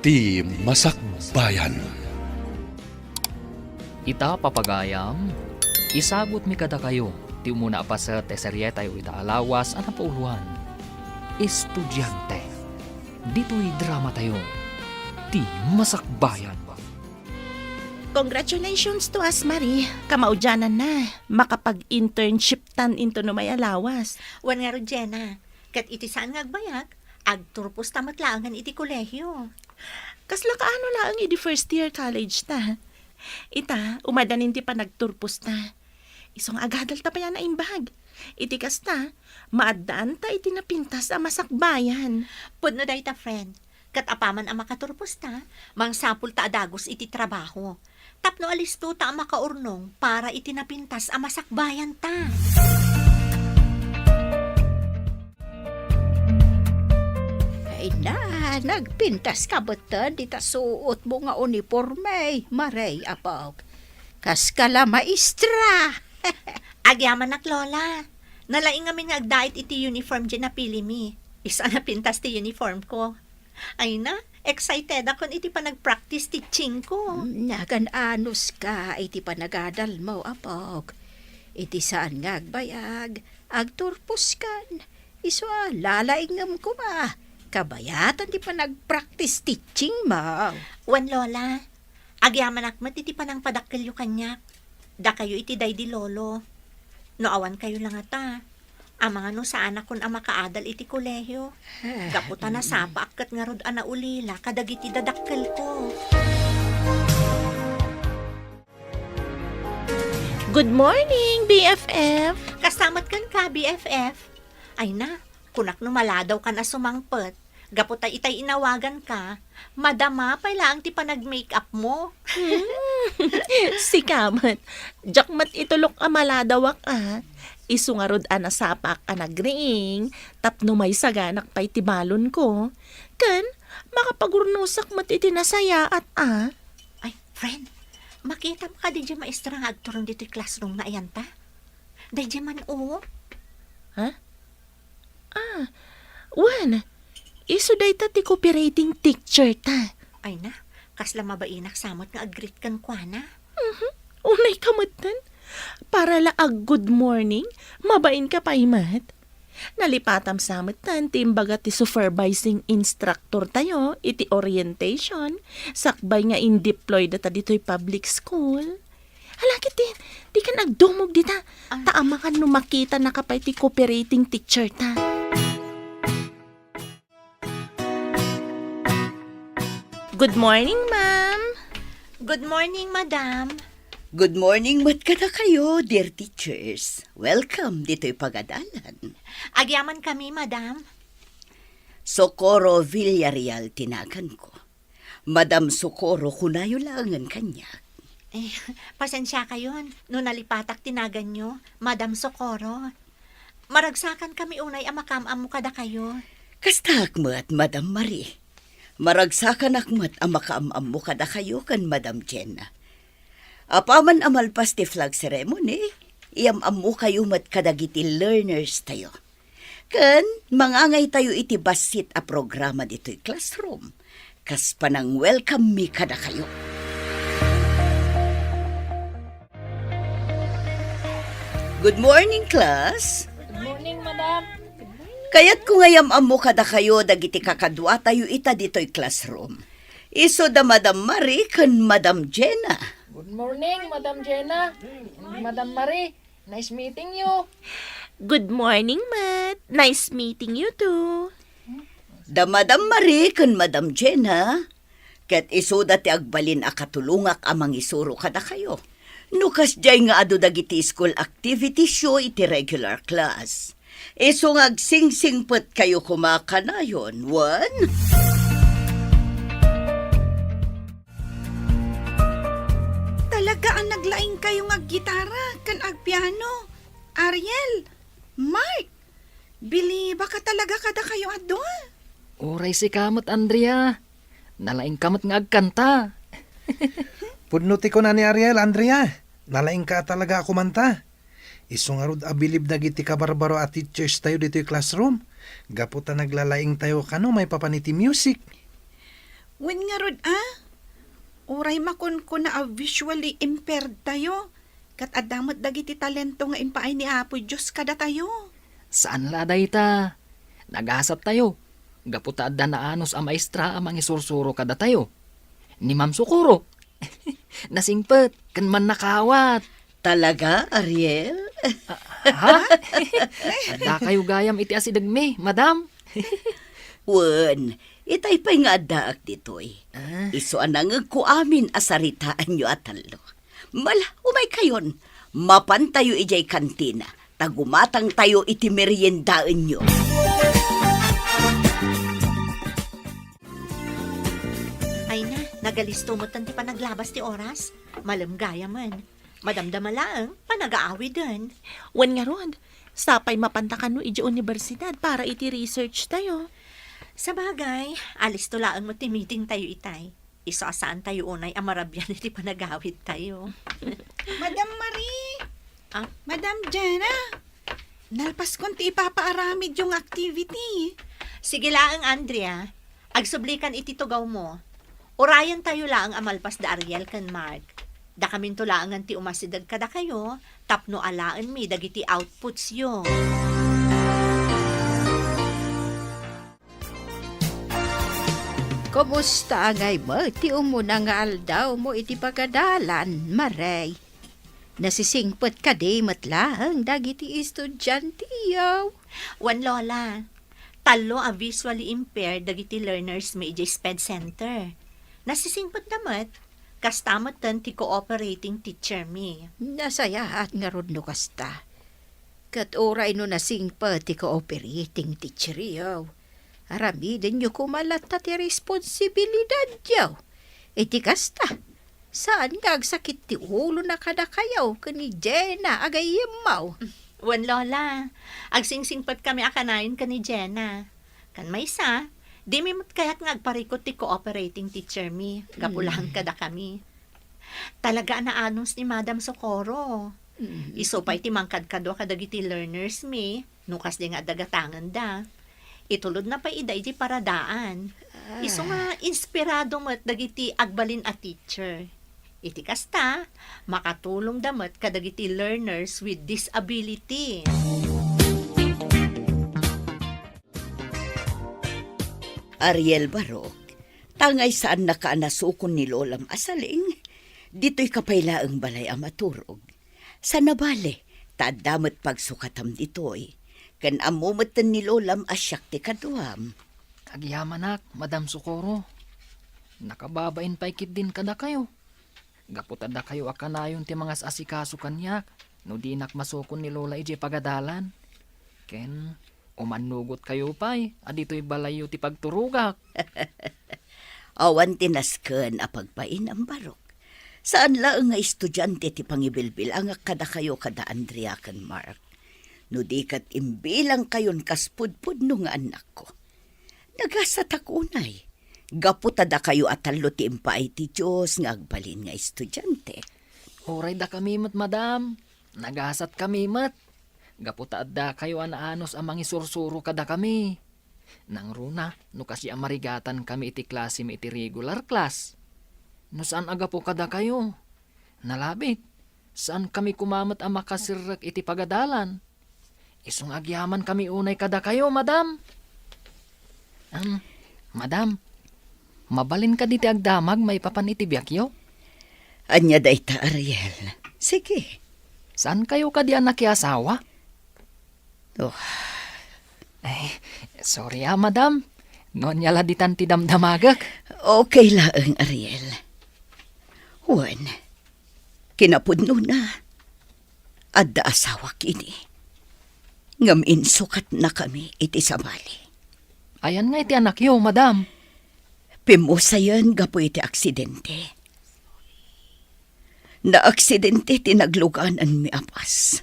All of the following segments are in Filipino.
Ti Masakbayan. Ita papagayam, isagot mi kada kayo, ti umuna pa sa teserye tayo ita alawas anang pauluan. Estudyante, dito'y drama tayo, ti Masakbayan. Congratulations to us, Marie. Kamaudyanan na. Makapag-internship tan into no may alawas. Wan nga ro, Jenna. Kat iti saan nga agbayag, agturpos tamat laangan iti kolehyo. Kasla kaano lang idi first year college ta. Ita, umadanin ti pa nagturpos ta. Isong agadal ta pa yan na imbag. Iti kasta, maadaan ta iti napintas a masakbayan. Pudno day ta, friend. Kat apaman ang makaturpos ta, mangsapul ta adagos iti trabaho. Tapno alisto ta ang makaurnong para iti napintas ang masakbayan ta. Ay na, nagpintas ka ba ta? Di ta suot mo nga uniforme, maray apog. Kas kala maestra. Agyaman nak, Lola. Nalaing amin nga agdait iti uniform dyan na pili mi. Isa na pintas ti uniform ko. Ay na, excited ako iti pa nag-practice teaching ko. Nagan anos ka, iti panagadal mo apog. Iti saan nga agbayag, agturpos kan. Iso lalaingam ko ba? Kabayatan di pa nag-practice teaching mo. Wan, Lola. Agyaman akmat iti pa nang padakkelyo kanyak. Da kayo iti day di lolo. No awan kayo lang ata. Ang mga no sa anak kon ang makaadal iti kolehyo. Gaputa na sapa akat nga rod ana ulila kadagiti dadakkel ko. Good morning, BFF. Kastamat kan ka, BFF. Ay na, kunak no maladaw ka na sumangpet. Gaputa itay inawagan ka. Madama, pailaang ti pa nag-makeup mo. Si Kamat. Jakmat itulok amaladawak Isungarod anasapak anagring. Tapno may saganak pa'y tibalon ko. Kan, makapagurnusak mat iti nasaya at Ay, friend, makita mo ka di dyan maestra nga agturong dito'y classroom na ayan ta? Di dyan man o. Wan, iso day ta ti cooperating teacher ta. Ay na, kasla mabainak samot nga agrit kan kwa na. Unay kamatan. Para laag good morning, mabain ka pa imat. Nalipatam samatan timbaga ti supervising instructor tayo, iti orientation, sakbay nga in-deployed data dito'y public school. Halakit din, di ka nagdumog dita, taama ka no makita na kapay ti cooperating teacher ta. Good morning, ma'am. Good morning, madam. Good morning, mat ka na kayo, dear teachers. Welcome dito'y pagadalan. Agyaman kami, madam. Socorro Villarreal tinagan ko. Madam Socorro, kunayo langan kanya. Eh, pasensya kayo, no nalipatak tinagan nyo, Madam Socorro. Maragsakan kami unay ang makamam mo kada kayo. Kastak mo at Madam Marie. Maragsakan akmat ang makaamam mo kada kayo kan Madam Jenna. Apaman amalpas ti flag ceremony, iamam mo kayo mat kadagiti learners tayo. Kan, mangangay tayo iti basit a programa dito'y classroom. Kas panang welcome me kada kayo. Good morning, class. Good morning, madam. Kaya't kung ngayam mo kada kayo dagiti kakadwa tayo ita dito'y classroom. Iso da Madam Marie kan Madam Jenna. Good morning, Madam Jenna. And Madam Marie, nice meeting you. Good morning, Matt. Nice meeting you too. Da Madam Marie kan Madam Jenna. Ket iso dati agbalin akatulungak amang isuro kada kayo. Nukas jay nga adu dagiti school activity show iti regular class. Iso nga agsingsingpet kayo kumakanayon. One? Talaga ang naglaing kayong ag-gitara, kan ag-piano. Ariel, Mark, bili baka talaga kada kayo adol. Oray si kamot, Andrea. Nalaing kamot nga agkanta. Pudnuti ko na ni Ariel, Andrea. Nalaing ka talaga ako manta. Isungarod abilib na giti kabarbaro at teachers tayo dito yung classroom. Gaputa naglalaing tayo kano may papaniti music. Wen nga rod, Uray makon ko na visually impaired tayo. Kat adamot dagiti talento nga impaay ni Apo Diyos kada tayo. Saan laday ta? Nagasap tayo. Gaputaad da na anos a maestra amang isursuro kada tayo. Ni Ma'am Sukuro. Nasingpet, kan man nakawat. Talaga, Ariel? Ha? Da kayo gayam iti asidagmi, madam. Wen, itay pa'y nga daak ditoy. Iso anang ko amin asaritaan nyo atalo. Mala, umay kayon. Mapan tayo ijay kantina. Tagumatang tayo iti meriendaan nyo. Ay na, nagalisto mo tanti pa naglabas ti oras. Malamgaya man. Madamdamalaang panag-aawi din. Wan nga ron, sapay mapantakan no iti universidad para iti research tayo. Sa bagay, alis tulaan mo ti meeting tayo itay. Iso asaan tayo unay amarabyan iti panagawid tayo. Madam Marie! Ah? Madam Jenna! Nalpas kon ti ipapaaramid yung activity. Sige laang, Andrea. Agsublikan iti tugaw mo. Urayan tayo laang amalpas da Ariel kan Mark. Da kamin tulaangan ti umasidag kada kayo, tapno alaan mi dagiti outputs yo. Kumusta ngay mo? Ti umuna nga aldaw mo iti pagadalan, Maray. Nasisingpot ka di matlang dagiti estudyante yaw. Wan lola, talo a visually impaired dagiti learners may iti SPED Center. Nasisingpot namat, kastamot tan ti cooperating teacher mi. Nasayahat nga rod no kasta. Kat oray no nasingpot ti cooperating teacher yaw. Aramidin nyo kumalat ti responsibilidad yaw. Iti kasta, saan nga agsakit ti ulo na kada kayaw kani Jenna agayemaw. Wan lola, agsingsingpot kami akanayon ka ni Jenna. Kan may isa, di mi kaya't nga agparikot ti cooperating teacher mi. Kapulahan kada kami. Talaga na anons ni Madam Socorro. Iso pa iti mangkadkadwa kadagiti learners mi, nukas di nga dagatangan da. Itulod na pa ida iti paradaan. Iso nga inspirado mo't dagiti agbalin a teacher. Iti kasta, makatulong damat kadagiti learners with disability. Ariel Barok, tangay saan nakaanasukon ni Lolam Asaling, dito'y kapaylaang balay amaturog. Sa nabale, tadamot pagsukatam dito'y, kan amumatan ni Lolam asyak ti kaduam. Agyamanak, Madam Sukuro. Nakababain pa ikit din kada kayo. Gaputada kayo akanayon ti mga asikaso kanyak, no di nakmasukon ni Lola ije pagadalan. Ken, umanugot kayo pa'y, adito'y balayo ti pagturugak. Awan tinasken a pagpain ang Barok. Saan laang nga estudyante ti pangibilbil ang kada kayo kada Andrea kan Mark. No di kat imbilang kayon kaspudpud no nga anak ko. Nagasatakunay. Gaputada kayo atalo ti impaay ti Diyos nga agbalin nga estudyante. Oray da kami mat, madam. Nagasat kami mat. Gaputaad da kayo anaanos amang isursuro kada kami. Nang runa, no kasi amarigatan kami iti klase mi iti regular class. No saan aga po kada kayo? Nalabit, saan kami kumamat ang makasirrak iti pagadalan? Isong agyaman kami unay kada kayo, madam. Madam, mabalin ka diti agdamag may papan iti biyakyo? Anya dayta, Ariel. Sige. Saan kayo kadi anak asawa? Oh, Ay, sorry madam. Nonyala ditan ti damdamagak. okay laang, Ariel. Juan, kinapudno na. Adda asawa kini. Ngamin sukat na kami iti sabali. Ayan nga iti anak yo, madam. Pimusayan gapo iti aksidente. Na aksidente tinagluganan mi apas.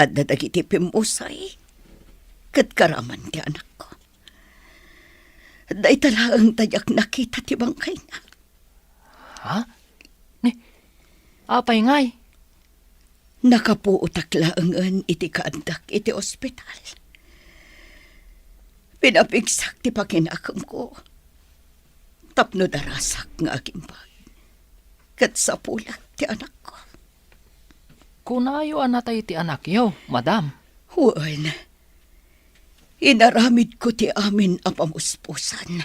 At dadagiti pimusay, kat karaman ti anak ko. Day talaang tayak nakita ti bangkay na. Ha? Ni, apay ngay. Nakapuutak laangan iti kaandak iti ospital. Pinapigsak ti pakinakam ko. Tapno darasak nga agimbag. Kat sa pulat ti anak ko. Kunayo anatay ti anak yo, madam. Huwag. Inaramid ko ti amin a pamuspusan.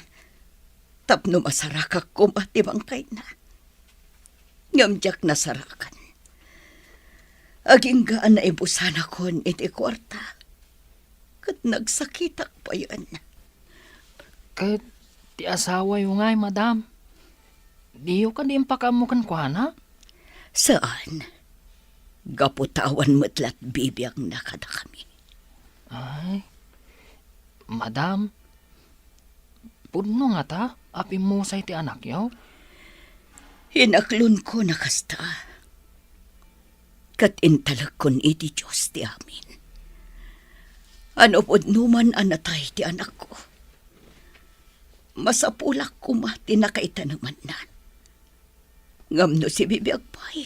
Tapno masarakak ko matibangkay na. Ngamjak nasarakan. Aging gaan na ibusan akon iti kwarta. Kat nagsakitak pa yan. Kahit ti asawa yo ngay, madam. Diyo ka di impakamukan kwa na? Saan? Gaputawan mo't bibiyang nakada kami. Ay, madam. Pudno nga ta, api mo sa iti anak yo. Hinaklon ko na kasta. Kat intalag kon iti Diyos ti amin. Ano pod numan anatay ti anak ko. Masapulak ko ti nakaita naman na. Ngamno si bibiyag pa'y.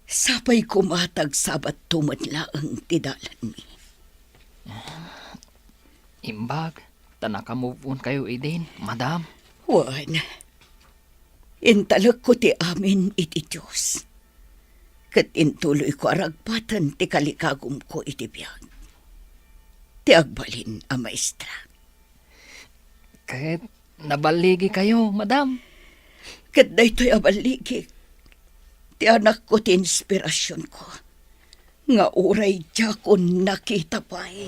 Sapay kumatag sabat tumadlaang tidalan mi. Imbag, tanaka move on kayo idin, madam. Juan, intalag ko ti amin iti Diyos. Kat intuloy ko aragpatan ti kalikagum ko iti biyag. Ti agbalin a maestra. Kahit nabaligi kayo, madam. Kat daytoy abaligi. Ti anak ko ti inspirasyon ko. Nga uray tiya ko nakita pa'y.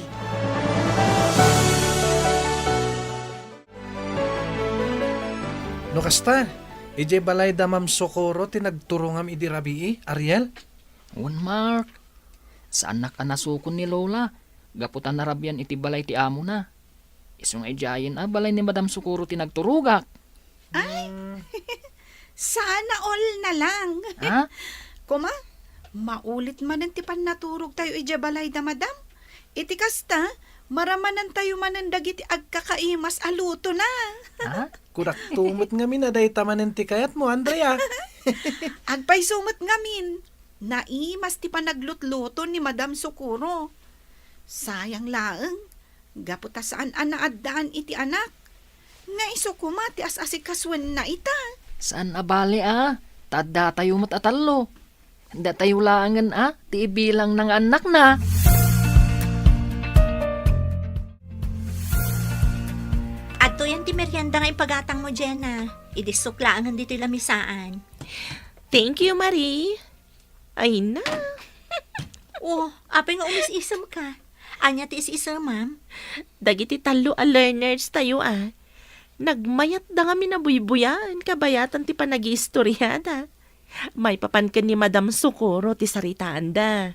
No kasta, ije balay da Ma'am Socorro tinagturungam idi rabii, Ariel? Un Mark, saan na ka nasukon ni Lola? Gaputan na rabyan iti balay ti amo na. Isong ijayin balay ni Madam Sukuro tinagturugak. Sana all na lang. Ha? Kuma, maulit man ti pan naturog tayo ijabalay da madam. Iti kasta, maramanan tayo manan dagiti agkakaimas aluto na. Ha? Kurak tumot nga minaday tamanen ti kayat mo, Andrea. Agpay sumot ngamin. Naimas ti panaglutluto ni Madam Sukuro. Sayang laeng. Gaputa saan anaadaan iti anak. Nga iso kuma ti as-asikaswan na ita. Saan abali Tadda tayo matatalo. Handa tayo laangan ti ibilang ng anak na. Adto yan ti merienda nga ipagatang mo, Jenna. Idisuklaan dito lamisaan. Thank you, Marie. Ay na. Oh, apay nga umis-isam ka. Anya ti is-isam, ma'am. Dagiti talo a learners tayo Nagmayat da nga minabuybuyan, kabayatan ti panag-iistoryada. May papan ka ni Madam Socorro ti saritaan da.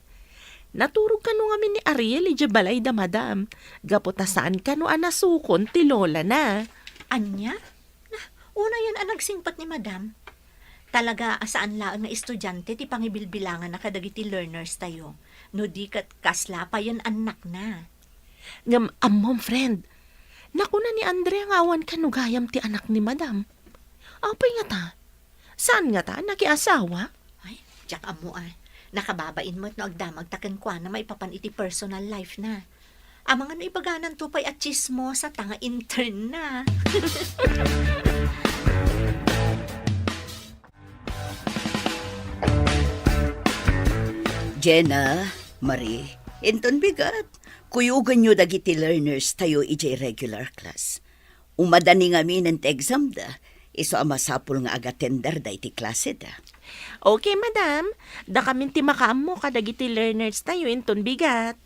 Naturog ka no ngamin ni Ariel, ija balay da madam. Gaputa saan ka no anasukon ti lola na. Anya? Una yan ang nagsingpat ni madam. Talaga asaan laang na estudyante ti pangibilbilangan na kadagiti learners tayo. No di kat kasla pa yan anak na. Ngam amom friend, nakuna ni Andrea nga awan kanugayam ti anak ni madam. Apay nga ta? Saan nga ta? Nakiasawa? Ay, tiyak amo nakababain mo at no agdamag taken kwa na may papan iti personal life na. Ang mga no ibaganan tupay at chismo sa tanga intern na. Jenna, Marie, inton bigat. Kuyugan nyo dagiti learners tayo iti regular class. Umadani nga minent exam da. Iso amasapul nga agatender da iti klase da. Okay, madam. Da kami ti makaam mo kadagiti learners tayo inton bigat.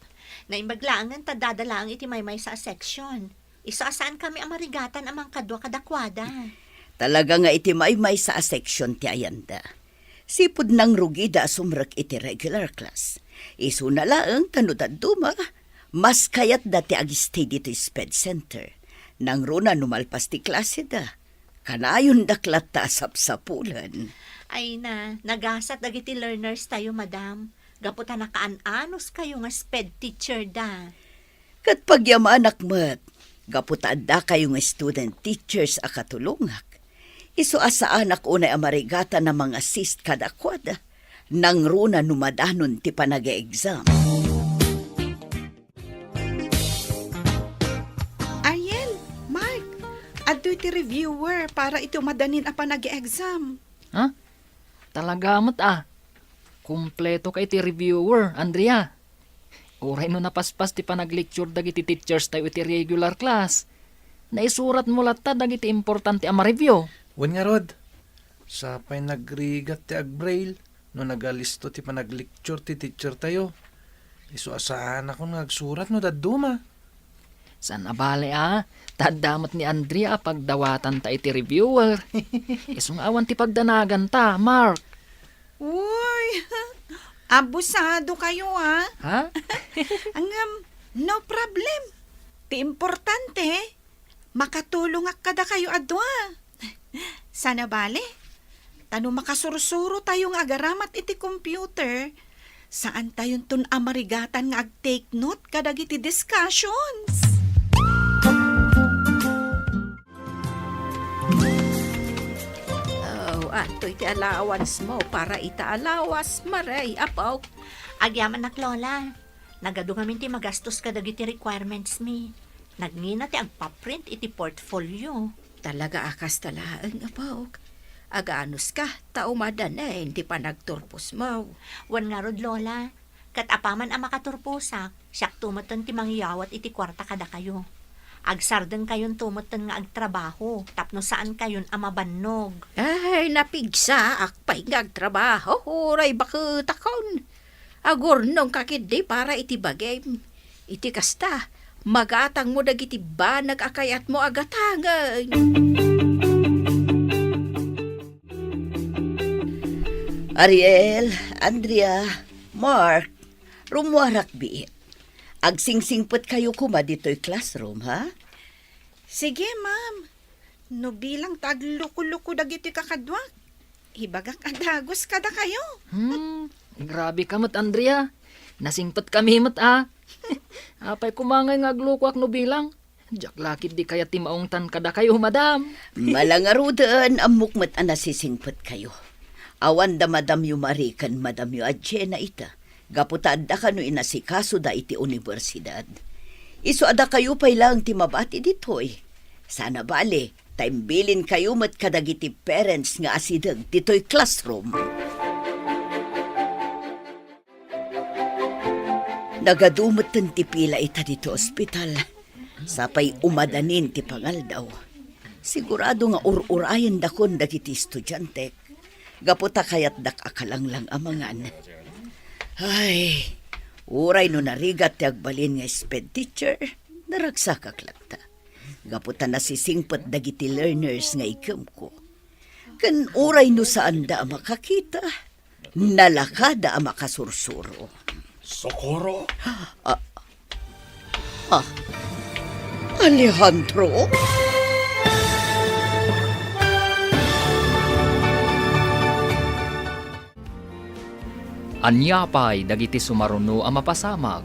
Naimbaglaangan ta dadalaang iti maymay sa section. Isasaan kami ang marigatan amang kadwa kadakwada. Talaga nga iti maymay sa section ti ayanda. Sipud nang rugida sumrek iti regular class. Isu na laang tanudad duma. Mas kayat dati agistay dito sped center. Nang runa numalpas ti klase da. Kanayon daklat ta sapsapulan. Ay na, nagasat dagiti learners tayo, madam. Gaputa nakaan-anos kayo nga sped teacher da. Kat pagyamanak mat, gaputa da kayo nga student teachers a katulungak. Iso asaan ak unay amarigata na mga assist kadakwada. Nang runa numadanon ti panag-exam. Ado iti reviewer para iti madanin apa nag-exam. Ha? Talaga mat Kumpleto kay ti reviewer, Andrea. Uray no napaspas ti panag-lecture dagiti teachers tayo iti regular class. Naisurat mo lata dagiti importante ama review. Wan nga rod, sa pa'y nagrigat ti agbrail, no nagalisto ti panag-lecture ti teacher tayo. Isu asaan ako nagsurat no daduma. San abale tadamat ni Andrea pagdawatan ta iti reviewer. Isung awan ti pagdanagan ta, Mark. Uy, abusado kayo Ha? No problem. Ti importante, makatulong ak kada kayo adwa. Sana bale, tano makasursuro tayong agaramat iti computer, saan tayon tun amarigatan nga ag-take note kadag iti discussions. Ato iti allowance mo para ita-alawas, Maray, apaw. Agyaman nak lola. Nagado ngamin ti magastos ka dagiti requirements mi. Nagngina ti agpaprint iti portfolio. Talaga akas talaan, apaw. Agaanos ka, taumadan na hindi pa nagturpos mo. Wan nga rod lola. Kat apaman ang makaturpusak, siyak tumatan ti mangyawat iti kwarta kada kayo. Agsarden kayon tumatan nga agtrabaho, tapno saan kayon amabannog. Ay, napigsa, akpay ngagtrabaho, huray bakit akon. Agurnong kakidi para iti bagay. Iti kasta, magatang mo dagiti banag akayat mo agatangan. Ariel, Andrea, Mark, rumwarak bi. Agsingsingpot kayo kuma dito'y classroom, ha? Sige, ma'am. No bilang tagluko-luko dagiti kakadwak. Ibagak adagos kada kayo. Grabe ka mat, Andrea. Nasingpat kami mat Apay kumangay nga agluko ak no bilang. Diyak lakit di kaya timaungtan kada kayo, madam. Malangarudan ang mukmat nasisingpot kayo. Awan da madam yu marikan madam yu adje na ita. Gaputad da kano inasikaso da iti universidad. Iso ada kayo pa'y lang ti mabati ditoy. Sana bale, taimbilin kayo mat kadagiti parents nga asidag ditoy classroom. Nagadumot ti pila ita dito ospital. Sapay umadanin ti pangal daw. Sigurado nga ur-urayan dakon dagiti estudyante. Gaputa kayat dak akalang lang amangan. Ay, uray no narigat ti agbalin nga sped teacher, naragsakak lagta. Gaputa nasisingpot dagiti learners nga ikam ko. Kan uray no saan da makakita, nalakada makasursuro. Socorro? Alejandro? Anyapay dagiti sumaruno ang mapasamag.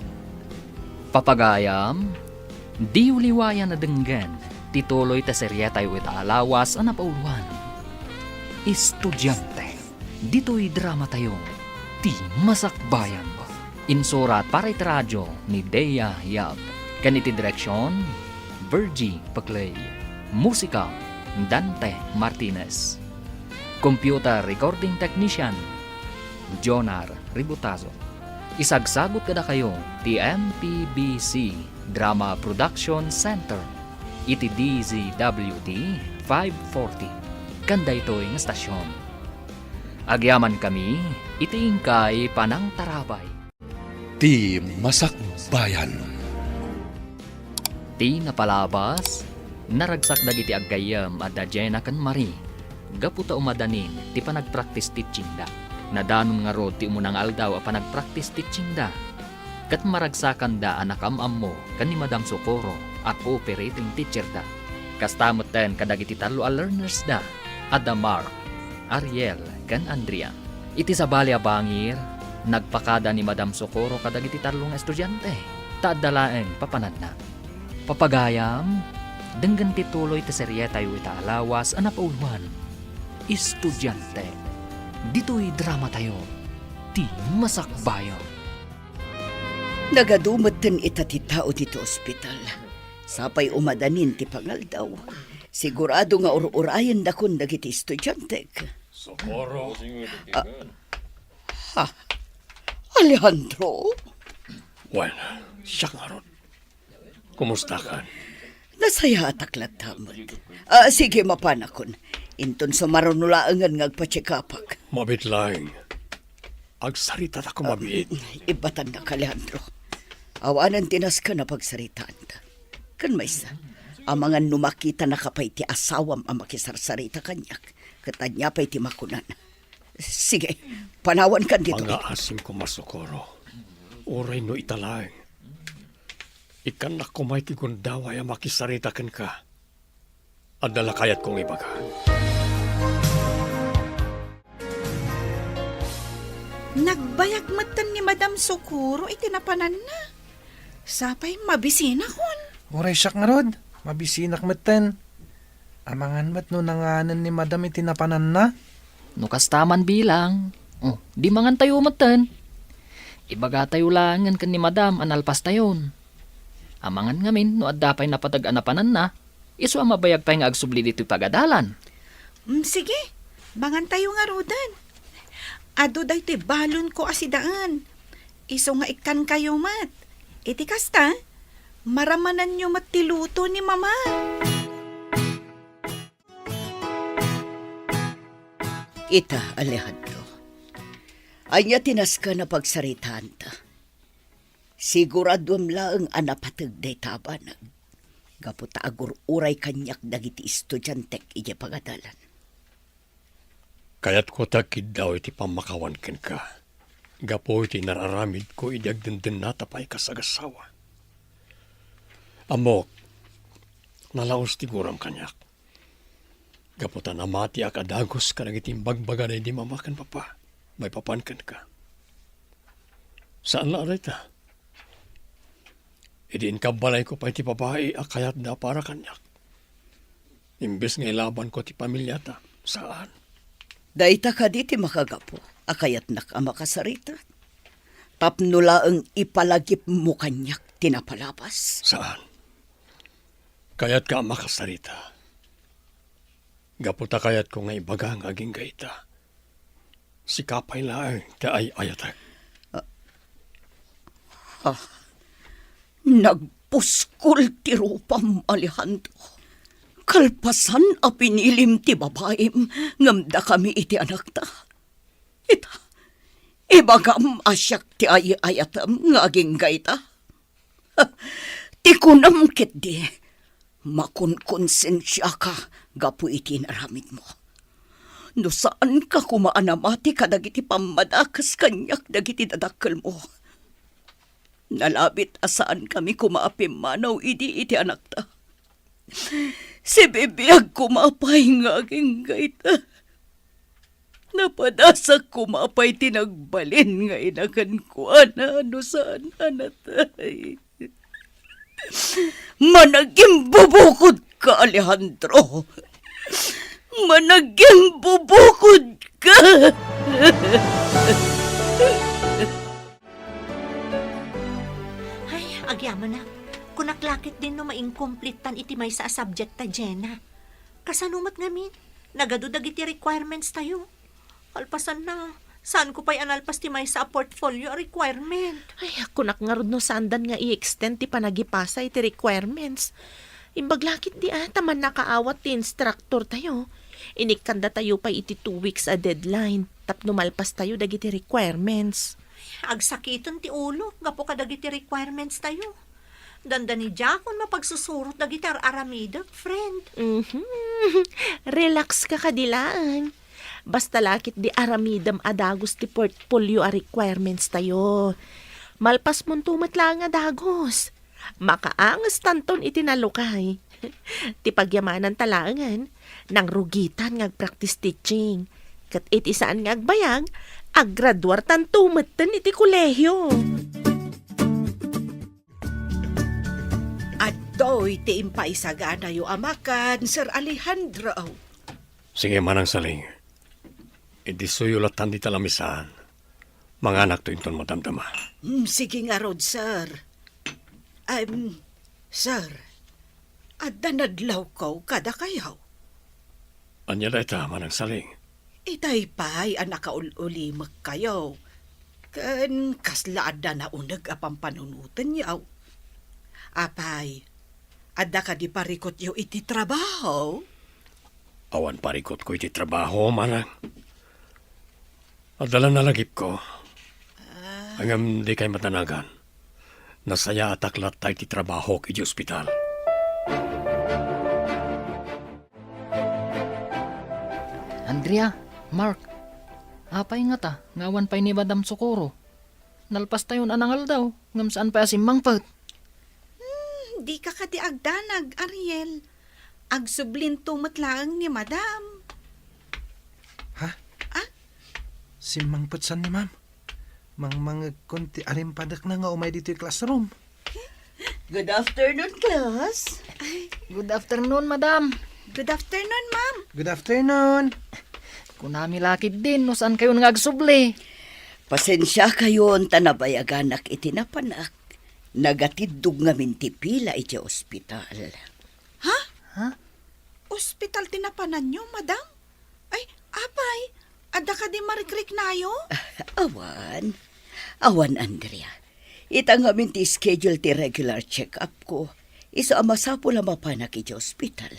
Papagayam, di uliwayan na denggan, tituloy ta serya tayo itaalawas ang napauluan. Estudyante, dito'y drama tayo, ti masakbayan. Insurat para itiradyo ni Dea Yab. Kaniti direksyon, Virgie Paclay. Musika, Dante Martinez. Computer Recording Technician, Jonar Ributazo. Isagsagot kada kayo ti MPBC Drama Production Center iti DZWT 540 kanda ito'y nga stasyon. Agyaman kami iti ingkay panang tarabay. Ti Masakbayan. Ti napalabas naragsak dagiti aggayam adda Jenna ken Marie gaputa umadanin ti panagpractice teaching da. Nadanon nga rod ti umunang aldaw a panagpractice teaching da. Kat maragsakan da anak amam mo kan ni Madam Socorro a cooperating teacher da. Kastamot ten kadagiti talo a learners da. Adda Mark, Ariel, kan Andrea. Iti sabali a bangir, nagpakada ni Madam Socorro kadagiti talong estudyante. Taadalaeng papanad na. Papagayam, denggan tituloy ti serye tayo itaalawas a napauluan. Estudyante. Dito'y drama tayo, ti masakbayo. Nagadumot din ita ti tao dito ospital. Sapay umadanin ti pangal daw. Sigurado nga urayan na kun dagiti estudyante. Socorro. Alejandro, Well, siya nga ron. Kumusta ka? nasaya ataklat tamot. Sige, mapanakon. Inton sa marunulaangan ngagpachikapak. Mabit lang. Agsarita ta ko mabit. Ibatan na ka, Alejandro. Awanan tinas ka na pagsaritaan ta. Kan maysa, ang mga numakita na kapay ti asawam ang makisarsarita kanyak. Katanya pa'y ti makunan. Sige, panawan kan dito. Mga asim ko masokoro. Oray no italaeng. Ikan na kumay ti gundaway ang makisaritakan ka. Adala kayat kong ibaga. Nagbayag matan ni Madam Socorro iti napanan na. Sapay mabisina kon. Oray siyak nga rod. Mabisinak matan. Amangan mat no nanganan ni Madam itinapanan na. No kastaman bilang. Di mangan tayo matan. Ibaga tayo langan kan ni Madam analpas tayon. Amangan ngamin no adda pay napatag-anapanan na. Isu ang mabayag pay nga agsubli dito pagadalan. Sige, bangan tayo nga rodan. Ado day ti balon ko asidaan. Iso nga ikan kayo mat. Iti kasta, maramanan nyo mat ti luto ni mama. Ita, Alejandro. Anya tinas ka na pagsaritaan ta. Siguradwam laeng anapatag day tabanag. Gaputa agur uray kanyak dagiti estudyantek ije pagadalan. Kayat ko takid daw iti pamakawan ken ka. Gapo iti nararamid ko idagdenden natapay kasagasawa. Amok, nalaos ti guram kanyak. Gaputa namati akadagos ka nagiting bagbaga na hindi mamakan papa. May papankan ka. Saan na aray ta? Idiin ka balay ko pa iti babae akayat na para kanyak. Imbes nga ilaban ko ti pamilya ta. Saan? Daita ka diti makagapo, akayat nak ang makasarita. Tapnula ang ipalagip mo kanyak tinapalabas. Saan? Kayat ka makasarita. Gaputa kayat ko nga ibaga ang aging gaita. Si kapay laeng ta ay ayatak. Nagpuskol ti rupam, Alejandro. Kalpasan a pinilim ti babaem, ngamda kami iti anak ta. Ita, ibagam asyak ti ayatam ngaging gaita. Ti kunam ket di, makunkonsensya ka, gapu iti naramid mo. No saan ka kumaanamati kadagiti pamadakas kanyak dagiti dadakkel mo. Nalabit asaan kami kumaapim manaw iti anak ta. Si bibiyag kumapay ngaging gaita. Napadasak kumapay tinagbalin nga inakan ko no saan anatay. Managing bubukod ka, Alejandro. Managing bubukod ka. Ay, agyaman na. Kunaklakit din no ma-incomplete tan iti may sa subject ta, Jenna. Kasanumat ngamin, nagadudag iti requirements tayo. Alpasan na, saan ko pa'y analpas ti may sa portfolio requirement? Ay, ako nakngarod no sandan nga i-extend ti panagipasa iti requirements. Imbaglakit di taman nakaawat ti instructor tayo. Inikanda tayo pa iti 2 weeks a deadline. Tapno malpas tayo dagiti requirements. Agsakiton ti ulo, gapo ka dagiti requirements tayo. Danda ni Jakon mapagsusurot dagiti aramida, friend. Relax ka kadilaan. Basta lakit di aramidam adagos ti portfolio a requirements tayo. Malpas mong tumatlang adagos. Makaangas tanton itinalukay. Ti pagyamanan talangan, nang rugitan ngag practice teaching. Kat iti saan ngag bayag, aggraduar tan tumatan iti kolehyo. Adoy ti impaisagana yu amakan, Sir Alejandro. Sige manang saling. Idisuyulatan di talamisan. Mga anak to inton mo damdama. Sige nga rod, sir. Sir, Adda nadlaw ko kada kayaw. Anya da ita manang saling. Itay pa'y anak kaulimak kayo. Kan kasla adda na unag apang panunutan yaw. Apay, adda ka di parikot yaw iti trabaho. Awan parikot ko iti trabaho, manang. Adala nalagip ko. Hanggang di kay matanagan. Nasaya at aklat tayo ti trabaho kiti ospital. Andrea, Mark, apay nga ta, ngawan pa'y ni Madam Socorro. Nalpas tayon anangal daw, ngam saan pa asim mangpet. Di ka kadi agdanag, Ariel. Agsublin tumatlaang ni Madam. Simang patsan ni ma'am. Mga konti arimpadak na nga umay dito yung classroom. Good afternoon, class. Good afternoon, Madam. Good afternoon, ma'am. Good afternoon. Kunami lakid din, no saan kayo nagagsubli? Pasensya kayo ang tanabayaganak itinapanak. Nagatidug nga mintipila iti ospital. Ospital tinapanan nyo, Madam? Ay, apay, adda ka di marikrik nayo? Awan, Andrea. Itang amin ti schedule ti regular check-up ko. Iso amasapo lang mapanak iti ospital.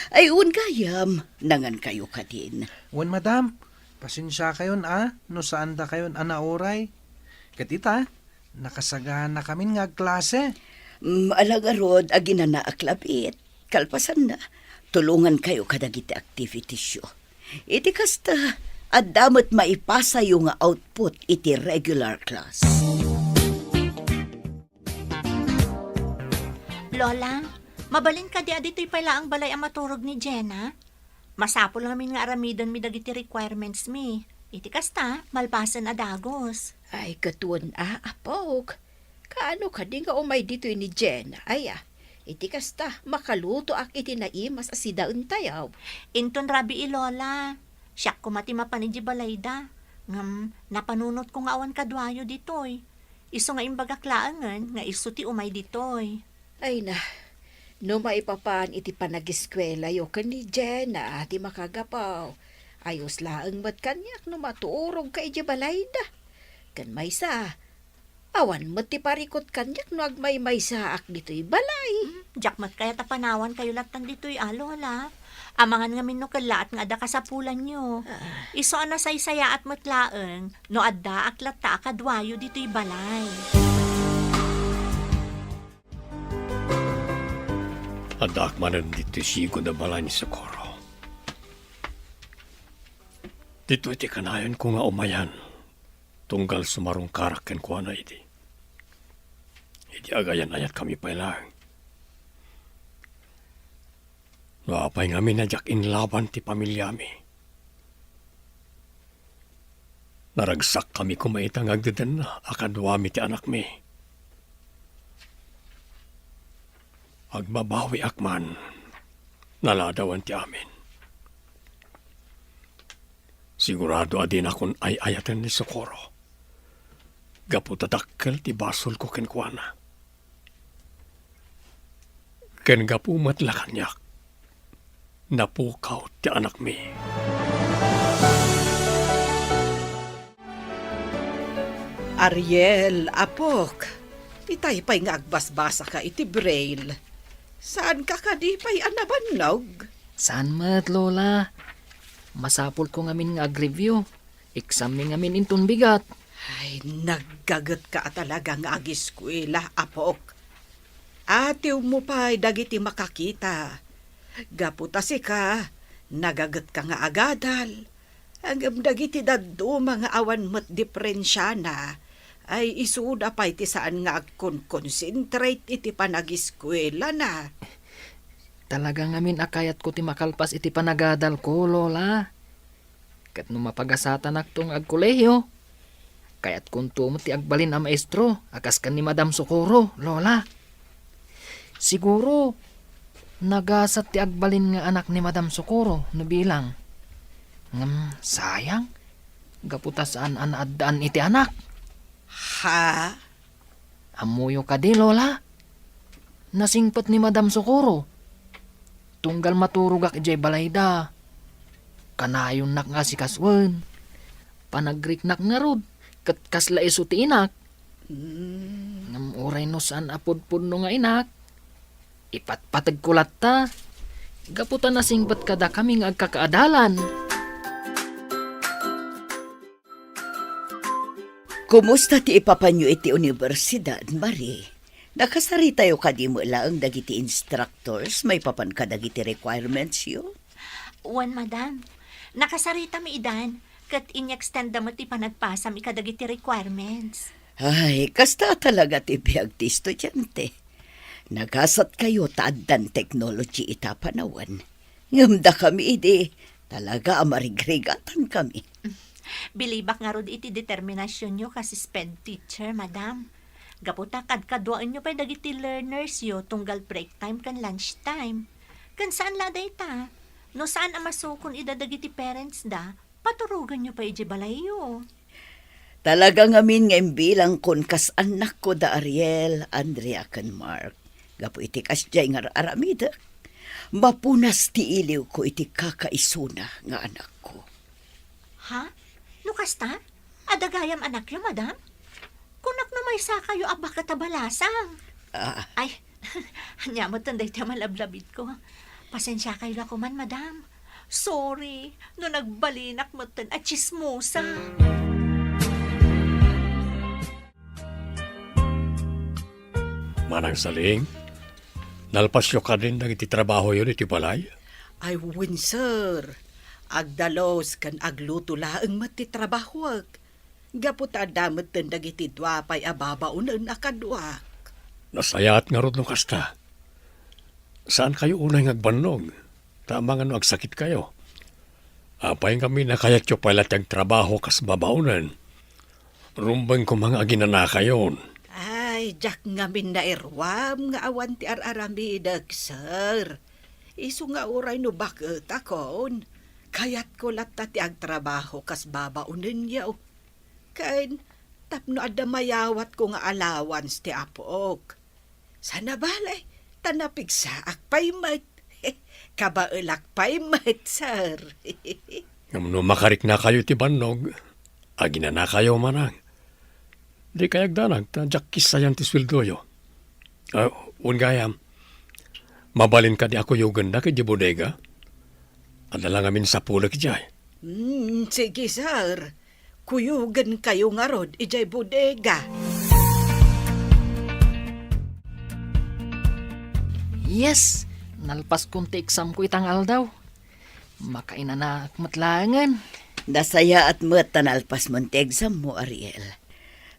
Ay, gayam, nangan kayo ka din. Wan madam, pasensya kayon no saan da kayon oray. Katita, nakasagana kami nga klase. Alagarod, agina na aklabit. Kalpasan na, tulungan kayo kadagiti activities yo. Iti kasta, at damat maipasa yung output iti regular class. Lola, mabalin ka di adito'y pala ang balay ang maturog ni Jenna. Masapol namin nga aramidon mi dagiti requirements mi. Iti kasta, malpasan adagos. Ay, katuan apog. Kaano ka di nga umay dito ni Jenna? Ay, iti kasta, makaluto ak iti naimas asidaun tayaw. Inton rabi Lola. Siyak ko mati mapanidji balayda. Ngam, napanunot ko nga awan kadwayo ditoy. Iso nga imbaga klaangan, nga iso ti umay ditoy. Ay na, no maipapaan iti panagiskwela yo kan ni Jenna, ti makagapaw. Ayos laang mat kanyak no matuurog ka iti balayda. Kan maysa, awan mat ti parikot kanyak no agmay-maysa ak dito'y balay. Jakmat kaya tapanawan kayo latang ditoy Lola. Amangan nga minno kalaat nga adda kasapulan nyo. Iso ana saysaya at matlaeng, no adda aklat ta kadwayo dito'y balay. Adak manan dito sigo na balay ni Socorro. Dito iti kanayon ko nga umayan. Tunggal sumarong karaken ko na iti. Iti agayan ayat kami pailang. No apay nga minadyak inlaban ti pamilyami. Naragsak kami kumaitang agdadan na akadwami ti anak mi. Agbabawi akman, naladawan ti amin. Sigurado adin akon ay ayatan ni Socorro. Gaputadakkel ti basol ko kenkwana. Ken gapumat lakanyak, napukaw ti anak mi. Ariel, apok. Itay pa'y nga agbasbasa ka iti braille. Saan ka kadipay anabannog? Saan mat, Lola? Masapol ko ngamin nga ag-review. Exam ni ngamin intun bigat. Ay, naggagat ka talaga nga agiskwela, apok. Atiw mo pa'y dagiti makakita. Gaputasi ka, nagagat ka nga agadal. Hanggang dagiti daddo mga awan mat diferensya na, ay isuda pa'y ti saan nga agkon-concentrate iti panagiskwela na. Talaga ngamin akayat ko ti makalpas iti panagadal ko, Lola. Kat no mapagasatan aktong agkolehiyo. Kayat kunto mo ti agbalin ang maestro, akas kan ni Madam Socorro, Lola. Siguro, nagasat ti agbalin nga anak ni Madam Socorro, nabilang. Sayang, gaputa saan anaadaan iti anak. Ha? Amuyo ka di, Lola. Nasingpat ni Madam Socorro. Tunggal maturugak ijay balayda. Kanayon nak nga si Kaswan. Panagrik nak nga rod. Kat kasla iso ti inak. Ngam uray no saan apod-pod no nga inak. Ipatpatag kulat ta. Gaputan na singbat kada kami nga agkakaadalan. Kumusta ti ipapanyo iti universidad, Marie? Nakasari tayo kadi mo lang dagiti instructors, may papan ka dagiti requirements yo? Wan, madam. Nakasarita mi idan, kat in-extend mo ti panagpasam ikadagiti requirements. Ay, kasta talaga ti biyag ti estudyante. Nagasat kayo taaddan technology itapanawan. Ngamda kami idi, talaga amarigrigatan kami. Bilibak nga rod iti determinasyon nyo kasi sped teacher, madam. Gaputa kadkadwaan nyo pa dagiti learners yo tunggal break time kan lunch time. Kan saan laday ta? No saan amasukon ida dagiti parents da, paturugan nyo pa iji balay yo. Talaga ngamin ngayon bilang kun kas anak ko da Ariel, Andrea kan Mark. Gapu iti kasjay nga aramida. Mapunas ti iliw ko iti kakaisuna nga anak ko. Ha? No kasta? Adagayam anak yo, madam? Kunak na may sa kayo abak katabalasang. Ay, hanya mo tanday tayo malablabit ko. Pasensya kayo ako man, madam. Sorry, no nagbalinak mo tan at chismosa. Manang saling, nalpasyo ka din ng iti trabaho yun iti balay. Ay, win, sir. Agdalos kan agluto laang matitrabahwag. Gapot adamot ten dagiti dwapay ababaunan akadwak. Nasayat nga rod nung kasta. Saan kayo unay ngagbannog? Tama nga no agsakit kayo. Apay kami na kayat yung pala tiyang trabaho kas babaunan. Rumbang ko mga aginana kayon. Ay, jak ngamin na irwam nga awan ti araramidag, sir. Isu nga uray no bakit akon. Kayat ko lata ti agtrabaho kas babaunan yaw. Kain, tapno adamayawat ko nga allowance ti apok. Sana balay, tanapigsaak paymat. Kabaelak paymat, sir. Ngam no makarik na kayo ti bannog, aginana kayo manang. Di kayag danag, tadyak kisayan ti sweldo yo. Ungayam, mabalin ka di ako yugan na kay di bodega. Adalang amin sa pulag jay. Sige, sir. Kuyugan kayo nga rod, ijay bodega. Yes, nalpas kong ti exam ko itangal daw. Makaina na matlangan. Nasaya at matanalpas mo ti exam mo, Ariel.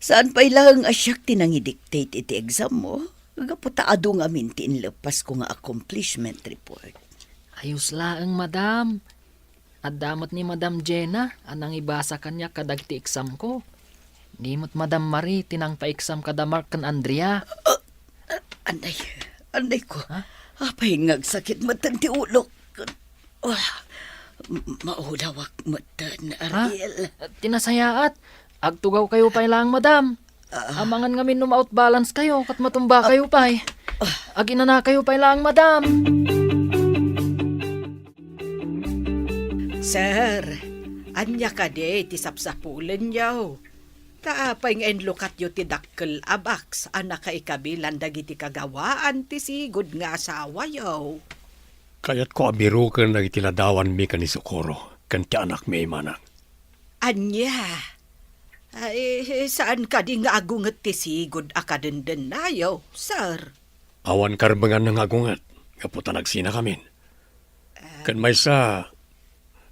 Saan pa ilang asyak tinangidictate iti exam mo? Gaputa ado nga minti inlepas ko nga accomplishment report. Ayos laang, madam. Adamot ni Madam Jenna, anang ibasa kanya kadagti exam ko. Nimot Madam Marie, tinang pa-exam kada Mark kan Andrea. Anday ko. Ha? Apay ngagsakit matan ti ulo. Maulawak matan, Ariel. Tinasayaat. Agtugaw kayo pa lang, madam. Amangan ngamin numaut balance kayo, kat matumba kayo pa. Aginana kayo pa lang, madam. Sir, anya ka de, ti sapsapulan yaw. Kaapay nga enlukat yo ti dakkel abaks, anak ka ikabilan dagiti kagawaan ti sigod nga asawa yaw. Kayat ko abiro ka na itiladawan mi ka ni Socorro, kan ti anak may manang. Anya? Ay, saan ka di nga agungat ti sigod akadenden na yaw, sir? Awan karbangan ng agungat, kaputa nagsina kamin. Kan may sa,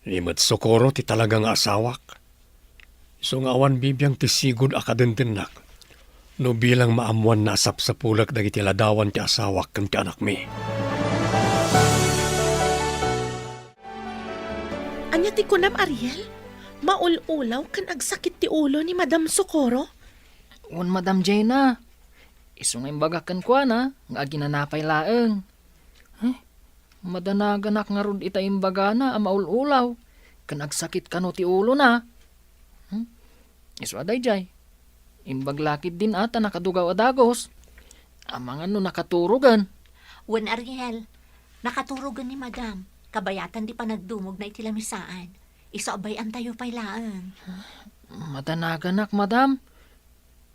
limat Socorro ti talagang asawak. So nga awan bibiyang ti sigod akadendenak, no bilang maamuan na asap sa pulak dagiti ladawan ti asawak kan ti anak mi. Anya ti kunam, Ariel? Maul-ulaw kan agsakit ti ulo ni Madam Socorro? Un Madam Jenna, iso nga imbagakan ko na, nga ginanapay laeng. Madanaganak nga rod ita imbaga na, maul-ulaw, kan agsakit ka no ti ulo na. Iso aday jay, imbaglakid din ata nakadugaw adagos, amangan no nakaturugan. Wen Ariel, Nakaturugan ni madam. Kabayatan di pa nagdumog na itilamisaan. Isabayan tayo pa'y laan. Matanaganak, madam.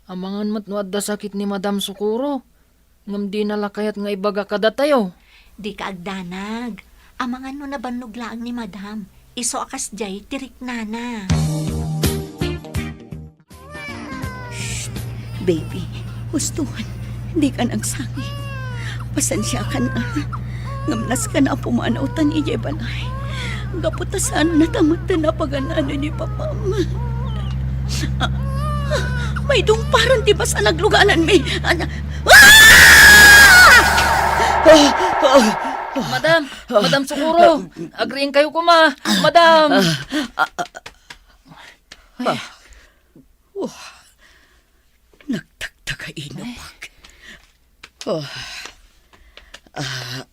Amangan matnuad da sakit ni Madam Sukuro. Ngam di nalakayat nga ibaga kada tayo. Di ka agdanag. Amangan no nabannog laang ni madam. Iso akas jay tirik nana. Baby, gustuhan. Hindi ka nang sangi. Pasensya ka na. Ngamnas ka na pumanautan ijay balay. Gaputasan na tamad na pag-anano ni Papa. May dumparan di ba sa naglugalan may... Madam Sukuro, agreeing kayo kuma. Madam! Nagtagtaga inapag.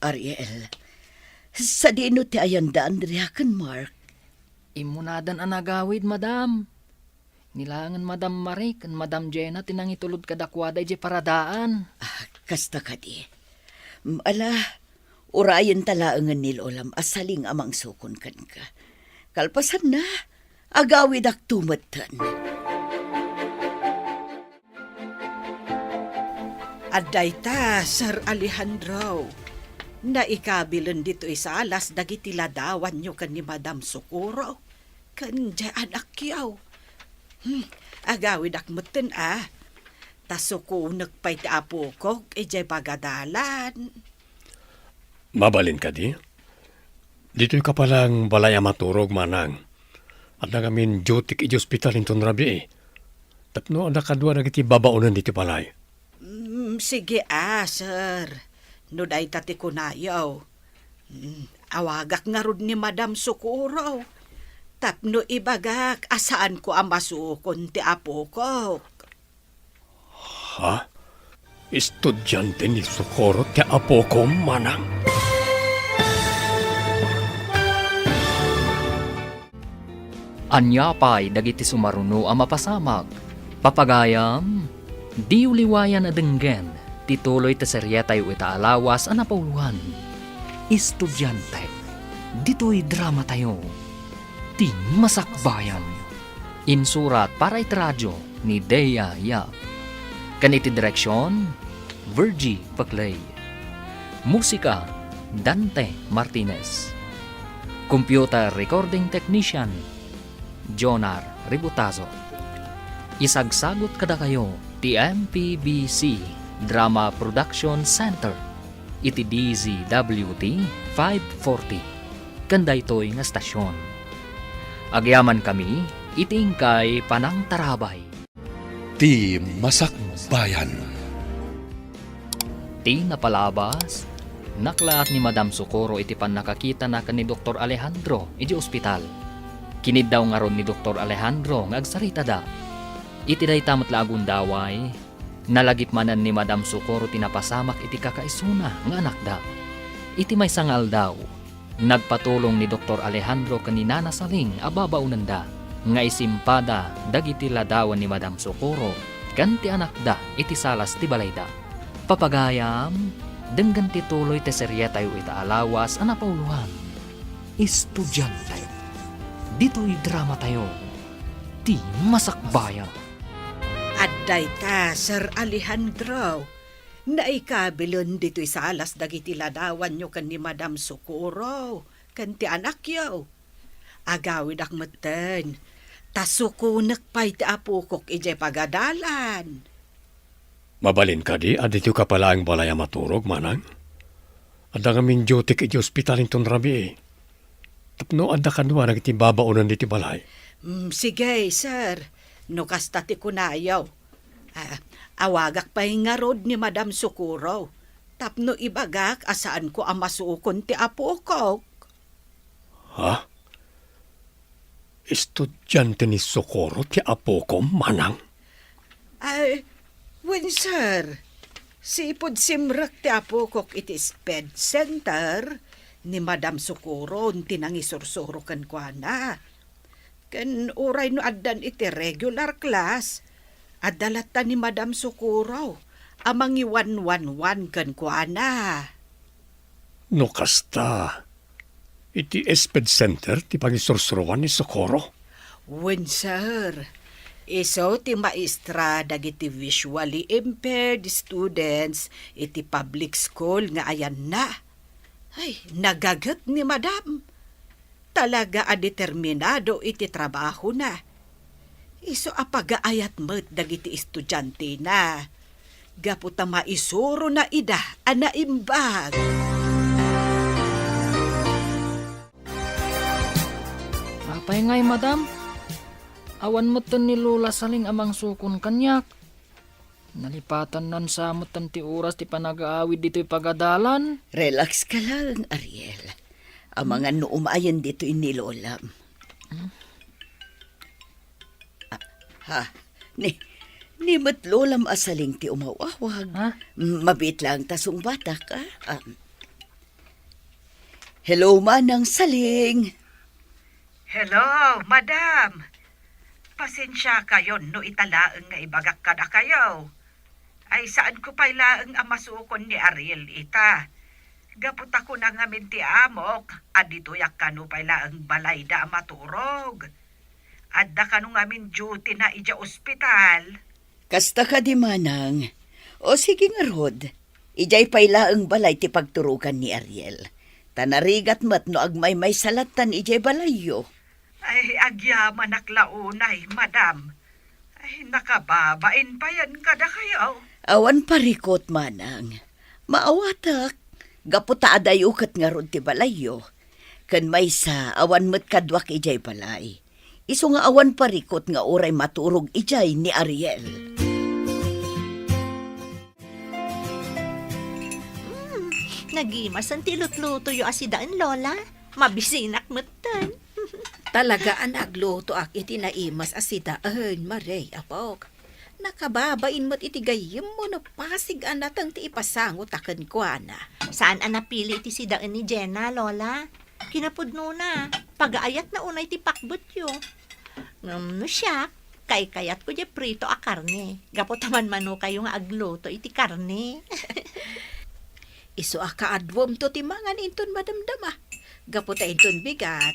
Ariel, sa dino ti ayanda Andrea kan Mark. Imunadan ang nagawid, madam. Nilangan Madam Marie kan Madam Jenna tinangitulod kadakwada ije paradaan. Kasta ka di. Ala, urayan talaangan nilolam asaling amang sukon kan ka. Kalpasan na, agawid ak tumatan. Aday ta, Sir Alejandro. Naikabilan dito isa alas dagiti ladawan nyo kan ni Madam Sukuro. Kan dya anak yaw. Agawid akmutin Tasuko nagpay ti apo ko, ijay pagadalan. Mabalin ka di? Dito'y ka palang balay maturog manang. At nagamin jotik iji hospital inton rabi Tapno ang nakadwa na kiti babaunan dito palay. Sige sir. No day tati ko na yaw. Awagak nga rod ni Madam Sukuro. Tapno ibagak asaan ko ang masukon ti apo ko. Ha? Estudyante ni Socorro ti apo ko manang. Anyapay dagiti sumaruno ang mapasamag. Papagayam, di uliwayan na denggen, tituloy ta seryetay o itaalawas ang napauluhan. Estudyante, dito'y drama tayo. Ti Masakbayan. Insurat para itradyo ni Dea Yap. Kaniti direksyon, Virgie Paclay. Musika, Dante Martinez. Computer Recording Technician, Jonar Ributazo. Isagsagot kada kayo ti MPBC Drama Production Center iti DZWT 540 kanday toy nga stasyon. Agyaman kami itingkay Panang Tarabay. Ti Masakbayan. Ti napalabas, naklaat ni Madam Sukuro iti pan nakakita na ni Dr. Alejandro iti ospital. Kinid daw nga ron ni Dr. Alejandro nga agsarita da. Iti day tamot lagun daway, nalagip manan ni Madam Sukuro tinapasamak iti kakaisuna nga anak da. Iti may sangal daw, nagpatulong ni Dr. Alejandro kanina na saling ababaunan da, nga isimpada dagiti ladawan ni Madam Sukuro, ganti anak da iti salas ti balay da. Papagayam, denggan ti tuloy ti serye tayo itaalawas ang napauluhan. Estudyante, dito'y drama tayo, ti Masakbayan. Aday ta, Sir Alejandro. Naikabilon dito'y salas dagiti ladawan nyo kan ni Madam Sukuro, kan ti anak yaw. Agawid akmeten, tasukunak pa'y ti apukok ijay pagadalan. Mabalin ka di, adito ka pala ang balay maturog manang. Ada ngamin jotik iti hospital inton rabi Tapno adda kanwa nagiti babaunan diti balay. Sige, sir. No kasta ti kunayaw. Awagak pa nga rod ni Madam Sukuro. Tapno ibagak asaan ko ang masukon ti apo ko. Ha? Estudyante ni Socorro ti apo ko manang? Wen sir. Sipod simrak ti apo ko iti sped center ni Madam Sukuro tinangisursuro kan kwa na. Kan uray no addan iti regular class, adalata ni Madam Sukuro, amang 111 kan kwa na. No kasta, iti Esped Center ti pangisursuruan ni Socorro. Wen, sir. Iso ti maestra dagiti visually impaired students iti public school nga ayan na. Ay, nagagat ni madam. Talaga a determinado iti trabaho na. Iso apagaayat met dagiti estudyante na. Gaputa maisuro na ida ana imbag. Apay ngay, madam. Awan mo ni Lola saling amang sukon kanyak. Nalipatan nan sa mutan ti oras ti panag-aawid dito'y pagadalan. Relax ka lang, Ariel. Ang mga nuumayan dito ni Lola. Ni mat Lolam asaling ti umawawag. Ha? Mabit lang tasong bata ka. Hello, Manang Saling. Hello, madam. Pasensya kayo no italaang nga ibagak kada kayo. Ay saan ko pa ilaang amasukon ni Ariel ita. Gapot ako na nga minti amok, adito yak kano pa ilaang balay da maturog. Adda kano nga min duty na ija ospital. Kasta ka di, Manang. O sige nga, Rod. Ijay pailaang balay ti pagturugan ni Ariel. Tanarigat mat no agmay may salatan ijay balayo. Ay, agyaman naklaunay, madam. Ay, nakababain pa yan kada kayo. Awan parikot, Manang. Maawatak. Gaputa adayukat nga ron ti balayo. Kan may sa awan mat kadwak ijay balay. Iso nga awan parikot nga oray maturog ijay ni Ariel. Nagimas ang tilutluto yung asidaan, Lola. Mabisinak mutan. Talaga ang nagluto ak iti naimas asidaan, Maray, apok. Nakababain mo't itigayim mo no pasig anatang ti ipasangot akan ko, ana. Saan ang napili ti sidaan ni Jenna, Lola? Kinapudno na. Pag-aayat na unay ti pakbot yun. No siya, kayat ko di prito a karne. Gapot naman mano kayo nga agluto iti karne. Iso akaadwom to ti mangan inton madamdama. Gaputa inton bigat.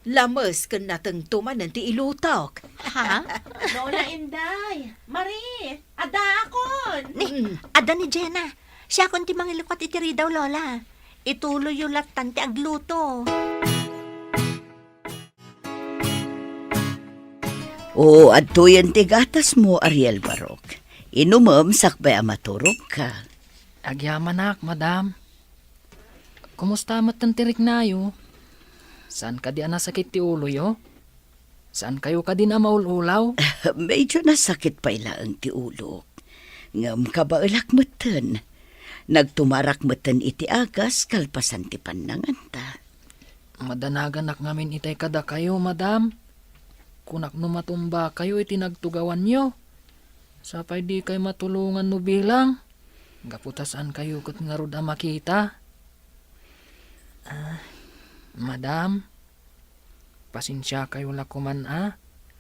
Lamas kan natang tumanan ti ilutok. Ha? Lola Inday, Marie, adakon. Ni, ada ni Jenna. Siya kon ti mangilukat iti daw, Lola. Ituloy yung latan ti agluto. O, adto yan ti gatas mo, Ariel Barok. Inumam sakbay amaturog ka. Agyamanak, madam. Kumusta matan tirik nayo? Saan ka di nasakit ti ulo yo? Saan kayo ka din maululaw? Medyo nasakit pa ilang ti ulo. Ngam ka ba ilak matan? Nagtumarak matan iti agas kalpasan ti pananganta. Madanagan ngamin itay kada kayo, madam. Kunak no matumba kayo iti nagtugawan nyo. Sapay di kayo matulungan no bilang. Gaputasaan kayo kat nga rod makita. Madam, pasensya kayo lakuman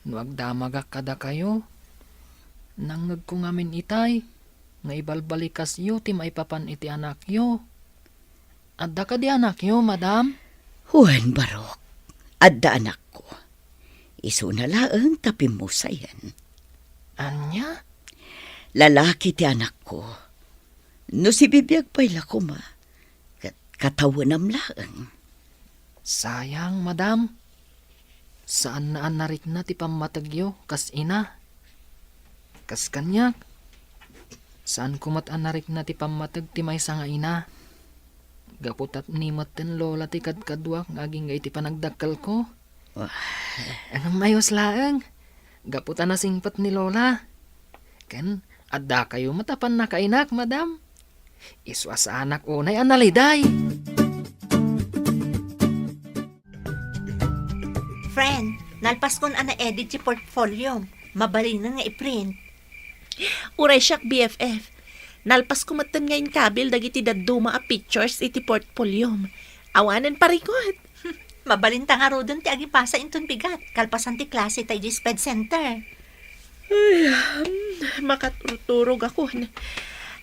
no agdamagak kada kayo. Nang nagkungamin itay, nga ibalbalikas yo ti maipapan iti anak yo. Adda ka di anak yo, madam? Juan Barok, adda anak ko. Iso na laang tapim mo sayan. Anya? Lalaki ti anak ko. No si bibiyag pa'y lakuma. Katawanam laang. Sayang, madam. Saan na narik na ti pamatagyo, kas ina? Kas kanyak? Saan kumat anarik na ti pamatag ti may nga ina? Gaputat nimot ten lola ti kadkadwak ngaging iti panagdakkel ko. Anong mayos laang? Gaputan na singpat ni lola. Ken, adda kayo matapan na kainak, madam. Iswa sa anak unay analiday. Friend, nalpas kon ana edit si portfolio. Mabalin na nga i-print. Uray siyak BFF. Nalpas kumatan ngayon kabil dagiti daduma a pictures iti portfolio. Awanan parikot. Mabalin ta nga rodon ti agipasa inton bigat. Kalpasan ti klase tayo di SPED Center. Makaturturog ako.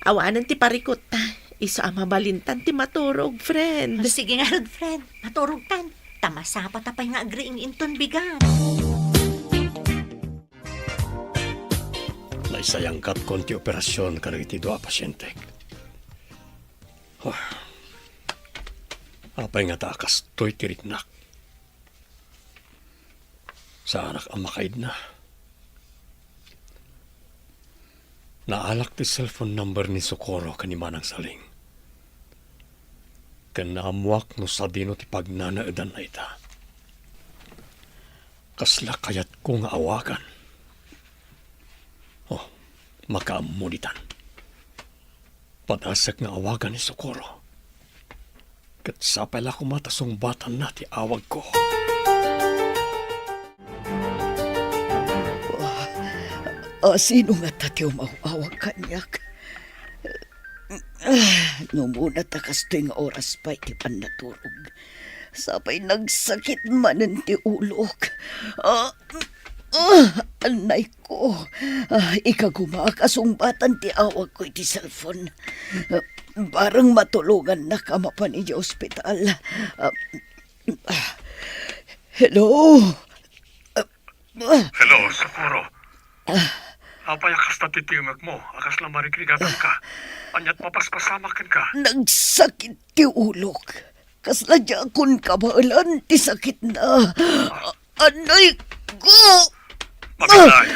Awanan ti parikot ta. Isa mabalintan ti maturog, friend. Sige nga, Rod, friend. Maturog tan. Tamasapa tapay nga agreeing inton bigan. Naisayang kat konti operasyon karagiti doa pasyente. Apay nga takas to'y tiriknak. Sa anak ang makaid na. Naalak ti cellphone number ni Socorro kanimanang saling. Kanamuak no sa dino ti pagnanaadan na ita. Kasla kayat ko nga awakan. Makaamuditan. Padasak nga awagan ni Socorro. Kat sapay la kumatasong batan na ti awag ko. Sino nga tati umawag kanyak? No muna takas tuwing oras pa iti panaturog. Sapay nagsakit manen ti ulok. Anay ko. Ikagumakasumbatan ti awag ko iti cellphone. Parang matulungan na kama pa ni ospital. Hello? Hello, Socorro. Apay akas na titimak mo. Akas lang marikrigatan ka. Anyat mapaspasamakan ka. Nagsakit ti ulok. Kasla dya kun kabalan ti sakit na. Anay ko! Magalay.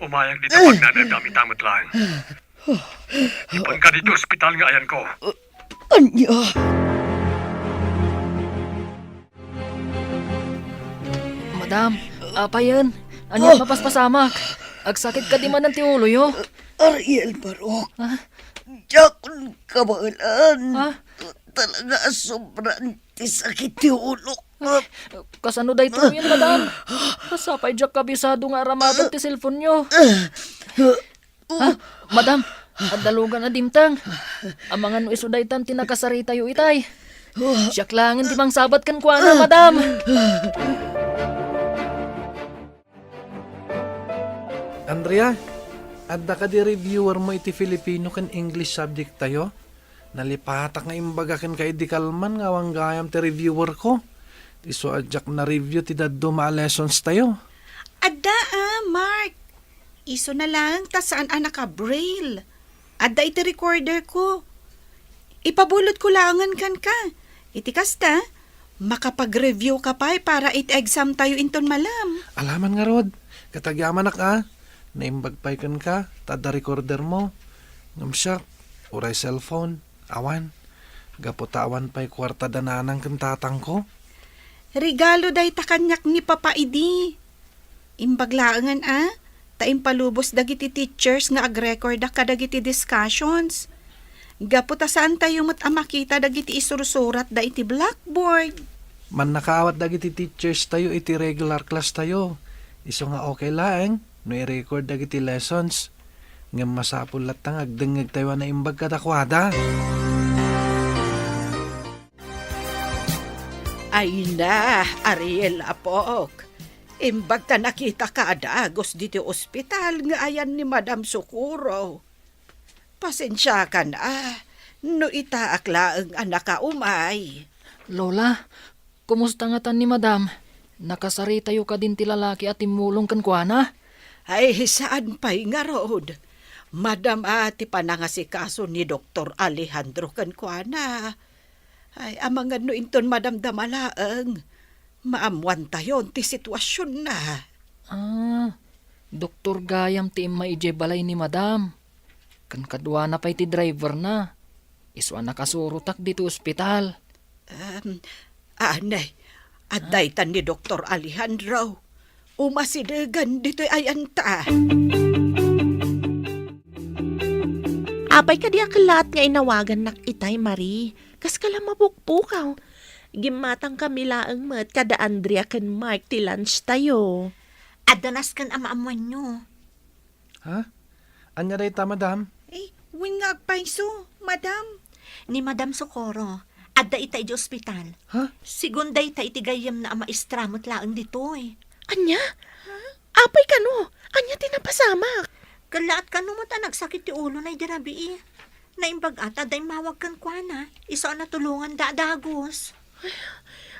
Umayag dito pag nanadami-tamot lang. Ipon ka dito ospital nga ayan ko. Anya? Madam, apa yan? Ano mapaspasamak? Agsakit ka di man ng tiulo yo. Ariel Barok. Diyakon kabalan. Talaga sobrang ti sakit ti ulok. Kasano day to yan, madam? Kasapay diyak kabisado nga aramatag ti cellphone nyo. Madam, adalugan na dimtang. Amangan no isudaytan tinakasari tayo itay. Siyak langin timang sabat kan kuana, madam. Andrea, adda ka di reviewer mo iti Filipino kan English subject tayo? Nalipatak nga imbaga kan kay di kalman nga wanggayam ti reviewer ko. Iso adjak na review ti daddo maa lessons tayo. Adda Mark. Iso na lang ta saan anak ka braille. Adda iti recorder ko. Ipabulot ko langan kan ka. Iti kasta, makapag-review ka pa para it-exam tayo inton malam. Alaman nga Rod, katagyaman ka. Naimbagpay kan ka, tada recorder mo. Ngamsyak, uray cellphone, awan. Gaputawan pa'y kwarta dananang kantatang ko. Regalo day ta kanyak ni Papa Idi. Imbaglaangan taimpalubos dagiti teachers nga ag-record kadagiti discussions. Gaputa saan tayo makita dagiti isursurat da iti blackboard. Man nakaawat dagiti teachers tayo iti regular class tayo. Iso nga okay laeng, no i-record dagiti lessons. Ngam masapul latang agdengeg tayo na imbag kadakwada. Ay na, Ariel Apok. Imbag ta nakita ka adagos dito ospital nga ayan ni Madam Socorro. Pasensya ka na, no itaakla ang anak ka umay. Lola, kumusta nga tan ni madam? Nakasari tayo ka din ti lalaki at timulong kan kuana? Ay, saan pa'y nga rood? Madam ati panangasikaso ni Dr. Alejandro Cancuana. Ay, amangan no inton Madam Damalaang. Maamuan tayo ti sitwasyon na. Doktor Gayam ti maije balay ni madam. Kan kadwa na pa'y ti driver na. Iswa nakasurutak dito ospital. Anay, adaytan ni Dr. Alejandro. Umasidegan dito'y ayanta. Apay ka di akalat nga inawagan nak itay, Marie. Kas ka lang mapukpukaw. Gimatang kami laang mat kada Andrea kan Mark ti lunch tayo. Adanas kan amaamuan nyo. Ha? Anya day ta, madam? Wingag paiso, Madam. Ni Madam Socorro, adda ita iti ospital. Ha? Sigunda ita iti gayam na maestramot laang ditoy. Anya? Apay ka no? Anya tinapasamak? Kalaat ka mo ta nagsakit ti ulo na idirabi Naimbag ata day mawag kan kwa na. Iso na tulungan dadagos.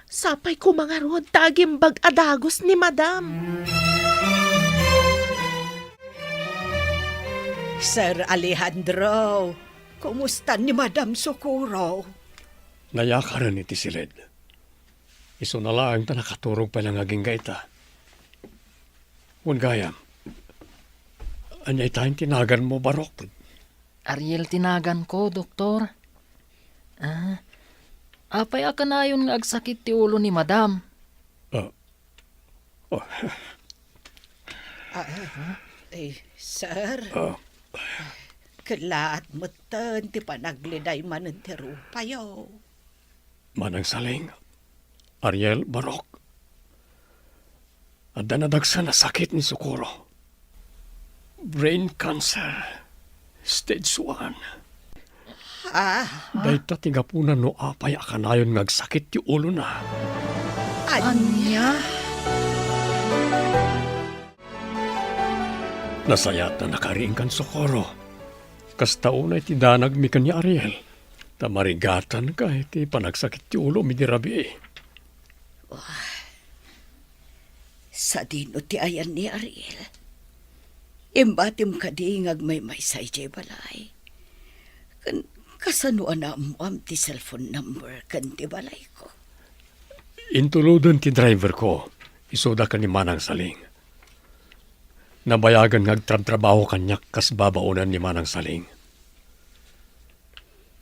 Sapay ko mga rod, tagimbag adagos ni madam. Sir Alejandro, kumusta ni Madam Socorro? Nayakaran iti si Red. Iso na lang ta nakaturog pa lang aging gaita. Kung gayam, anyay tayong tinagan mo barok. Ariel tinagan ko, doktor. Apay akanayon nga agsakit ti ulo ni madam. Sir, kalaat mo tan ti panagliday manen ti rupayo. Manang saling, Ariel barok. At danadagsa na sakit ni Socorro. Brain cancer. Stage 1. Dahil ta tigapunan no apay akanayon ngagsakit ti ulo na. Anya? Nasayat na nakariing kan Socorro. Kastaunay ti danag mi kan ni Ariel. Tamarigatan ka iti panagsakit ti ulo mi di rabi. Sa dino ti ayan ni Ariel. Imbatim ka di ngagmay say jay balay. Kasanuan na am ti cellphone number kan ti balay ko. Intuludon ti driver ko. Isoda ka ni Manang Saling. Nabayagan ngagtrabaho kanyak kas babaunan ni Manang Saling.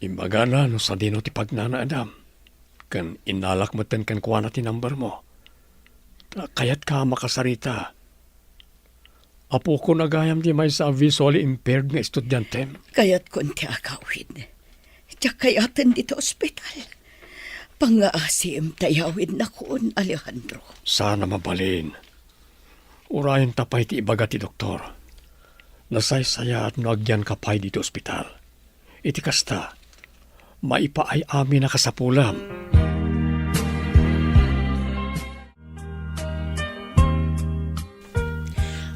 Imbaga na no sa dino ti pagnana Adam. Kan inalak matan kan kuha na ti number mo. Kayat ka makasarita. Apo ko nagayam di may sa visually impaired nga estudyante. Kaya't kon ti akawid. Tiyak kayatan dito ospital. Pangaasim tayawid na kun, Alejandro. Sana mabalin. Urayan tapay ti ibaga ti doktor. Nasaysaya at nagyan kapay dito ospital. Iti kasta, maipaay amin na kasapulam.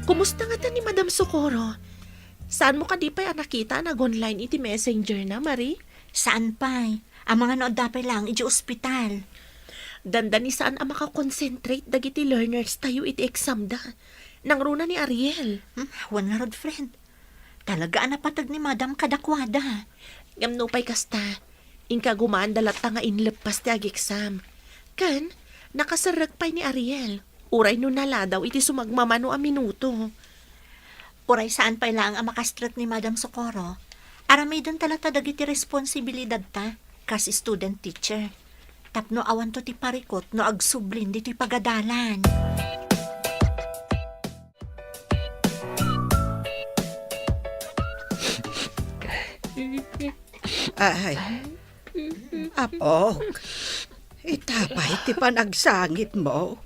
Kumusta nga ta ni Madam Socorro? Saan mo ka di pa nakita nag-online iti messenger na, Marie? Saan pa? Ang mga nood dapay lang, iti ospital. Dandani saan ang makakonsentrate dagiti learners tayo iti exam da. Nang runa ni Ariel. Wan nga rod, friend. Talaga napatag ni Madam kadakwada. Ngamnupay kasta. Inka gumaan dalat nga inlepas ti ag-exam. Kan, nakasaragpay ni Ariel. Uray no nala daw iti sumagmamano a minuto. Uray saan pa lang ang makastrat ni Madam Socorro. Aramay doon talata dagiti responsibilidad ta, kasi student teacher. Tapno awan to ti parikot no agsublin dito'y pagadalan. Ay, apok. Itapay ti panagsangit mo.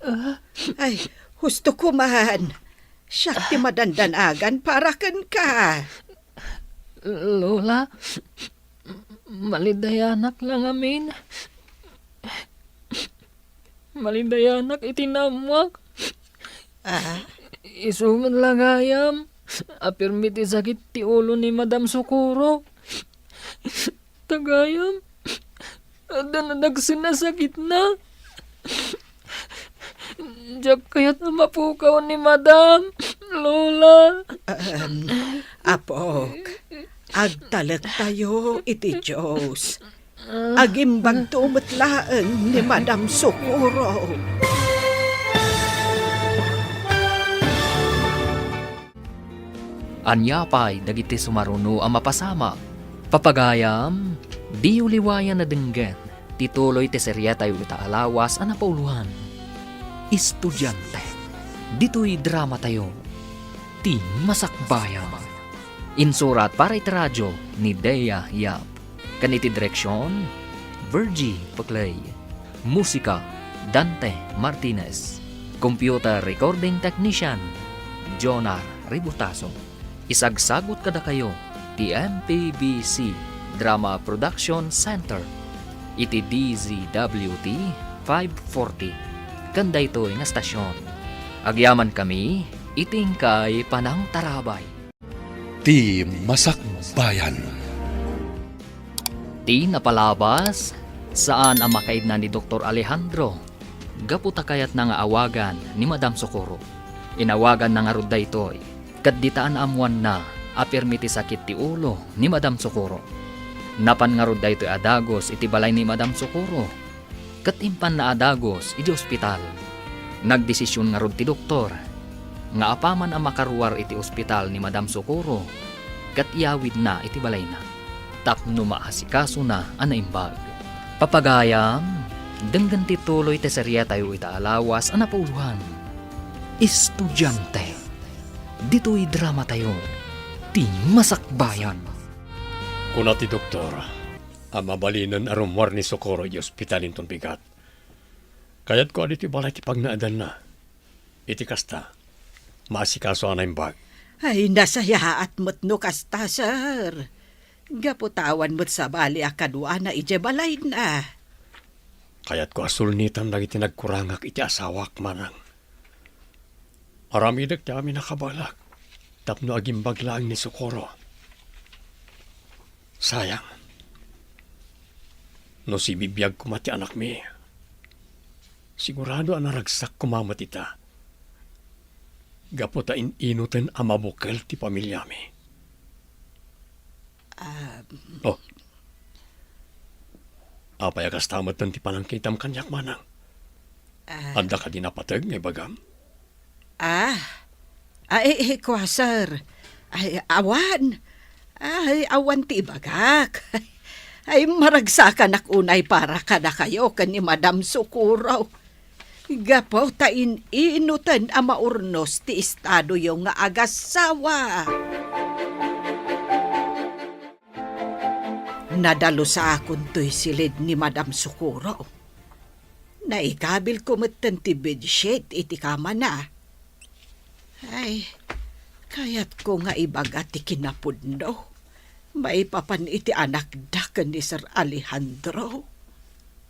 Ay, husto ko man. Siya ti madandanagan para kan ka. Lola, malidayanak lang amin. Malidayanak itinamwak. Isuman lang ayam. Apirmi ti sakit ti ulo ni Madam Socorro. Tagayam. Ada na nagsinasakit na. Diyak kaya't mapukaw ni Madam, Lola. Apok, agtalak tayo iti Diyos. Agimbag tumatlaan ni Madam Socorro. Anyapay dagiti sumaruno ang mapasama. Papagayam, di uliwayan na denggen. Tituloy ti serya tayo itaalawas ang napauluhan. Estudyante. Dito'y drama tayo. Ti Masakbayan. Insurat para iti radyo ni Dea Yap. Kaniti direksyon, Virgie Paclay. Musika, Dante Martinez. Computer recording technician, Jonar Ributaso. Isagsagot kada kayo, ti MPBC Drama Production Center. Iti DZWT 540. Kanda ito nga stasyon. Agyaman kami, iting kay Panang Tarabay. Ti Masakbayan. Ti napalabas, saan ang makaidna ni Dr. Alejandro. Gaputa kayat na nga awagan ni Madam Socorro. Inawagan na nga rod daytoy, kat ditaan amuan na apirmiti sakit ti ulo ni Madam Socorro. Napan nga rod daytoy adagos iti balay ni Madam Socorro. Kat impan na adagos iti ospital. Nagdesisyon nga rod ti doktor, nga apaman ang makaruwar iti ospital ni Madam Socorro, kat iawid na iti balay na. Tapno maasikaso na anaimbag. Papagayam, denggan tituloy tesarya tayo itaalawas ang napauluhan. Estudyante. Dito'y drama tayo. Ti masakbayan. Kuna ti doktor, ang mabalinan arumwar ni Socorro di ospitalin ton bigat. Kayat ko aditi balay ti pagnaadan na. Iti kasta, maasikaso anaimbag. Ay, nasayaat mo't no kasta, sir. Gaputawan mo't sa bali akadwa na ijebalay na. Kayat ko asulnitan lagi tinagkurangak iti asawak manang. Aramidag ti amin nakabalak. Tapno agimbag lang ni Socorro. Sayang. No si bibiyag kumati anak mi. Sigurado ang naragsak kumamat ita. Gapo ta inutin ang mabukel ti pamilya mi. Oh. Apay akastamat ti panangkitam kanyak manang. Anda ka dinapatag ngay bagam? Kwa, sir. Ay, awan. Ay, awan ti ibagak. Ay, maragsakan unay para kada kayo kan ni Madam Socorro. Gapo ta inutan ang maurnos ti estado yung nga agasawa. Nadalo sa akon to'y silid ni Madam Socorro. Naikabil ko matan ti bedsheet iti kama na. Ay, kayat ko nga ibaga ti kinapudno. Maipapan iti anak dakan ni Sir Alejandro.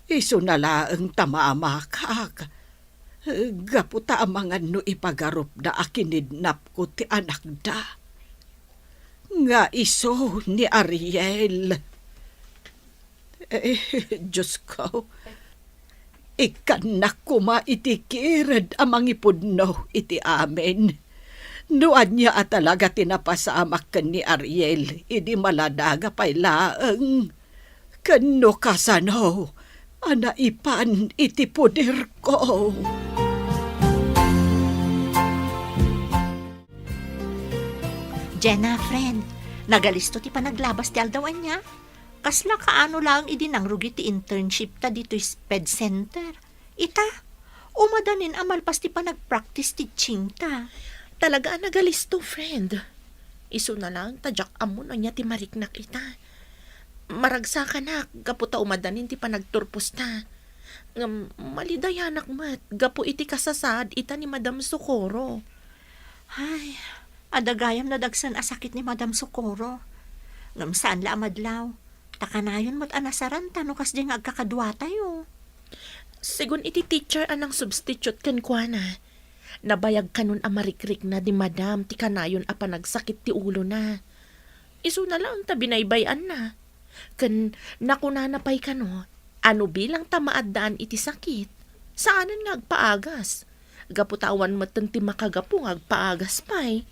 Iso nalaang tamamakak. Gaputa amangan no ipagarup da akinidnap ko ti anak da. Nga iso ni Ariel. Diyos ko, ikanak ko maitikirad amang ipudno iti amin. Nuan niya at talaga tinapasamak kan ni Ariel, idi maladaga pa'y laeng. Kano kasano, anaipan iti puder ko. Jenna, friend, nagalisto ti panaglabas ti aldawan niya. Kasla kaano lang idinang rugi ti internship ta dito SPED Center. Ita, umadanin amalpas ti panagpractice teaching ta. Talaga nagalisto, friend. Iso na lang, tadyak amon niya ti mariknak ita. Maragsa ka na, gapo ta umadanin ti panagturpos ta. Malidayanak mat, gapo iti kasasad ita ni Madam Socorro. Ay, adagayam na dagsan asakit ni Madam Socorro. Ngam saan la amadlaw, takanayon mo't anasaran tano kas di nga agkakadwa tayo. Sigun iti teacher anang substitute kan kwa na. Nabayag kanon amarikrik na di Madam ti kanayon a panagsakit ti ulo na. Iso na lang ta binaybayan na. Kan nakunanapay kano, ano bilang tamaadaan iti sakit? Saanan nga agpaagas? Gaputawan matan ti makagapo nga agpaagas pa'y.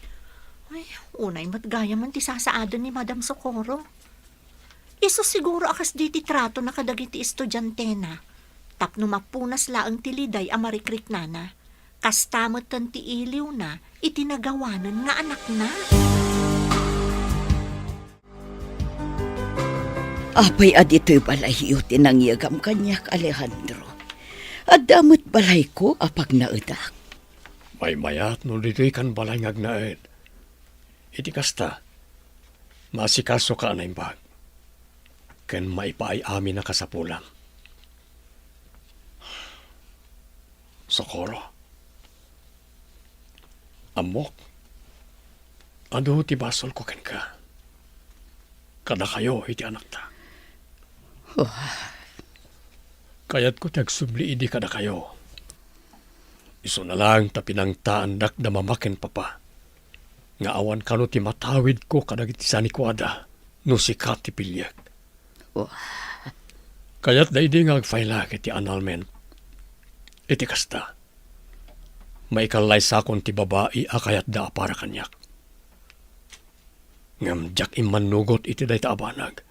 Ay, unay matgaya man ti sasaadon ni Madam Socorro. Iso siguro akas di ti trato na kadagiti estudyante na. Tapno mapunas laang tiliday amarikrik na na. Kastamot ti iliw na, itinagawanan nga anak na. Apay adito'y balay iti nangyagam kanyak Alejandro. Adamot balay ko apag naudak. May mayat no dito'y kan balay ngagnaed. Iti kasta, masikaso ka anaimbag. Ken maipaay amin na kasapulam. Socorro. Amok. Ano ti basol ko ken ka? Kada kayo iti anak ta. Kayat ko tagsubli idi kada kayo. Iso na lang tapinang taandak na mamaken papa. Nga awan kano ti matawid ko kadagiti sanikuada no si Kati Pilyag. Kaya't daidi nga agfaila iti annulment. Iti kasta. Maikalay sakon ti babae akayat da para kanyak. Ngam jak imanugot iti day abanag.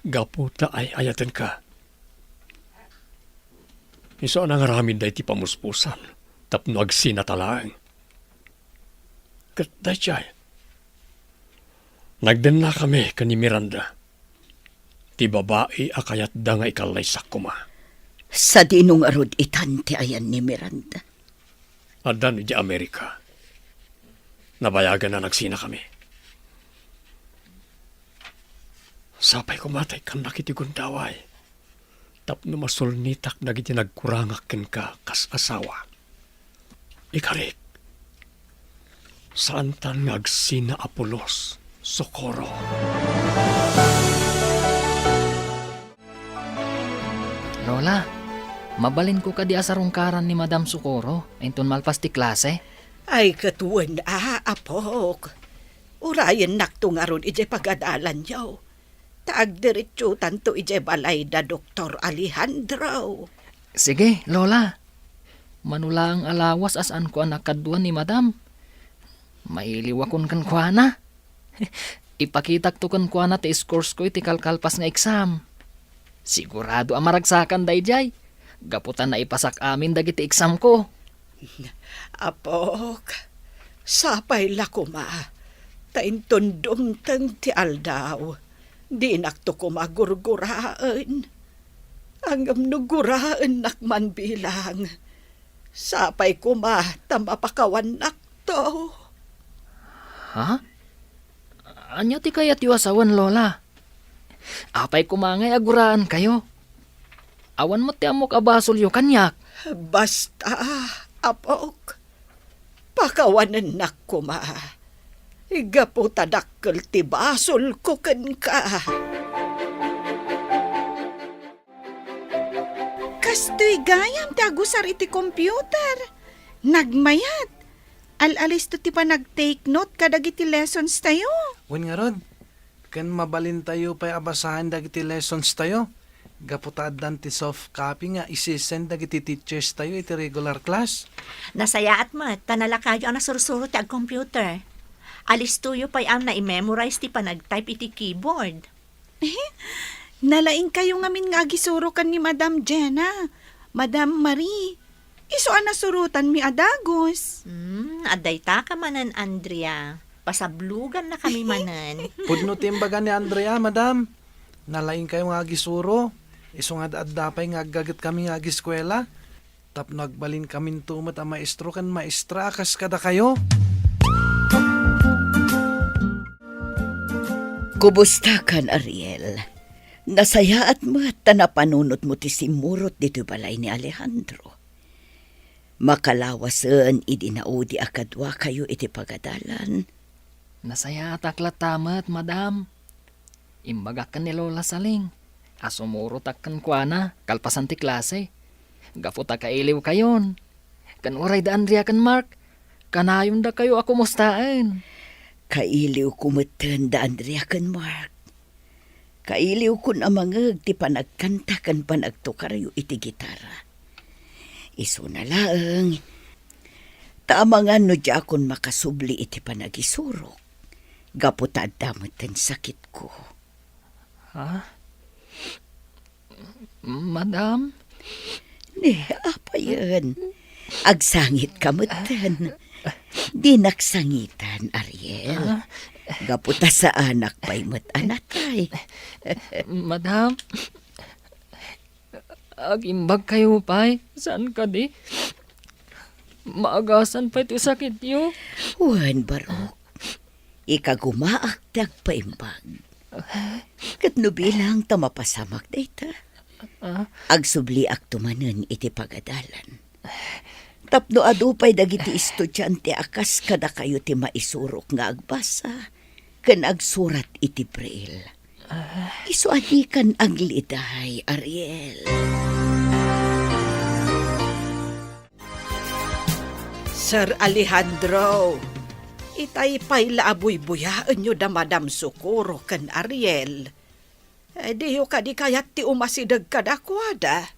Gaputa ay ayatan ka. Iso ang ngaramid day ti pamuspusan. Tapno agsinatalaang. Kat day chay. Nagden na kami kani Miranda. Ti babae akayat da nga ikalay sakuma. Sa dinong arod itante ayan ni Miranda. Adan di Amerika. Nabayagan na nagsina kami. Sapay kumatay kan nakiti gundaway. Tapno masulnitak nagiti nagkurangak ken ka kas asawa. Ikarik. Saan tan ngagsina Apolos, Socorro. Lola, mabalin ko ka di asarungkaran ni Madam Socorro, enton malpas ti klase. Ay katuan apok. Urayan naktung aron ije pagadalan yaw. Taag diretso tanto ije balay da Dr. Alejandro. Sige, Lola. Manula ang alawas asan ko anak kaduan ni Madam. Mailiwakon kan kwa na. Ipakitak to kan kwa na ti scores ko iti kalkalpas nga exam. Sigurado ang maragsakan dayjay. Gaputan na ipasak amin dagiti exam ko. Apok, sapay lakuma. Taintundong tang ti aldaw. Di nakto ko magurguraan. Ang amnuguraan nakman bilang. Sapay kuma tamapakawan nakto. Ha? Anya ti kayat yu asawan, Lola? Apay kumangay aguraan kayo. Awan mo ti amok abasol yu kanyak. Basta, apok. Pakawanan nak kuma. Igapo tadakkel ti basol ko ken ka. Kastoy gayam ti agusar iti computer. Nagmayat. Al-alis to ti pa nag-take note kadag iti lessons tayo. Wen nga rod, kan mabalin tayo pa'y abasahan dagiti lessons tayo. Gaputadan ti soft copy nga isisend dagiti teachers tayo iti regular class. Nasaya at mat, tanala kayo ang nasursuro ti ag computer. Alis tuyo pa'y ang na-memorize ti panag-type iti keyboard. Nalaing kayo ngamin nga gisuro kan ni Madam Jenna, Madam Marie. Iso ang nasurutan mi adagos. Aday ta ka manan, Andrea. Pasablugan na kami manan. Pudno timbaga ni Andrea, Madam. Nalaing kayo nga gisuro. Iso nga daadapay nga gagat kami nga giskwela. Tapno agbalin kamin tumat ang maestro kan maestra kas kada kayo. Kumusta kan, Ariel? Nasaya at mata na panunot mo ti simurot dito balay ni Alejandro. Makalawasan idinaudi akadwa kayo iti pagadalan. Nasaya at aklat tamat, Madam. Imbagak kan ni Lola Saling. Asumuro takkan kwa na, kalpasan ti klase. Gafuta kailiw kayon. Kan uray da Andrea kan Mark. Kanayon da kayo ako mustaan. Kailiw kumatan da Andrea kan Mark. Kailiw kun amangag ti panagkanta kan panagtukarayo iti gitara. Iso na lang. Taamangan no di akon makasubli iti panagisurok. Gaputad damot ang sakit ko. Ha? Madam? Apa yan? Agsangit kamutan. Di naksangitan, Ariel. Gaputa sa anak pa'y anatay. Madam? Agimbag kayo pa'y? Saan ka di? Maagasan pa ito sakit niyo? Juan Barok, ikagumaak paimbag. Katno bilang tamapasamak data. Agsubli ak tumanen iti pagadalan. Tapno adupay dagiti estudyante akas kada kayo ti maisurok nga agbasa. Kan agsurat iti braille. Isu adikan ang liday, Ariel. Sir Alejandro, itay pay laaboy-buyaan nyo da Madam Socorro kan Ariel. Diyo ka di kayat ti umasidag ka dakwada.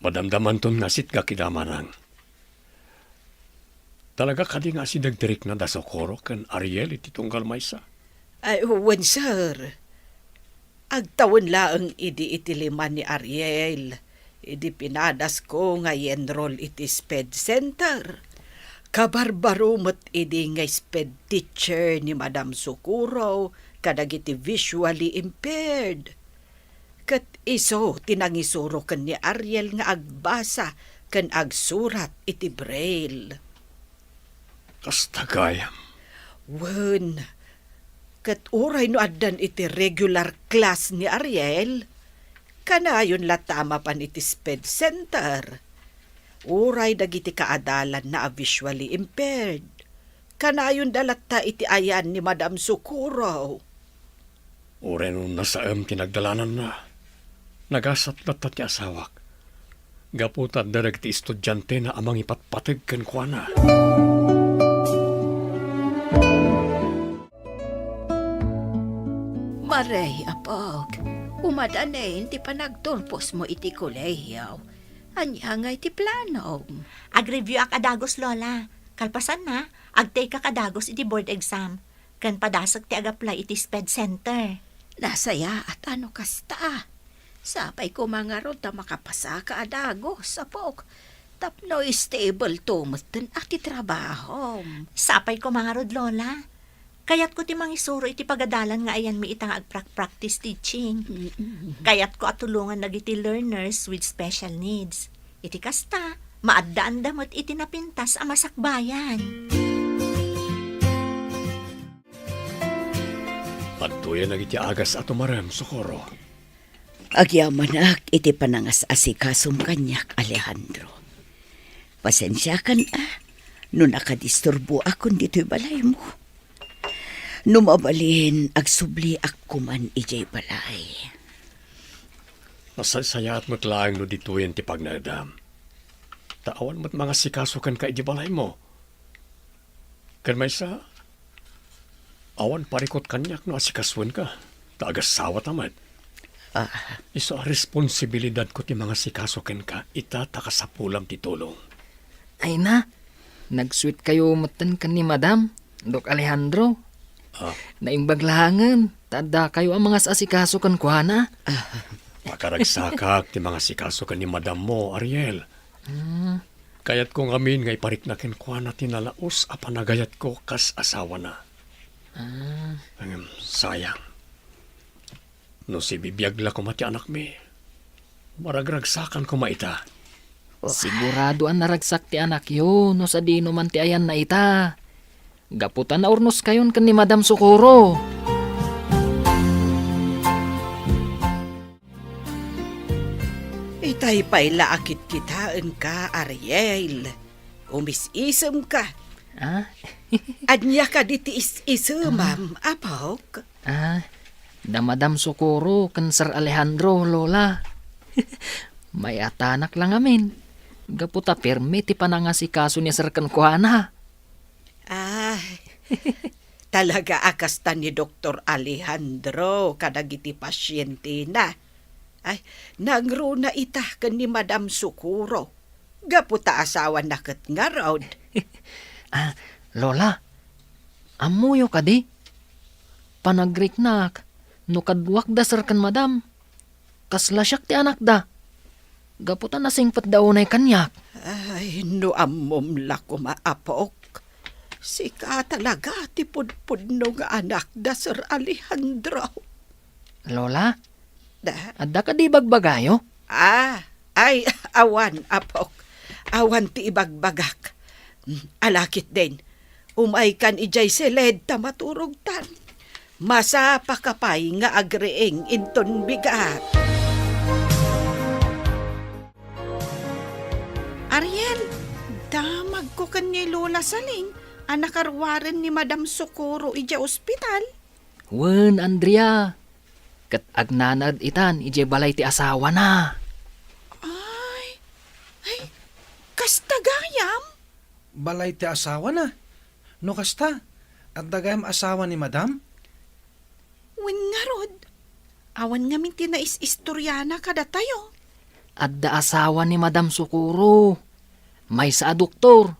Madamdaman ton nga sit ka kidamanang. Talaga kadi nga si dagdirik na da Socorro kan Ariel iti tunggal maysa. Ay, wen sir. Agtawon laeng idi itiliman ni Ariel. Idi pinadas ko nga enroll iti SPED Center. Kabarbarumot idi nga SPED teacher ni Madam Socorro kadagiti visually impaired. Kat iso tinangisuro ken ni Ariel nga agbasa ken agsurat iti braille. Kastagayam. Wen, kat uray no addan iti regular class ni Ariel, kanayon latama pan iti SPED Center. Uray dagiti kaadalan na visually impaired. Kanayon dalatta iti ayan ni Madam Socorro. Ure nung nasaam tinagdalanan na. Nagasat latta ti asawak. Gaputat darag ti estudyante na amang ipatpatag ken kuana. Maray, apog. Umadanin, ti panagturpos mo iti kolehiyaw. Anya nga iti plano. Ag-review ak adagos, Lola. Kalpasan na, ag-take ak adagos iti board exam. Kan padasag ti ag-apply iti SPED Center. Nasaya at ano kasta. Sapay ko mga rod na makapasa ka adagos, apog. Tapno stable tumutin at ti trabaho. Sapay ko mga rod, Lola. Kayat ko ti mangisuro iti pagadalan nga ayan mi itang agpractice teaching. Kayat ko atulungan nagiti learners with special needs. Iti kasta, maaddaan damot iti napintas a masakbayan. Adtoyan nagiti agas ato maram, Socorro. Agyamanak iti panangas asikasum kanyak, Alejandro. Pasensya kan no nakadisturbo akon dito'y balay mo. Numabalin agsubli ako man ijay balay. Masasaya at matlaang no dituyan ti pagnadam. Taawan mo't mga sikasukan ka ijay balay mo. Kan may sa awan parikot kanyak no asikaswan ka. Taagasawa tamad. Iso a responsibilidad ko ti mga sikasukan ka itataka sa pulam ti tulong. Ay na, nag-sweet kayo matan kan ni Madam, Dok Alejandro. Naimbaglangan, tada kayo ang mga asikaso kan kuhana. Makaragsakak ti mga sikasukan ni Madam mo, Ariel. Kayat kong amin ngay pariknakin kuhana tinalaos a panagayat ko kas asawa na. Sayang. No si bibiyagla ko mati anak mi. Maragragsakan ko maita. Sigurado ang naragsak ti anak yo, no sa dino man ti ayan na ita. Gaputan na urnos kayon kan ni Madam Socorro. Itay pa'y laakit kitaan ka, Ariel. Umis-isem ka. Anya ka diti is-isemam, apok. Da Madam Socorro kan Sir Alejandro, Lola. May atanak lang amin. Gaputa permi ti panangasikaso ni Sir kan kuhana. Talaga akasta ni Dr. Alejandro kadagiti pasyente na. Ay, nangro na itah kan ni Madam Socorro. Gaputa asawa na kat nga raod. Lola, amuyo ka di? Panagriknak, no kadwak da Sir kan Madam. Kaslasyak ti anak da. Gaputa nasingpat daw na kanyak. Ay, no amom la ko maapok. Sika talaga ti pudpudno nga anak da Sir Alejandro. Lola, adda ka di bagbagayo? Ay, awan, apok. Awan ti ibagbagak. Alakit din. Umay kan ijay seled ta maturugtan. Masa pakapay nga agreeng inton bigat. Ariel, damag ko kanya Lola Saling. Anak arwaren ni Madam Socorro ija ospital. Wen, Andrea. Kat agnanad itan, ije balay ti asawa na. Ay, kasta gayam? Balay ti asawa na. No kasta, at dagayam asawa ni Madam? Wen nga rod, Awan ngamin tinais-istoryana kada tayo. Adda asawa ni Madam Sukuro. May sa doktor.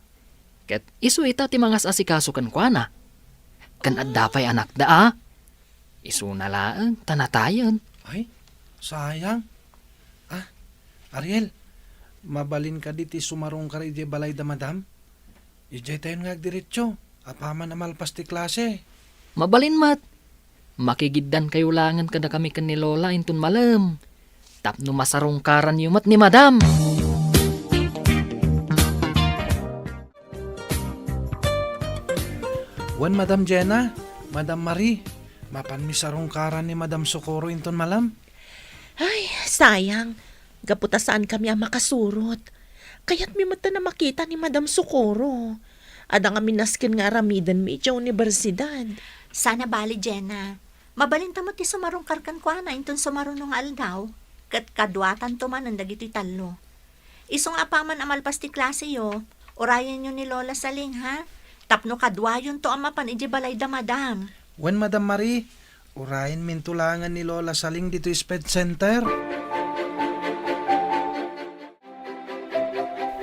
Ket isu ita ti mangas asikaso kan kuana. Kan adda pay anak daa. Isu na laeng tanatayon. Ay, sayang. Ariel, mabalin ka diti sumarong ka rin balay da madam. Ijay tayo nga diretso. Apaman amalpas ti klase. Mabalin mat. Makigiddan kayo langan kada kami kan ni Lola intun malam. Tapno masarungkaran yumat ni Madam. Wan Madam Jenna, Madam Marie, mapan mi sarungkaran ni Madam Socorro inton malam. Ay, sayang. Gaputa saan kami ang makasurot. Kaya't mi mata na makita ni Madam Socorro. Ada nga minaskin nga ramidan mi sa universidad. Sana bali, Jenna. Mabalinta mo ti sumarungkar kan kwa na inton sumarunong aldaw. Kat kadwatan to man ang dagito'y talo. Isong apaman amalpas ti klase yo, orayan nyo ni Lola Saling, ha? Tapno kadwayon to amapan iji balay da madam. Wan Madam Marie, urayin mintulangan ni Lola Saling dito Sped Center.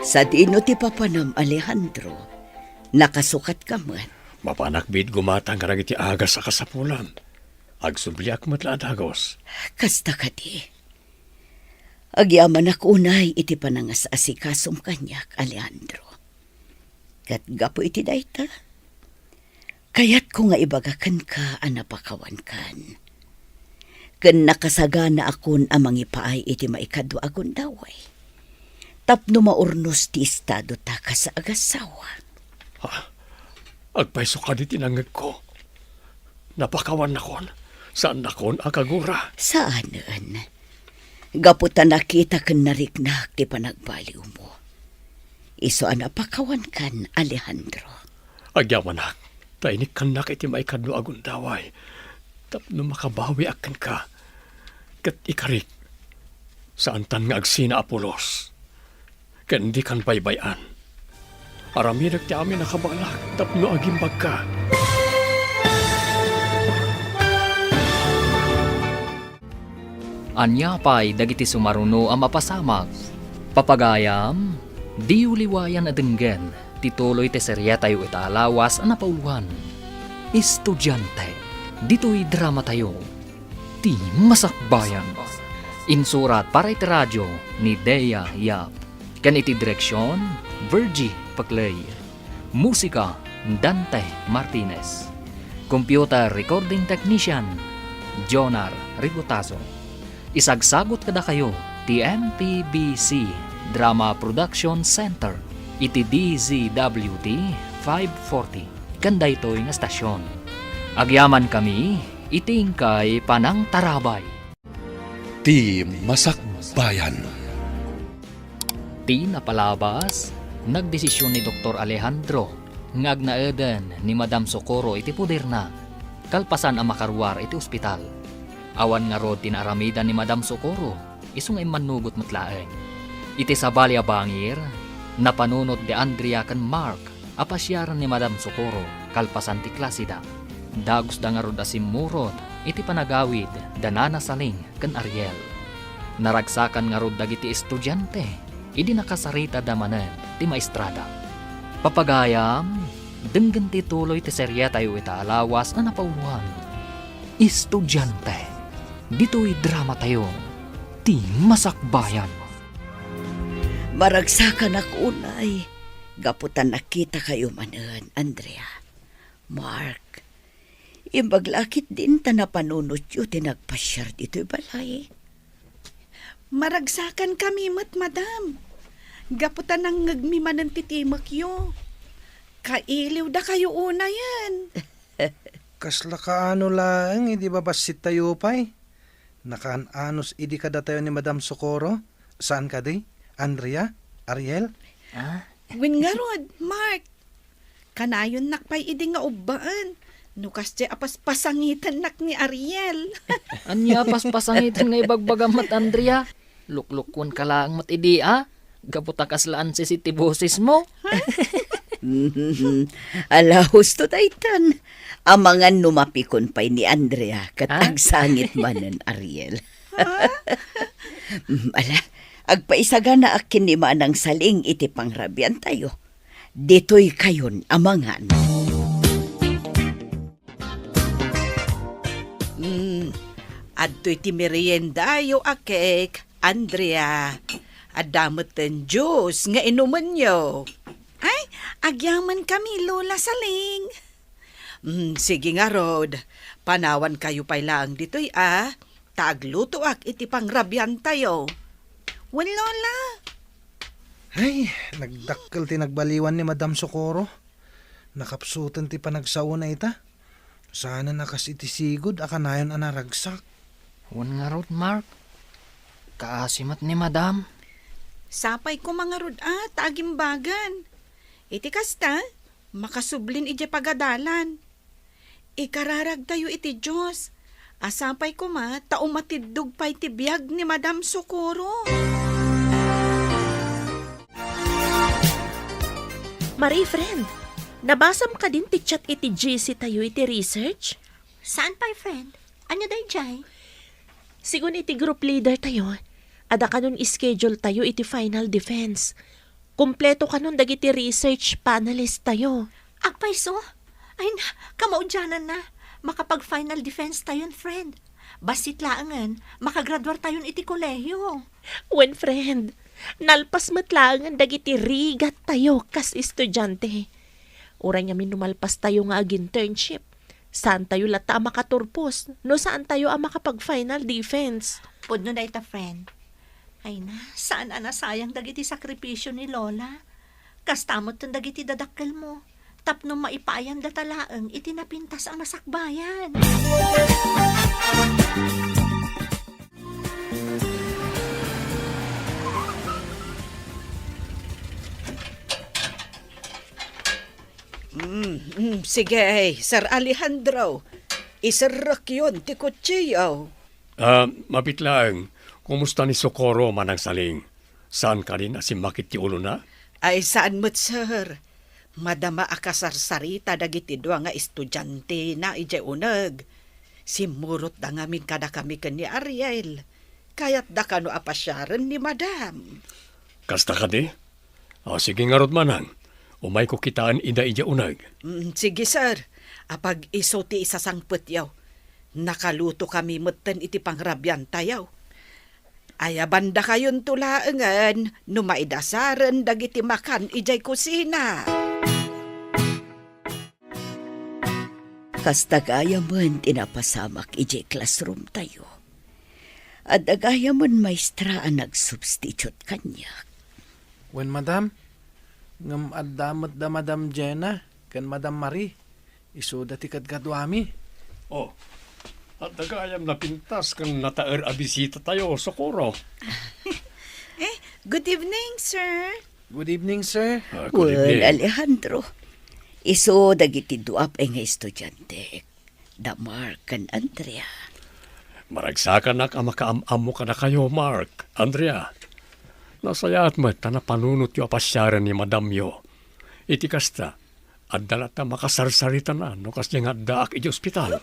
Sa dino ti papanam Alejandro, nakasukat ka man. Mapanakbid gumatang karag iti agas sa kasapulan. Agsubliak matla dagos. Kasta ka di. Agyaman ako unay iti panangas asikasong kanyak, Alejandro. Kat gapo iti dayta. Kayat ko nga ibagakan ka anapakawan kan. Ken nakasagana akon amang ipaay iti maikadwa agon daway. Tapno maurnos ti estado ta ka sa agasawa. Agpaiso ka di tinangag ko. Napakawan nakon. Saan nakon akagura? Saanan? Gaputan nakita ken nariknak ti panagbaliw mo. Iso anapakawan kan, Alejandro. Agyaman tainik kan nak iti maikadwa agon daway. Tapno makabawi akan ka. Kat ikarik. Saan tan nga agsina Apolos. Ken di kan baybayan. Aramidak ti amin nakabalak. Tapno agimbag ka. Anya pa'y dagiti sumaruno ang mapasamag. Papagayam, di uliwayan adenggen, tituloy te serya tayo italawas ang napauluhan. Estudyante, dito'y drama tayo. Ti Masakbayan. Insurat para iti radyo ni Dea Yap. Kan iti direksyon, Virgie Paclay. Musika, Dante Martinez. Computer Recording Technician, Jonar Rigotazo. Isagsagot kada kayo ti MPBC Drama Production Center iti DZWT 540 kanda ito'y nga stasyon. Agyaman kami itingkay panang tarabay. Ti Masakbayan. Ti napalabas, nagdesisyon ni Dr. Alejandro ngagnaeden ni Madam Socorro iti puder na kalpasan ang makaruar iti ospital. Awan nga rod tinaramida ni Madam Socorro, isong ay manugot matlaeng. Iti sabali abangir, napanunot de Andrea kan Mark, apasyaran ni Madam Socorro, kalpasan ti klasida. Dagos da nga rod asimurot, iti panagawid, Danana Saling kan Ariel. Naragsakan nga rod dagiti estudyante, idi nakasarita damanen ti maestrada. Papagayam, denggan ti tuloy ti serya tayo italawas na napauluhan. Estudyante. Dito'y drama tayo, ti Masakbayan. Maragsakan ako unay. Gaputan nakita kayo manan, Andrea. Mark, imbaglakit din ta na panunot yu tinagpasyar dito'y balay. Maragsakan kami mat, madam. Gaputan ang ngagmimanan titimak yo. Kailiw da kayo una yan. Kasla ka ano lang, hindi ba basit tayo pa'y? Nakaan-anos idi kada tayo ni Madam Socorro? Saan ka di? Andrea? Ariel? Win nga rod, Mark. Kanayon nakpay idi nga ubbaan. Nukas di apas pasangitan nak ni Ariel. Anya paspasangitan nga ibagbagamat, Andrea. Luklukwan ka lang mat idi, Gaputa kaslaan si boses mo. Ala, husto daytan. Amangan numapikon pa'y ni Andrea kat Ah? agsangit manen Ariel. Ala, agpaisaga na akin ni manang saling iti pangrabian tayo. Dito'y kayon amangan. Adto'y ti merienda yo akek, Andrea. Adamot ten juice nga inuman yo. Ay, agyaman kami, Lola Saling. Sige nga, Rod. Panawan kayo pa'y lang dito'y Tagluto ak iti pangrabian tayo. Wan, Lola. Ay, nagdakkel ti nagbaliwan ni Madam Socorro. Nakapsutan ti panagsauna ita. Sana nakas iti sigod akanayon anaragsak. Wan nga rod, Mark. Kaasimat ni Madam. Sapay ko mga rod taagimbagan. Iti kasta, makasublin iti pagadalan. Ikararag tayo iti Diyos. Asapay ko taumatidog pa iti biyag ni Madam Socorro. Marie, friend, nabasam ka din ti chat iti GC tayo iti research? Saan pa, friend? Anya day, Jay? Sigun iti group leader tayo, ada kanon schedule tayo iti final defense. Kumpleto kanon dagiti research panelist tayo. Agpaiso? Ay na, kamaudyanan na. Makapag-final defense tayon, friend. Basit laangan, makagraduar tayon iti kolehiyo. When friend, nalpas matlangan dagiti rigat tayo kas estudyante. Uray nga minumalpas tayo nga ag-internship. Saan tayo lata makaturpos? No saan tayo makapag-final defense? Pudno na ita, friend. Ay na, saan sayang dagiti sakripisyo ni Lola? Kastamot ton dagiti dadakkel mo. Tapno maipayan datalaang itinapintas ang masakbayan. Sige, Sir Alejandro. Isarrak yun, ti kutsiyaw. Mapitlaang, kumusta ni Socorro manang saling? Saan ka rin asimakit ti ulo na? Ay saan mo't, sir? Madama akasarsarita dagiti dua nga estudyante na ije uneg. Simurot da ngamin kada kami ken ni Ariel. Kayat da kano apasyaran ni Madam. Kasta ka di? Sige nga rod manang. Umay ko kitaan ida ija unag. Sige, sir. Apag iso ti isasangpet yaw. Nakaluto kami mutten iti pangrabian tayaw. Aya banda kayon tulaengan, numaidasaran dagiti makan ijay kusina. Kastagaya man tinapasamak ije classroom tayo. At agaya man maestra ang nagsubstitute kanya. When Madam, ngam addamat da Madam Jenna, kan Madam Marie, isuda ti kadkadwami. Oh, at nagayam na pintas kang nataer abisita tayo, Socorro. Good evening, sir. Good evening, sir. Good evening. Alejandro, iso dagiti duap nga estudyante. Damar kan Andrea. Maragsakan ang makaamamo ka na kayo, Mark. Andrea, nasayat mo na panunot yung apasyaran ni Madam yo. Iti kasta, at dalata makasarsarita na no kas nga daak iti ospital.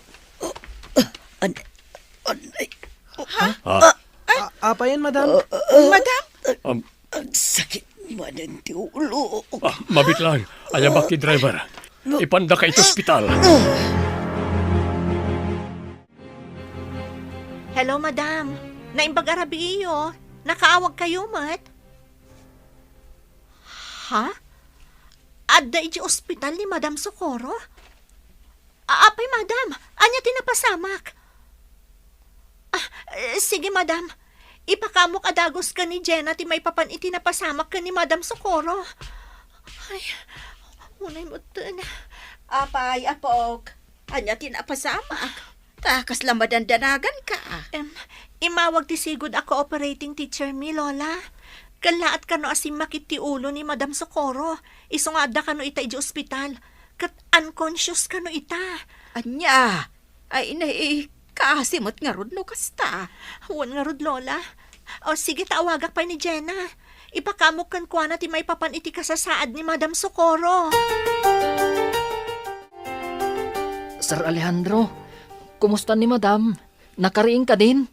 Apayan, Madam? Madam? Ang sakit manan ti ulo. Mabit lang, ayabak ti driver. Ipanda ka iti ospital. Hello, madam. Naimbag arabi iyo. Nakaawag kayo, mat? Ha? Adda iti ospital ni Madam Socorro? Apay, madam. Anya tinapasamak? Sige, madam. Ipakamok adagos ka ni Jenna ti may papan itinapasamak ka ni Madam Socorro. Ay, unay mo na. Apay, apok. Anya tinapasamak. Takas lamadan danagan ka. Imawag ti sigud ako operating teacher mi, Lola. Kalaat kano asim makit ti ulo ni Madam Socorro. Iso nga adda kano ita iji ospital. Kat unconscious kano ita. Anya, ay kasimot nga rod no kasta. Huwag nga rod, Lola. O sige, taawagak pa ni Jenna. Ipakamukan ko na ti may papan iti kasasaad ni Madam Socorro. Sir Alejandro, kumusta ni Madam? Nakariing ka din?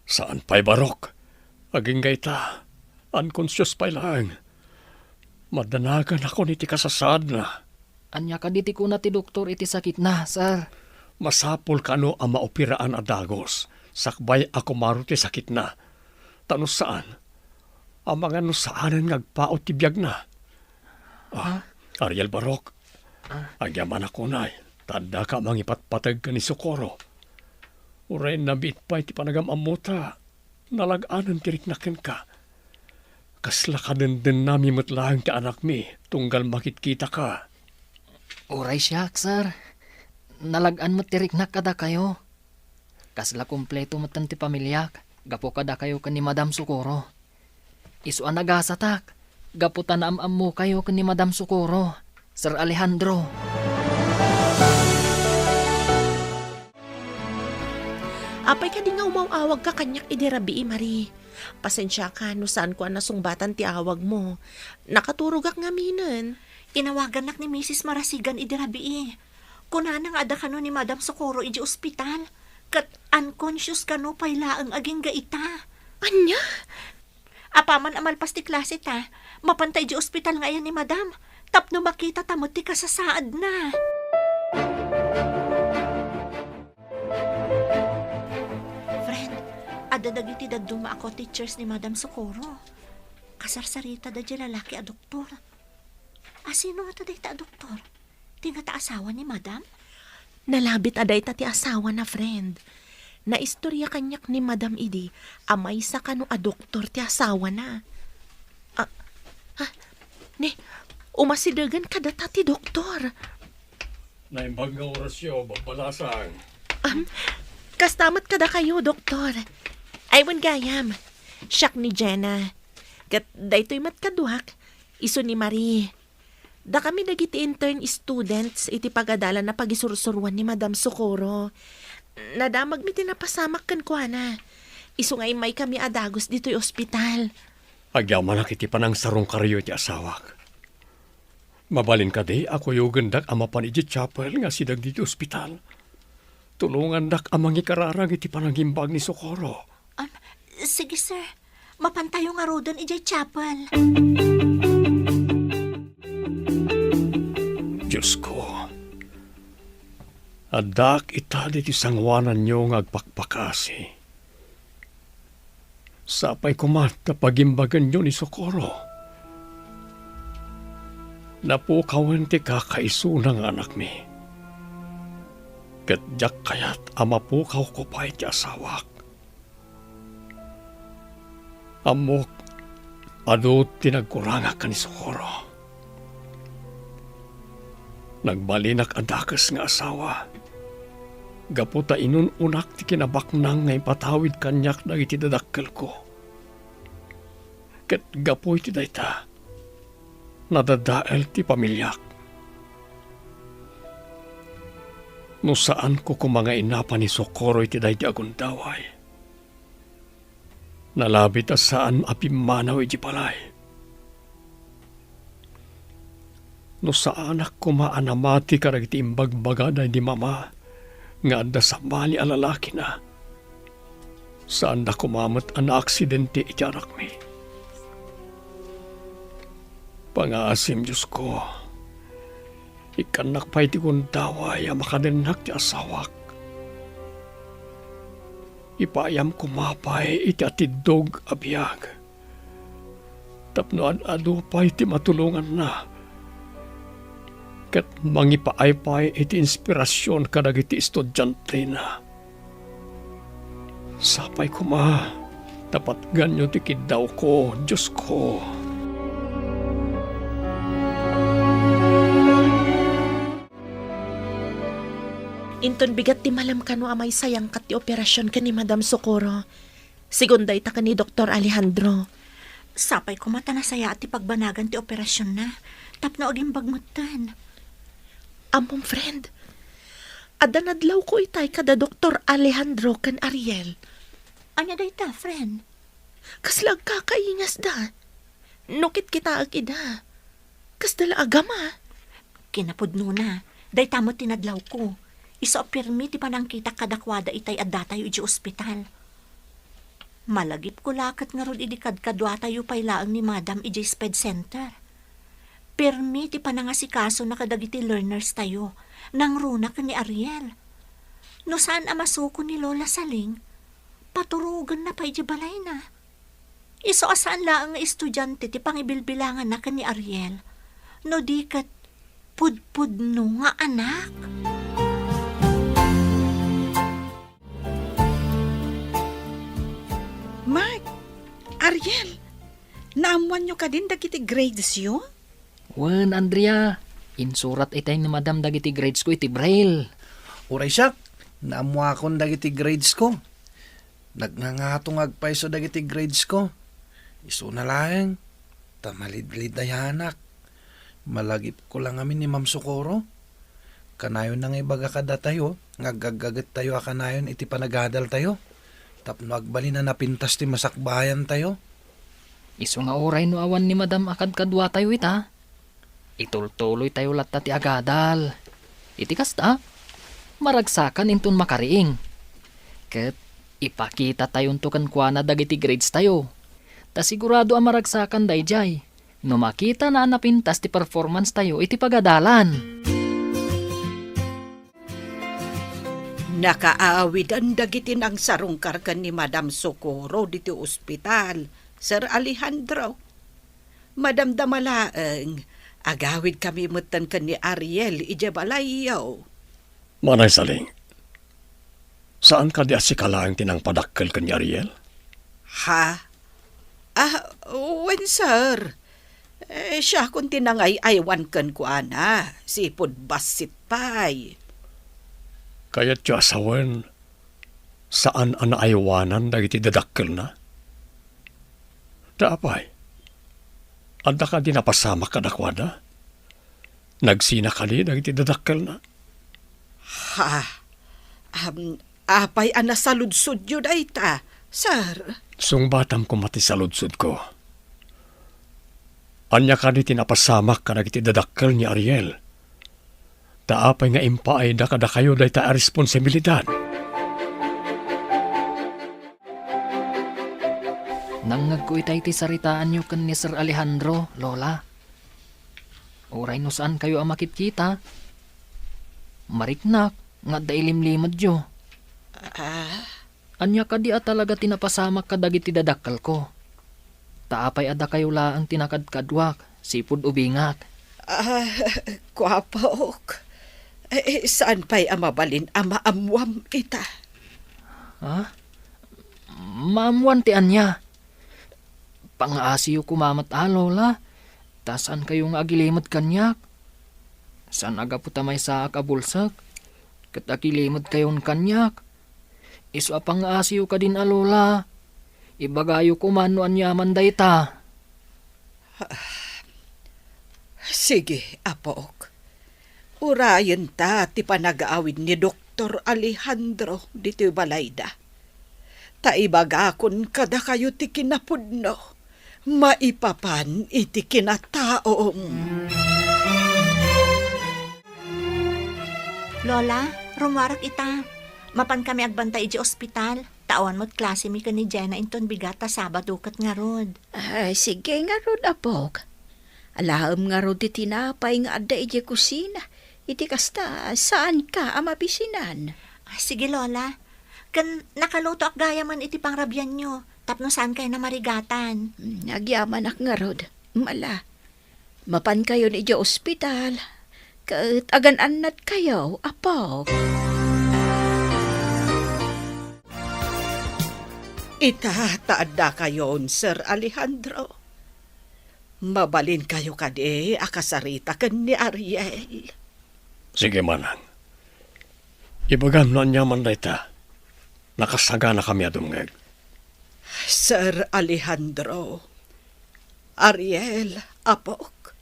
Saan pa'y barok? Aging gayta. Unconscious pa'y lang. Madanagan ako niti kasasad na. Anya ka diti ko na ti doktor iti sakit na, sir. Masapol ka no ang maopiraan a dagos. Sakbay ako maruti sakit na. Tano saan? Ang mga no saanan ngagpaot ti biyag na. Ariel Barok. Agyaman ako na'y. Tanda ka mangipatpatag ka ni Socorro. Uray nabit pa iti panagamamuta. Nalaganan tiriknakin ka. Kasla ka din nami matlaang ti anak mi. Tunggal makitkita ka. Uray siyak, sir. Nalagaan mo tiriknak kada kayo. Kasla kompleto matan ti pamilyak. Gapo kada kayo kan ni Madam Socorro. Isu ang nagasatak. Gapo tanaam mo kayo kan ni Madam Socorro. Sir Alejandro. Apay ka di nga umawawag ka kanyak idirabi, Marie. Pasensya ka no saan ko ang nasungbatan ti awag mo. Nakaturog ak nga minan. Inawagan nak ni Mrs. Marasigan idirabi. Kunanang ada kano ni Madam Socorro iji ospital. Kat unconscious kano pay laang aging gaita. Anya? Apaman amalpas ti klase ta. Mapantay iji ospital nga yan ni Madam. Tapno makita tamot ti kasasaad na. Friend, ada dagiti daduma ako teachers ni Madam Socorro. Kasarsarita da di lalaki a doktor. Sino nga taday ta doktor? Tinga ta asawa ni Madam? Nalabit aday ta ti asawa na friend. Naistorya kanyak ni Madam Idi, amay sa kano a doktor ti asawa na. Umasidagan kada ta ti doktor. Naimbag nga orasyo, babalasang. Kastamat kada kayo, doktor. Aywan gayam. Siyak ni Jenna. Kat daytoy matkaduhak, iso ni Marie. Da kami dagiti intern students iti pagadalan na pagisursuruan ni Madam Socorro. Nadamag mi tinapasamak kan ko na. Iso nga may kami adagos dito'y ospital. Agyaman na kiti panang sarong karyo ti asawak. Mabalin ka di, ako yung dak ama panijit chapel nga sidag dito ospital. Tulungan dak amang ikararang iti panangimbag ni Socorro. Sige sir, mapantayo nga rodan ijay chapel. Diyos ko. Adak itali ti sangwanan nyo nga agpakpakasi. Sapay kumat na pagimbagan nyo ni Socorro. Napukawan ti kakaiso ng anak mi. Kadyak kayat amapukaw ko pa iti asawak. Amok, ado tinagkuranga ka ni Socorro. Nagbalinak adakas nga asawa. Gaputa inununak ti kinabaknang nga ipatawid kanyak na iti dadakkel ko. Kat gapoy ti dayta. Nadadael ti pamilyak. No saan ko kumanga inapa ni Socorro iti day ti agundaway. Nalabit a saan apimanaw iti palay. No saan ak kumaanamati karag iti imbagbaga day di mama nga adda sa mali alalaki na. Saan da kumamat an aksidente iti anak mi. Pangasim Diyos ko, ikanak pa iti kundaway ang makadinak ti asawak. Ipayam kumapay iti atidog abiyag. Tapnoan ado pa iti matulungan na. Kat mangipaaypay iti inspirasyon kadag iti estudyante na. Sapay kuma, tapat ganyo ti kidaw ko, Diyos ko. Inton bigat ti malam kano amay sayang kat ti operasyon ka ni Madam Socorro. Sigunday ta ka ni Dr. Alejandro. Sapay ko mata na saya at ipagbanagan ti operasyon na. Tapno aging bagmutan. Among friend, adanadlaw ko itay kada Dr. Alejandro kan Ariel. Anya day ta, friend? Kaslag kakaingas da. Nukit kita ag ida. Kas dala agama. Kinapudno na. Day tamo tinadlaw ko. Iso pirmi ti panang kita kadakwada itay adda tayo iti ospital. Malagip ko lakat nga rod idikad kadwa tayo pailaang ni Madam iti sped center. Pirmi ti panangasikaso na kadagiti learners tayo nang runa ka ni Ariel. No saan amasuko ni Lola Saling, paturugan na pa iti balay na. Iso asaan laang nga estudyante ti pangibilbilangan na ka ni Ariel. No di kat pudpudno nga anak. Mark, Ariel, naamuan nyo ka din dagiti grades yun? Wen, Andrea. Insurat itay ni Madam dagiti grades ko iti braille. Uray siya, naamwa akong dagiti grades ko. Nagnangatong agpaiso dagiti grades ko. Iso na lang, tamalid-lid na yanak. Malagip ko lang amin ni Ma'am Socorro. Kanayon na nga ibaga kada tayo, ngagagagat tayo akanayon iti panagadal tayo. Tapno agbali na napintas ti masakbayan tayo. Iso nga oray no awan ni Madam akad kadwa tayo ita. Itultuloy tayo latta ti agadal. Iti kasta, maragsakan intun makariing. Ket ipakita tayon to kankwana dagiti grades tayo. Ta sigurado ang maragsakan dayjay. No makita na napintas ti performance tayo iti pagadalan. Nakaawidan dagiti ng sarungkar kan ni Madam Socorro dito ospital, Sir Alejandro. Madam Damalaeng, agawid kami mutan kan ni Ariel ijabalayaw. Manay Saling, saan ka di asikalaang tinang padakkel ka ni Ariel? Ha? Wen sir. Siya kung tinangay aywan kan ko ana, sipod basit pay. Kaya't yung asawan, saan ang naaywanan dagiti dadakkel na? Daapay, anda ka di napasama ka dakwada? Nagsina ka di dagiti dadakkel na? Ha? Apay ana saludsud yun ay ta, sir. Sungbatam ko mati sa ludsud ko. Anya ka di tinapasamak ka dagiti dadakkel ni Ariel. Taapay nga impaay da kada kayo day ta responsibilidad. Nangag ko itay ti saritaan nyo kan ni Sir Alejandro, Lola. Oray no saan kayo ang makikita? Mariknak, nga dailimlimad yo. Anya ka di at talaga tinapasamak ka dagiti dadakkel ko. Taapay ada kayo laang tinakadkadwak, sipod ubingak. Kwapok. Saan pa'y amabalin amaamuam ita? Ha? Maamuan ti anya. Pangaasiyo kumamat Lola. Tasan kayong agilimod kanyak. San aga puta may saak abulsak. Kat agilimod kayon kanyak. Iso pangaasiyo ka din Lola. Ibagayo kumano anyaman dayta. Sige, apok. Urayan ta ti panagaawid ni Dr. Alejandro dito balayda. Taibagakon kada kayo ti kinapudno. Maipapan iti kinataong. Lola, rumarak ita. Mapan kami agbantay iti ospital. Tawan mo't klase mi ka ni Jenna inton bigata Sabado kat nga rod. Ay, sige nga rod, apok. Alaam nga rod ti tinapay nga adda iti kusina. Iti kasta, saan ka amabisinan? Sige, Lola. Kan nakaluto ak gaya man iti pangrabyan nyo. Tapno saan kayo na marigatan. Nagyaman ak nga rod. Mala. Mapan kayo ni iti ospital. Kat agan-anat kayo, apok. Itataada kayon, Sir Alejandro. Mabalin kayo kadi akasarita kan ni Ariel. Sige manang. Ibagam na anyaman dayta. Nakasaga na kami adumngeg. Sir Alejandro, Ariel, apok,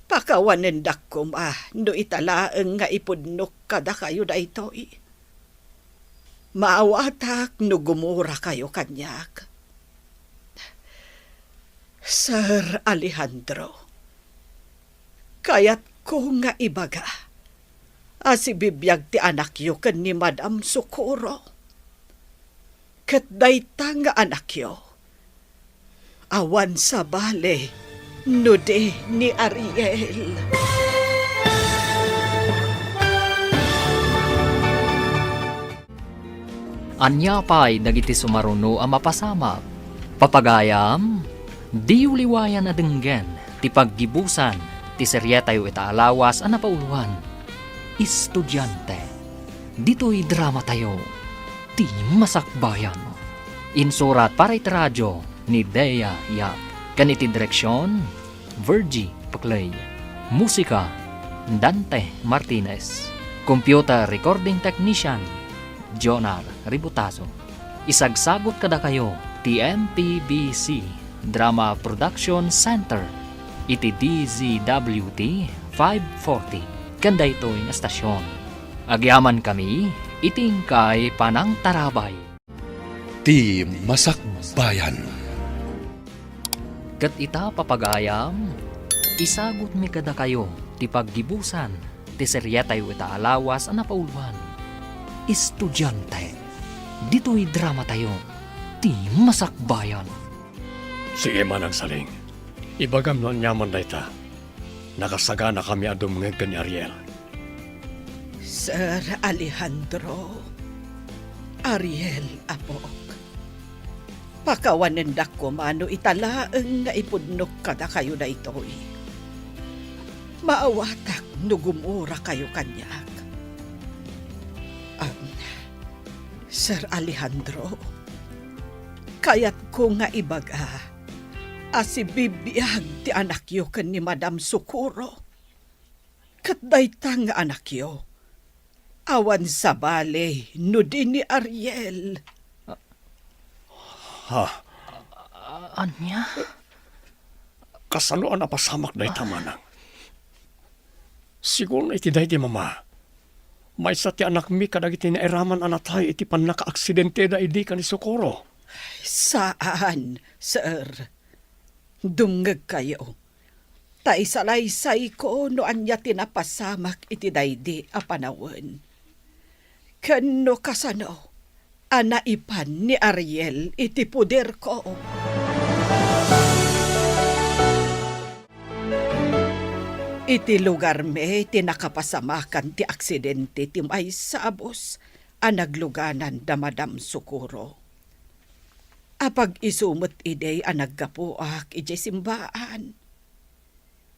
pakawanen dakom no italaeng nga ipudnok kada kayo daytoy. Maawatak no gumura kayo kanyak. Sir Alejandro, kayat ko nga ibaga, asibibiyag ti anak yo ken ni Madam Socorro. Ket dayta nga anak yo, awan sa bale, nude ni Ariel. Anya pa'y dagiti sumaruno ang mapasamak. Papagayam, di uliwayan na denggen, ti paggibusan, ti serye tayo itaalawas ang napauluhan. Estudyante, dito'y drama tayo, ti masakbayan. Insurat para iti radyo ni Dea Yap. Kaniti direksyon, Virgie Paclay. Musika, Dante Martinez. Computer Recording Technician, Jonar Ributaso. Isagsagot kada kayo, TMPBC Drama Production Center, iti DZWT 540, kanda ito'y estasyon. Agyaman kami, itingkay panang tarabay. Ti Masakbayan. Kat ita papagayam, isagot mi kada kayo, ti paggibusan, ti serye tayo itaalawas ang napauluan. Estudyante, dito'y drama tayo, ti masakbayan. Sige man ang saling. Ibagam no nyaman na ita. Nakasagana kami adumngeg ni Ariel. Sir Alejandro, Ariel apok. Pakawanen ko mano italaeng nga ipudnok kada kayo na ito'y. Maawatak no gumura kayo kanyak. Sir Alejandro, kayat ko nga ibaga, asibibiyag ti anak yo ken ni Madam Socorro. Kat dayta nga anak yo, awan sa bale, no din ni Ariel. Ha? Anya? Kasanoan na pasamak na ita manang. Siguro na iti day di mama. May sa ti anak mi kadagiti na eraman anatay iti pan naka-aksidente da idi ka ni Socorro. Saan, sir? Dungag kayo. Taisalaysay ko no anya tinapasamak iti daydi a panawon. Kano kasano, anaipan ni Ariel iti puder ko. Iti lugar me tinakapasamakan ti aksidente ti may sabos a nagluganan da Madam Socorro. Apag isumot idey a naggapuak iti simbaan.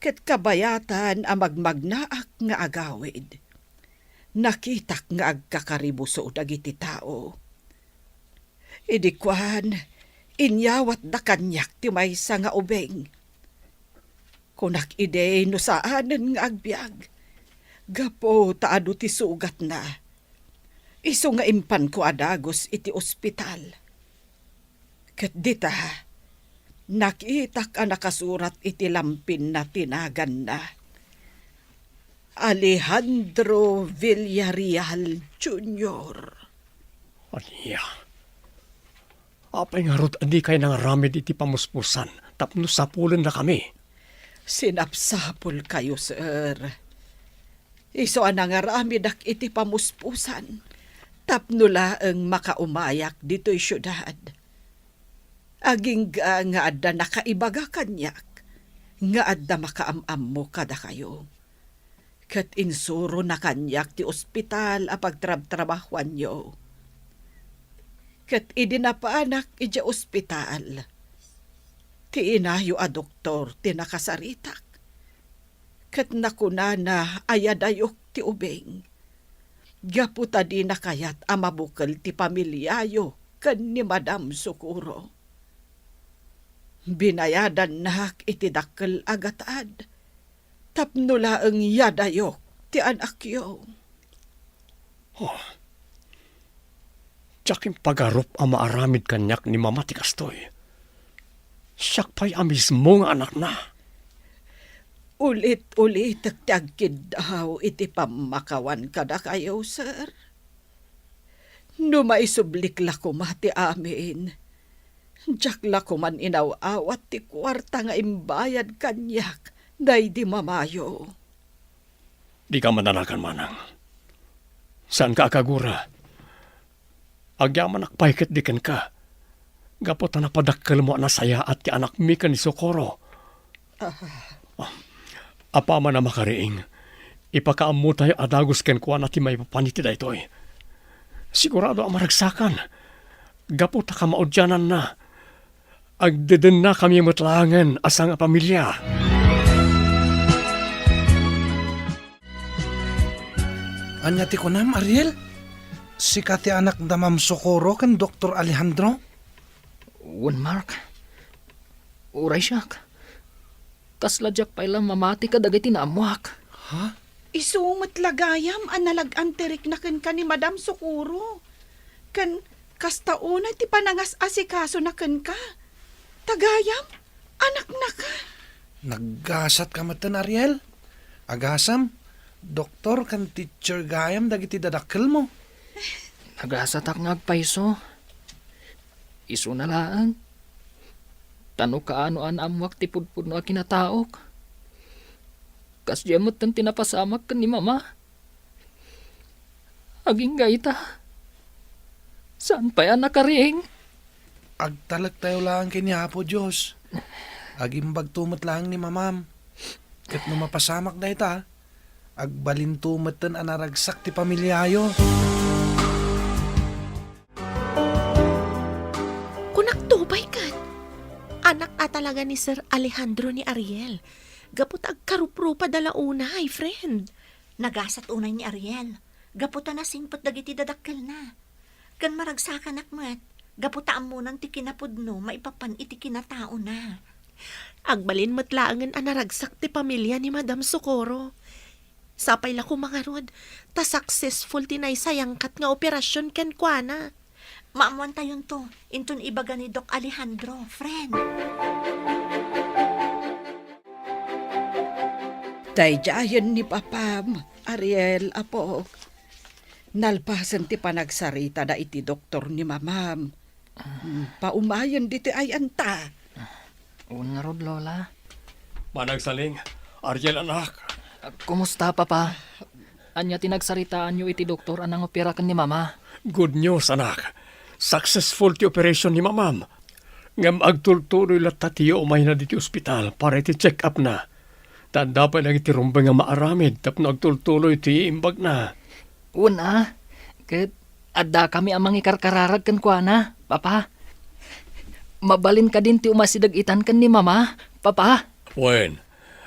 Ket kabayatan a magmagnaak nga agawid. Nakitak nga agkakaribuso dagiti tao. Idikwan, inyawat da kanyak ti maysa nga ubeng. Kunak ide no saanen nga agbyag. Gapo taado ti sugat na. Iso nga impan ko adagos iti ospital. Ket dita, nakitak a nakasurat iti lampin na tinagan na. Alejandro Villarreal Jr. Anya. Apay nga rot adi kay nang ramid iti pamuspusan. Tapno sapulan na kami. Sinapsapol kayo, sir. Iso anangaramid ak iti pamuspusan. Tapno laeng makaumayak dito'y syudad. Aging nga adda nakaibaga kanyak. Nga adda makaamam mo kada kayo. Kat insuro na kanyak ti ospital a pagtrab-trabahuan nyo. Kat idinapaanak iti ospital. Ti inayo a doktor ti nakasaritak. Kat nakuna na ayadayok ti ubeng. Gaputa di na kayat a mabukal ti pamilyayo kan ni Madam Socorro. Binayadan nak iti dakkel agatad. Tapno laeng yadayok ti anak yo. Oh. Tsaking pagarup ang maaramid kanyak ni Mama ti kastoy. Siyak pa'y mismo nga anak na. Ulit-ulit agtagkid daw iti pamakawan kada kayo, sir. No maisublik la ko mati amin. Jakla ko man inaw-awat ti kwarta nga imbayad kanyak, day di mamayo. Di ka mananakan manang. Saan ka akagura? Agyaman akpaiket di ken ka. Gapot na padakkel mo na saya at ti anak mi ken ni Socorro. Apa man na makariing, ipakaammo tayo adagos ken kuan at ti may papaniti daytoy. Sigurado ang maragsakan. Gapot ka maudyanan na. Agdeden na kami mutlangan asang pamilya. Anya ti kunam, Ariel? Si kati anak da Ma'am Socorro kan Dr. Alejandro? Wan Mark. Uray siyak. Kasladyak pa ilang mamati ka dagay tinamuak. Ha? Isumat lagayam an nalag-antirik na kan ni Madam Socorro. Kan kastaunay ti panangas asikaso na kan ka. Tagayam, anak na ka. Naggasat ka matan, Ariel? Agasam? Doktor kan teacher gayam dagiti dadakkel mo. Nagasatak nga agpaiso. Iso na lang. Tano kaano an amwak ti pudpud no akinataok. Kas jemot tan tinapasamak kan ni mama. Aging gaita. Saan pa yan nakariing? Agtalag tayo lang kinihapo Diyos. Agimbag tumot lang ni mamam. Kat no mapasamak na ita, agbalin tumatan anaragsak ti pamilyayo. Kunaktubay kan. Anak talaga ni Sir Alejandro ni Ariel. Gapot agkaruprupa dalauna, ay friend. Nagasat unay ni Ariel. Gaputa na singpot dagiti dadakkel na. Kan maragsakan akmat, gaputaan mo nang ti kinapudno, maipapan iti kinatao na. Agbalin matlaangan anaragsak ti pamilya ni Madam Socorro. Sapay la ko mga rod, ta successful tinay sayangkat nga operasyon ken kuana. Maamuan tayon to, inton ibaga ni Doc Alejandro, friend. Dayjayan ni Papam, Ariel, apok. Nalpasan ti panagsarita da iti doktor ni mamam. Paumayan diti ay anta. Un nga rod, Lola. Managsaling, Ariel anak. Kumusta, Papa? Anya tinagsaritaan nyo iti doktor anang opera kan ni mama. Good news anak. Successful ti operation ni mamam. Ngam agtultuloy latatiyo umay na diti ospital para iti check up na. Tanda pa lang iti rumbang nga maaramid tapno agtultuloy ti imbag na. Una, ket adda kami amang ikarkararag kan kuana, Papa. Mabalin ka din ti umasidag-itan kan ni mama, Papa. Wen,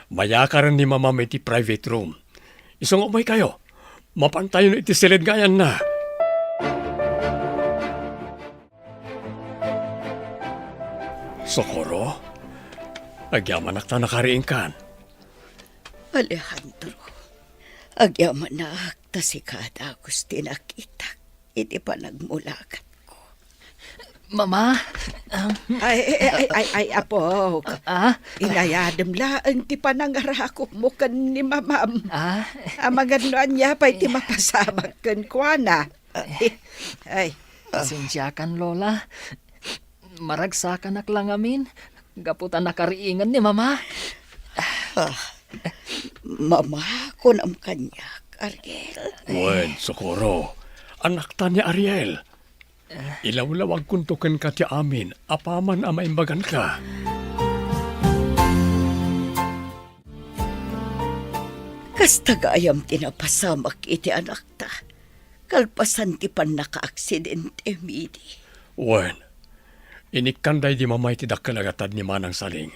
mayakaran ni mamam iti private room. Isong umay kayo. Mapantayon iti silid gayan na. Socorro, agyaman akta nakariing kan. Alejandro, agyaman na akta si kada gusti nakita. Iti pa nagmulakat ko. Mama, Ay, apok. Inayadam laang ti panangarakok mo kan ni mamam. Amaganoan niya pa iti mapasamak kan kuana. Ay, pasensya kan, Lola. Maragsakan ak lang amin. Gaputan nakariingan ni mama. Mama, kunam kanyak, Ariel. Wen, Socorro, anak ta ni Ariel. Ilaw-lawag kuntukan ka ti amin, apaman amaimbagan ka. Kastagayam tinapasamak iti anak ta. Kalpasan ti pan naka-aksidente, midi. Wen, inikkanday di mamay ti dakalagatad ni Manang Saling.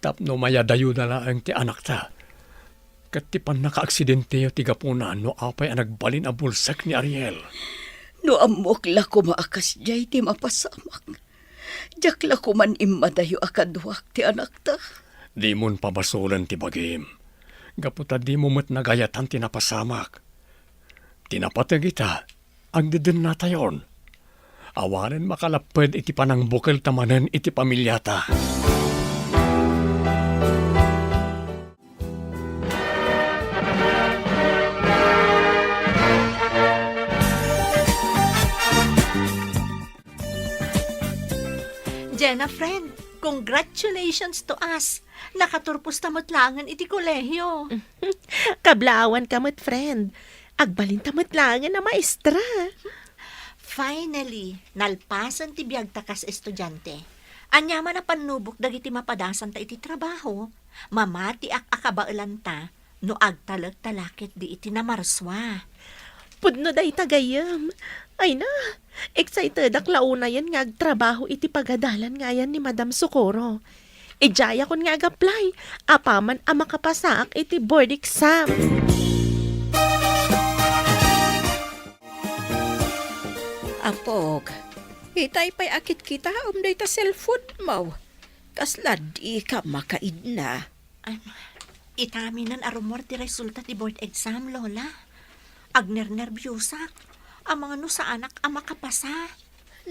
Tapno mayadayo na lang ti anak ta. Kat ti pan naka-aksidente yo ti gapunan no apay ang nagbalin a bulsak ni Ariel. No amok la kumaakas jay ti mapasamak. Jak la kuman imadayo akadwak ti anak ta. Di mon pabasulan ti bagim. Gaputa di mo met nagayatan ti napasamak. Tinapatag ita, ang diden na tayon. Awanen makalapad iti panang bukal tamanan iti pamilyata. Jenna, friend, congratulations to us. Nakaturpos tamot langan iti kolehiyo. Kablawan kamot, friend. Agbalin tamot langan na maestra. Finally, nalpasan ti biyag takas estudyante. Anyaman na panubok dagiti mapadasan ta iti trabaho. Mamati akabailan ta no agtalag talakit di iti namarswa. Pudno day tagayam. Ay na, excited ak launa yan nga agtrabaho iti pagadalan nga yan ni Madam Socorro. Ijaya kon nga ag-apply, apaman ang makapasaak iti board exam. Apog, itay pa'y akit kita umday ta cellphone mo. Kasla di ka makaid na. Itaminan arumor ti resulta ti board exam, Lola. Agner-nervyusak. Ang mga no sa anak ang makapasa.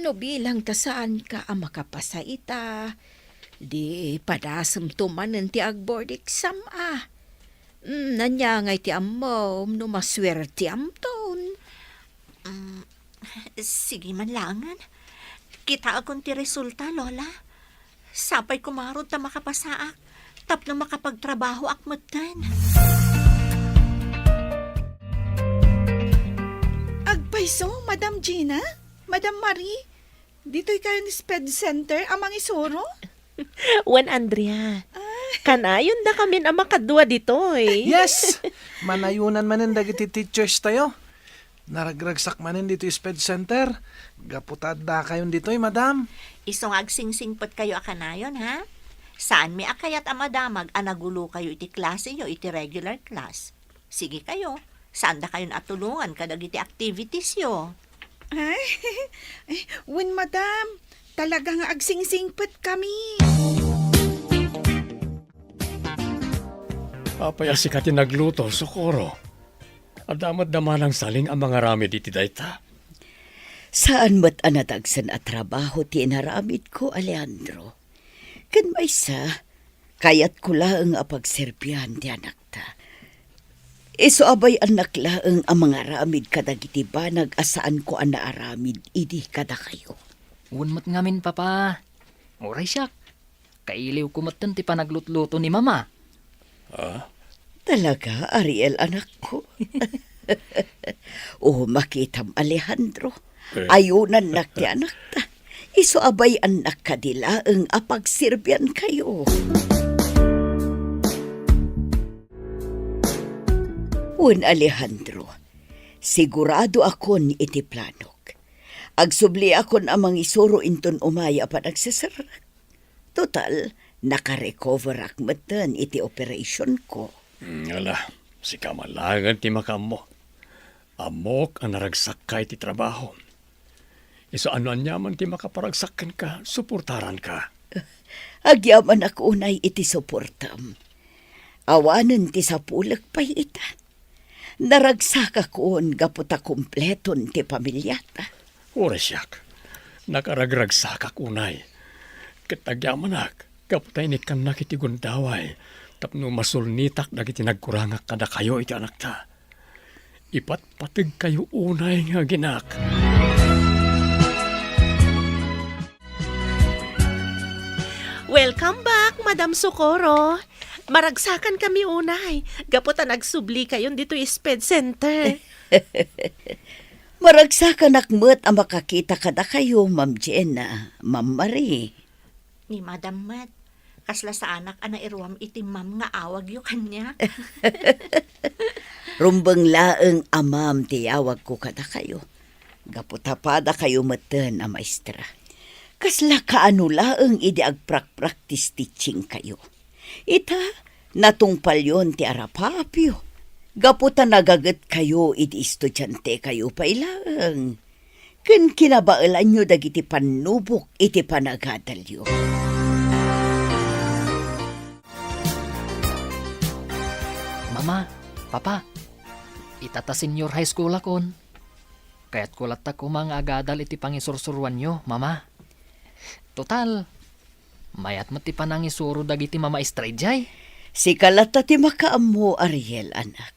No bilang ta saan ka ang makapasa ita. Di padasam tumanan ti agboard exam Nanyangay ti amom no maswerte amton. Sige man langan. Kita akong ti resulta, Lola. Sapay kumarod ta makapasaak. Tapno makapagtrabaho akmutan. Agpaiso, Madam Gina, Madam Marie, dito'y kayo ni Sped Center, amang isuro? Juan Andrea, kanayon na kami na makadua dito eh. Yes! Manayunan manin dagiti teachers tayo. Naragragsak manin dito yung Sped Center. Gaputad da kayon dito madam. Isong agsingsingpot kayo akanayon, ha? Saan may akayat ang madamag anagulo kayo iti klase nyo, iti regular class? Sige kayo, saan da kayo natulungan kadag iti activities yo? Ay, when Madam, talagang agsingsingpot kami. Papaya si kati nagluto, Socorro. Adamat daman ang saling ang mga ramid iti dayta. Saan mo't anatagsan at trabaho ti inaramid ko, Alejandro? Kan may sa, kayat ko laang apagserbihan ti anak ta. Iso abay anak laang ang mga ramid kadagiti banag asaan ko ang naaramid, idi kada kayo. Unmat ngamin, papa. Oray siyak. Kailiw kumatan ti panaglutluto ni mama. Talaga, Ariel, anak ko. Makitam, Alejandro. Ayunan nak ti anak ta. Iso abay anak kadilaang apagsirbyan kayo. Alejandro, sigurado akon iti planok. Agsubli akon amang isuro inton umaya pa nagsasarak. Total, nakarecover akmatan iti operation ko. Ala, si kamalangan ti makamo. Amok ang naragsakay ti trabaho. Iso ano anyaman ti makaparagsakan ka, suportaran ka. Agyaman ako unay iti suportam. Awanan ti sapulak pa'y ita. Naragsak akon gaputa kumpleton ti pamilyata. Oresyak, nakaragragsak unay. Kitagyaman kaputay ni kanak iti gundaway, tapno masulnitak dagiti nagkurangak kada kayo iti anak ta. Ipat patig kayo unay nga ginak. Welcome back, Madam Socorro. Maragsakan kami unay. Gaputa nagsubli kayon dito yung Sped Center. Maragsakan akmet ang makakita kada kayo, Ma'am Jenna, Ma'am Marie. Ni Madam Mat, kasla sa anak ana iruam iti mam nga awag yo kanya. Rumbang laeng amam tiyawag ko kada kayo. Gaputapada kayo matan a maestra. Kasla kaano laeng idi agprak-practice teaching kayo. Ita, natungpal yon ti arapapyo. Gaputa nagagat kayo idi estudyante kayo pa ilang. Ken kinabailan nyo dagiti panubok iti panagadalyo. Mama, papa, itata senior high school akon. Kaya't kulat ko mga agadal iti pangisursuruan nyo, mama. Total, mayat mo ti panangisuro dagiti mama istrayjay. Si kalata ti makaammo, Ariel, anak.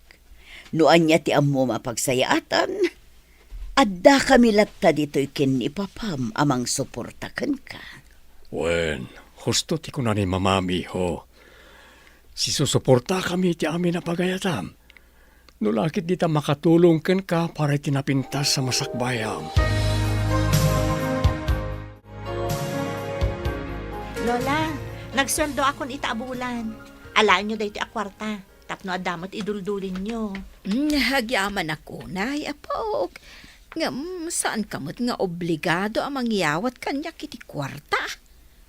Noan niya ti ammo mapagsayaatan. Adda kami latta dito'y kin ni papam amang suportakan ka. Wen, husto ti ko na ni mamami ho. Si susuporta kami ti amin na pagayatam. Nulakit di ta makatulong ken ka para tinapintas sa masakbayam. Lola, nagsweldo akon itaabulan. Alaan nyo dahi ti akwarta. Tapno adamot iduldulin nyo. Hagyaman ako, nay, apog. Saan kamot nga obligado ang mangyawat kanya kiti kwarta?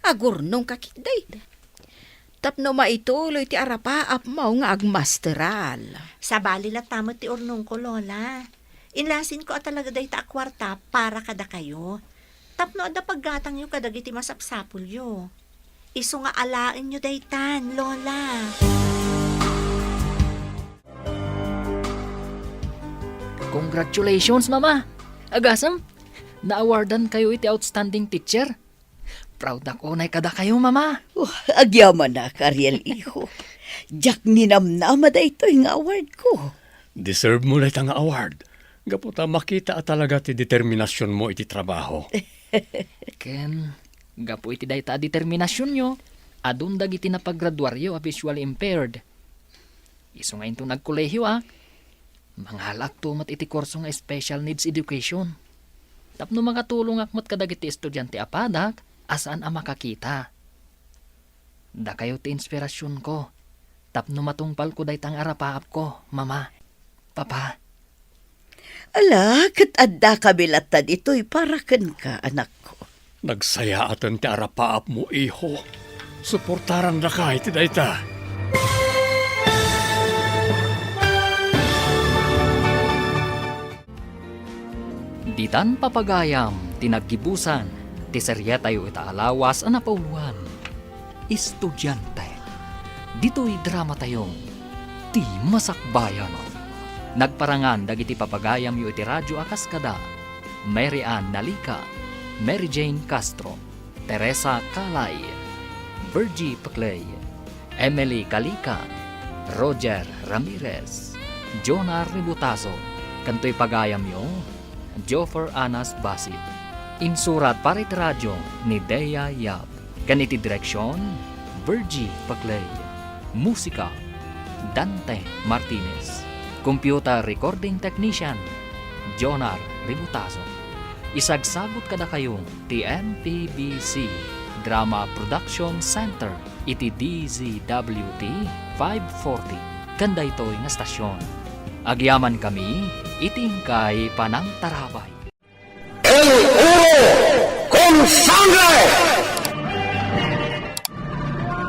Agurnong kakitday. Tapno maituloy ti arapaap mo nga agmasteral. Sa bali tamot ti urnong ko, Lola. Inlasin ko at talaga dahi ta akwarta para kada kayo. Tapno ada paggatang yung kadagiti masapsapul yo. Iso nga alain nyo daytan, Lola. Congratulations, Mama! Agasam, na-awardan kayo iti outstanding teacher. Proud ako na kada kayo, Mama. Agyaman na, Ariel, iho. Jak ninamnama da ito yung award ko. Deserve mo na itang award. Gaputa makita at talaga ti determinasyon mo iti trabaho. Ken, gapo iti dayta determinasyon nyo. Adun dagiti na paggraduaryo a visually impaired. Iso nga ito nagkolehiyo Manghalak tumat iti kurso nga special needs education. Tapno makatulong akmat kadagiti estudyante apadak, asaan ang makakita. Da kayo ti inspirasyon ko. Tapno matungpal ko daytang arapaap ko, Mama, Papa. Ala, kat adda kabilatan ito'y para ken ka, anak ko. Nagsaya atan ti arapaap mo, iho. Suportaran na ka iti dayta. Ditan papagayam, tinaggibusan, ti serye tayo itaalawas ang napauluan. Estudyante. Dito'y drama tayo, ti masakbayan. Nagparangan dagiti papagayam yu iti radyo akaskada. Mary Ann Nalica, Mary Jane Castro, Teresa Calay, Virgie Paclay, Emily Calica, Roger Ramirez, Jonah Ributazo, kanto'y pagayam yu, Joffer Anas Basit. Insurat para iti radyo ni Dea Yap. Ganiti direksyon, Virgie Paclay. Musika, Dante Martinez. Computer Recording Technician, Jonar Ributazo. Isagsagot kada kayo, TNPBC Drama Production Center, iti DZWT 540. Kanda ito'y nga stasyon. Agyaman kami, itingkay panang tarabay. El Uro con Sangre!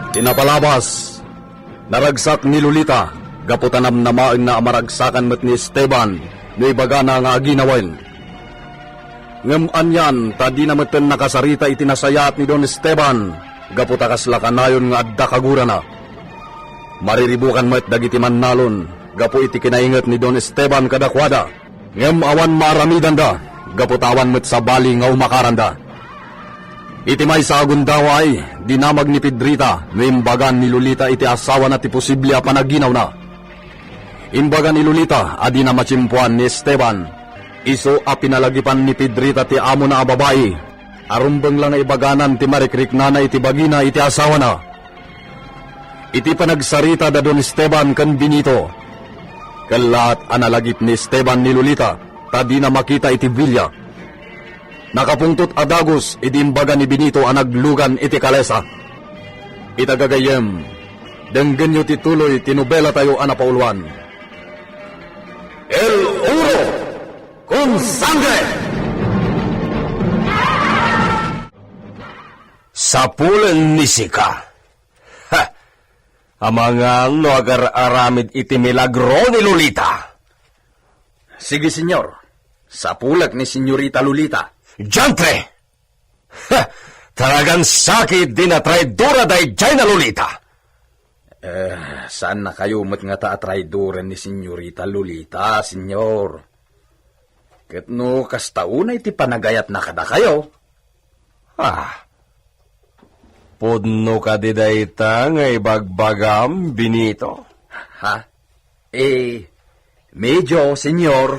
Tinapalabas, naragsak ni Lolita, gaputanam namain na amaragsakan met ni Esteban, no ibaga na nga aginawen. Ngem anyan, tadi na meten nakasarita itinasayat ni Don Esteban, gaputakas lakanayon nga adda kagura na. Mariribukan met dagiti mannalon, gapu iti kinaingat ni Don Esteban kadakwada. Ngem awan maramidan da, gaputawan met sa bali nga umakaranda. Iti may sa agundaway, dinamag ni Pedrita, no imbagan ni Lolita iti asawa na ti posible a panaginaw na. Imbagan ni Lolita, adi na matsimpuan ni Esteban. Iso a pinalagipan ni Pedrita ti amo na babae. Arumbeng lang na ibaganan ti marikrik na iti bagina iti asawa na. Iti panagsarita da Don Esteban kan Benito. Kalat analagip ni Esteban ni Lolita, tadi na makita iti bilya. Nakapungtot adagos, iti imbaga ni Benito ang naglugan iti kalesa. Itagagayem, denggen nyo tituloy tinubela tayo anapauluan. El Uro con Sangre! Sapulen ni Sika. Ha! Amanga no agar aramid iti milagro ni Lolita. Sige, senyor. Sapulak ni Senyorita Lolita. Diantre! Ha! Talagang sakit din na traidora day dyan na Lolita. Saan na kayo mat nga ta traidora ni Senyorita Lolita, senyor? Katno kastaunay ti panagayat na kada kayo. Podno ka di dayta nga ibagbagam, Benito? Ha? Medyo, senyor.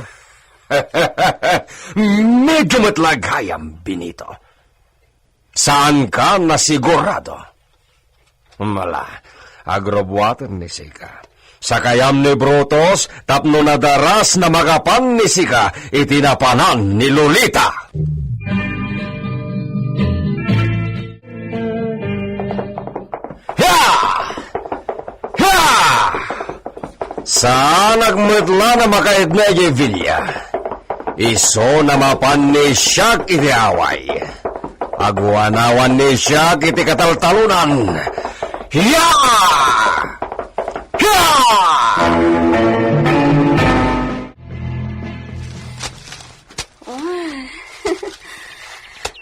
Medyo matlagayam, Benito. Saan ka nasigurado? Mala, agrobwater ni Sika. Sa kayam ni Brutus, tapno na daras na magapan ni Sika, itinapanan ni Lolita. Ya! Ya! Sa nagmutla na makaid na Villa, iso na mapan ni Siak iti away. Agwanawan ni Siak iti kataltalunan. Ya! Ya!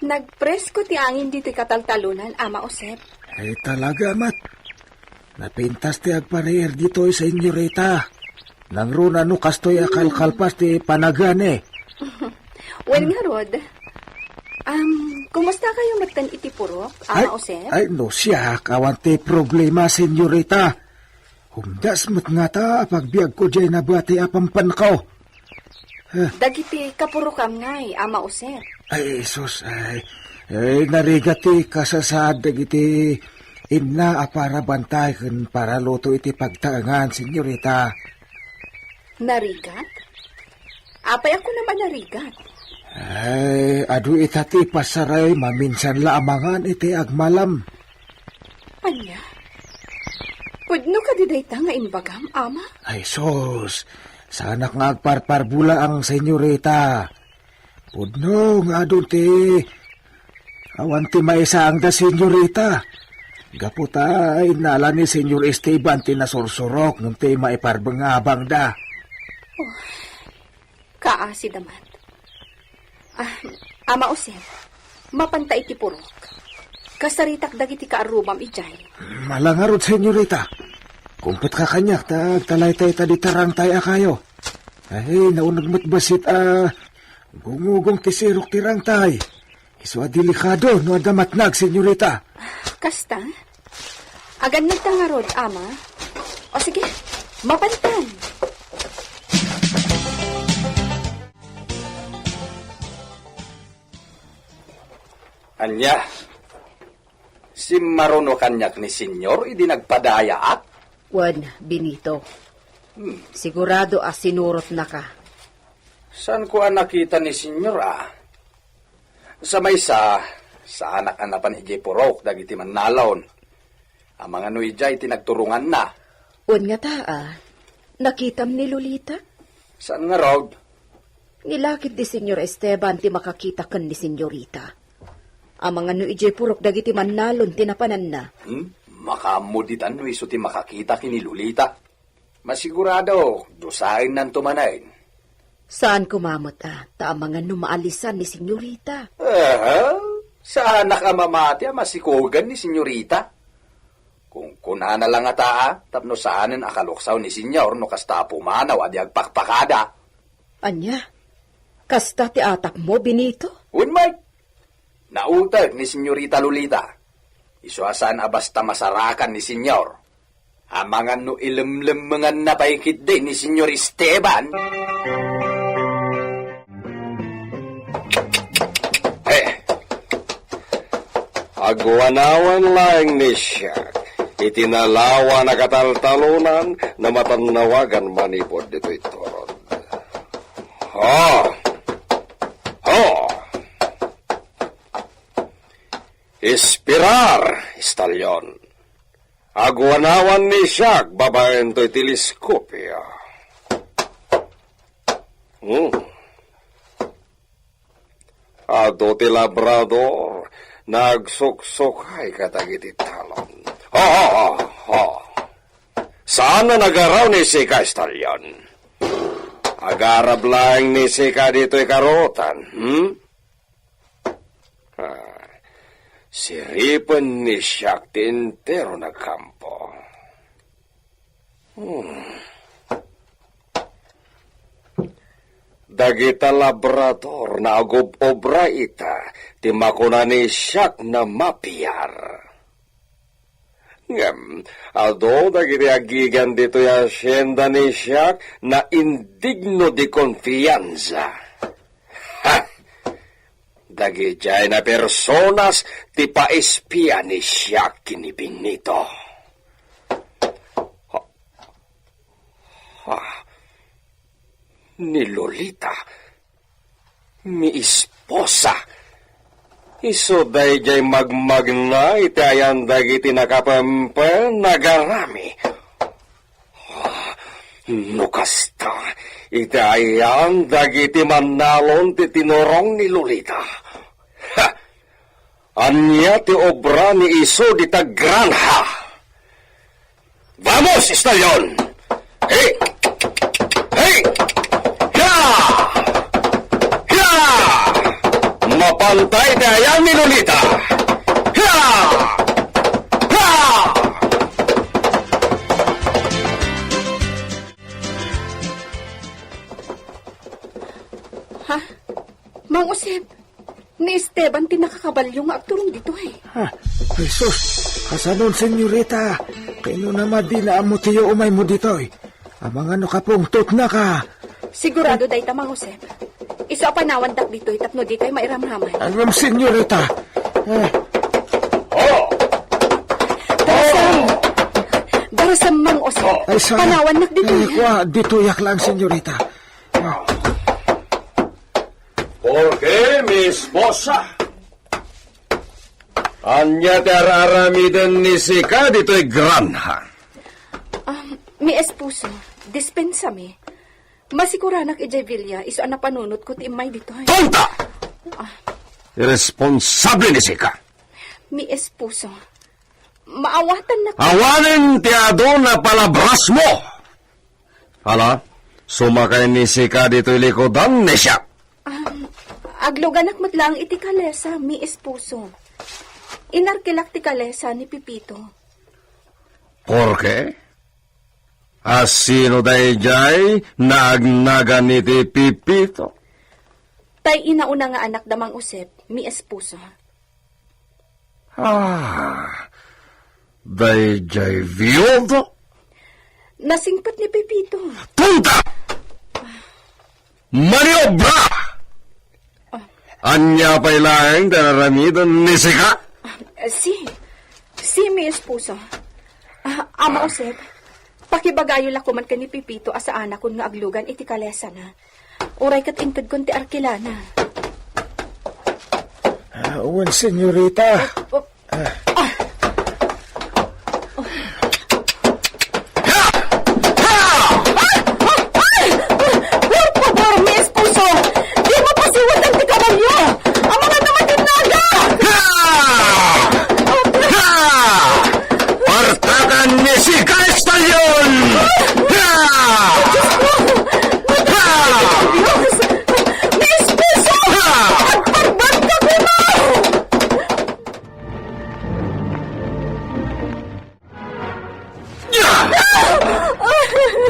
Nagpress ko ti angin dito kataltalunan, Ama Osep. Ay talaga, Mat. Napintas ti agpareer dito sa inyo, Rita. Nang runa no kastoy akalkalpas ti panagane. Well nga, Rod. Kumusta kayo matan iti purok, Ama Osep? Ay, no siya, kawanti problema, senyorita. Humdas mat nga ta, pagbiag ko dyan na bati apampan ko. Dagiti kapurokam ngay, Ama Osep. Ay, sus, narigati kasasad dagiti inna para bantay kun para luto iti pagtaangan, senyorita. Narigat? Apay ako naman narigat. Ay, adu itati pasaray maminsan laamangan iti agmalam. Anya? Pudno ka didayta nga inbagam, Ama? Ay, sus, sana nga agparparbula ang senyorita. Pudno nga doon ti awan ti maisa ang da senyorita. Gaputa inala ni Senyor Esteban ti nasursurok nung ti maiparbangabang da. Kaasi damat. Ama Osep, mapantay ti purok. Kasaritak dagiti kaarumam ijay. Malangarod, senyorita. Kumput ka kanyak, talay-tay taditarang tayo kayo. Ay, naunag matbasit, gumugong tisirok tirang tay. Iso delikado, no adamatnag, senyorita. Kasta? Agan nagtangarod, Ama. O sige, mapantan. Anya, si Maruno kanyak ni Senyor, idi nagpadaya at? Wan, Benito. Sigurado sinurot na ka. Saan ko nakita ni Senyor Sa maysa, sa anak-anapan ijay purok, dagiti manalon. Ang mga nuijay tinagturungan na. Wan nga nakitam ni Lolita? Saan nga rod? Nilakit di Senyor Esteban ti makakita kan ni Senyorita. Ang mga no ijay purok dagiti manalon tinapanan na. Makamuditan no iso ti makakita kini Lolita. Masigurado, dosain nan tumanain. Saan kumamot ta ang mga numaalisan ni Senyorita? Sa anak mamati masikugan ni Senyorita. Kung kunana lang tapno saanin akaluksaw ni Senyor no kasta pumanaw adi agpakpakada. Anya? Kasta ti atak mo, Benito? Unmay! Nautag ni Senyorita Lolita. Isuasan basta masarakan ni Senyor. Amangan no ilemlemengan na paikit din ni Senyor Esteban. Agwanawan lang ni Siak. Itinalawa na kataltalunan na matanawagan manipod dito itorod. Ispirar, istalyon. Agwanawan ni Siak, babaen to'y teleskopya. Ado ti labrador, nagsuksukay katagiti talon. Saan na nagaraw ni Sika, istalyon? Agarab lang ni Sika dito'y karotan, Siripan ni Siak tintero na kampo. Dagita labrador na agob-obra ita, ti makuna ni Siak na mapiyar. Although dagiti agigan dito yung asyenda ni Siak na indigno di konfianza. Dagijay na personas ti paespia ni siya kini Benito. Ni Lolita, mi esposa. Iso dayjay magmagna iti ayan dagiti nakapempen nagarami. No kasta, iti ayan dagiti manalon ti tinorong ni Lolita. Ha! Anya ti obra ni iso di tagranja. Vamos, Estalyon! Hey! Hey! Ya! Ya! Mapantay na ayan ni Lolita! Ya! Ya! Ha? Mang Usep, ni Esteban tinakakabalyo nga agturong dito eh. Ha, Jesus, kasanon senyorita, kaino naman di na amo tiyo umay mo dito eh. Amang ano ka pong tot na ka. Sigurado day ta, Mang Usep. Isa panawan dak dito tapno di kayo mairamraman. Alam senyorita. Darasam, Mang Usep. Ay sa... Panawan nak dito. Dito yak lang senyorita. Porque mi esposa. Anya te araramiden ni Sika dito'y granja. Mi esposo, dispensami. Masikuranak ijay Villa, iso na panunot ko ti imay dito. Tonta! Irresponsable ni Sika. Mi esposo, maawatan na... Awanin ti ado na palabras mo. Hala, sumakay ni Sika dito'y likodan ni siya. Agloganak matlang iti kalesa, mi esposo. Inarkilak ti kalesa ni Pipito. Porque? Asino dayjay naagnaga ni ti Pipito? Tay inauna nga anak damang Usep, mi esposo. Dayjay viudo? Nasingpat ni Pipito. Punta! Maniobra! Anya pa'y laeng dararamidan ni Sika? Si mi esposo. Ama Usep, pakibagayo lakuman ka ni Pipito asa anak kun nga aglugan iti kalesa na. Uray kat inted kon ti arkilana. Uwan senyorita.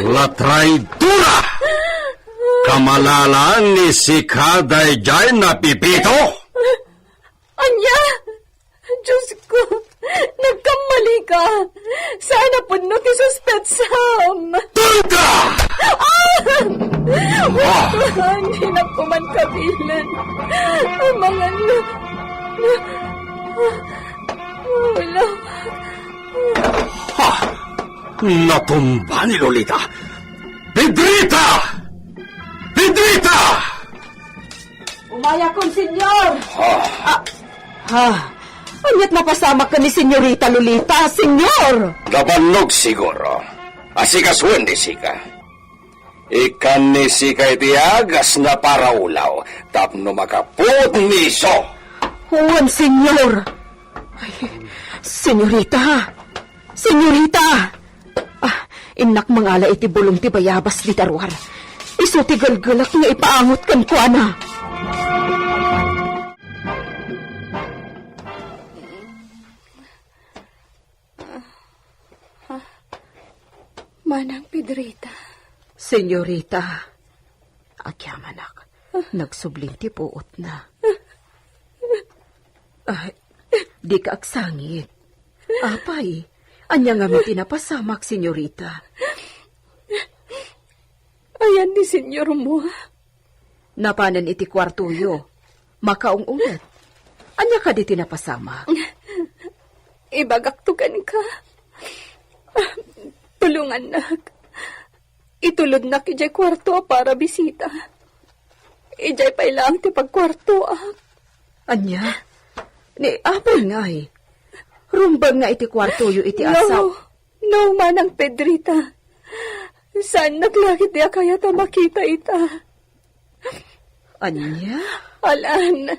La traidura! Kamalalaan ni Sika dayjay na Pipito? Anya! Diyos ko! Nagkamali ka! Sana po no ti suspetsam! Tulka! Hindi na po man kabilan. Ang mga wala. Natumba ni Lolita! Pedrita! Pedrita! Umaya kong senyor! Anyat napasama ka ni senyorita Lolita, senyor! Nabanog siguro. Asikaswen ni Sika. Ikan ni Sika iti agas na paraulaw. Tapno makaput ni iso. Huwan, senyor! Ay, senyorita! Senyorita! Inak mangala iti bulong ti bayabas di tarwar. Iso ti galgalak nga ipaangot kan ko, ana. Manang Pedrita. Senyorita. Akyamanak. Nagsubling ti puot na. Di ka aksangit. Apay. Anya nga mi tinapasamak, senyorita. Ayan ni senyor mo. Napanan iti kwartuyo. Makaong ulat. Anya ka di tinapasama? Ibagaktukan ka. Tulungan na. Itulod na kijay kwarto para bisita. Ijay pa ilang ti pagkwarto Anya? Ni apay nga eh. Rumbang nga iti kwarto yu iti asaw. No manang Pedrita. Saan naglakit niya kaya ta makita ita? Anya? Alan,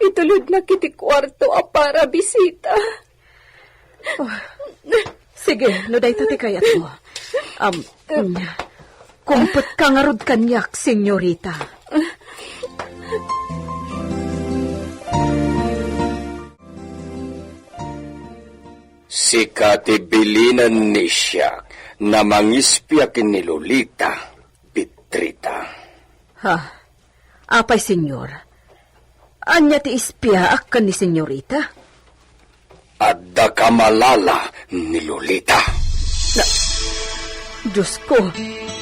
itulod na kiti kwarto para bisita. Sige, no day tati kayat mo. Kumpet ka nga rod kanyak, senyorita. Si katibilinan ni siya na mangispiakin ni Lolita, Petrita. Ha? Apay, senyor. Anya ti ispiya kan ni senyorita? Adda kamalala ni Lolita. Diyos ko.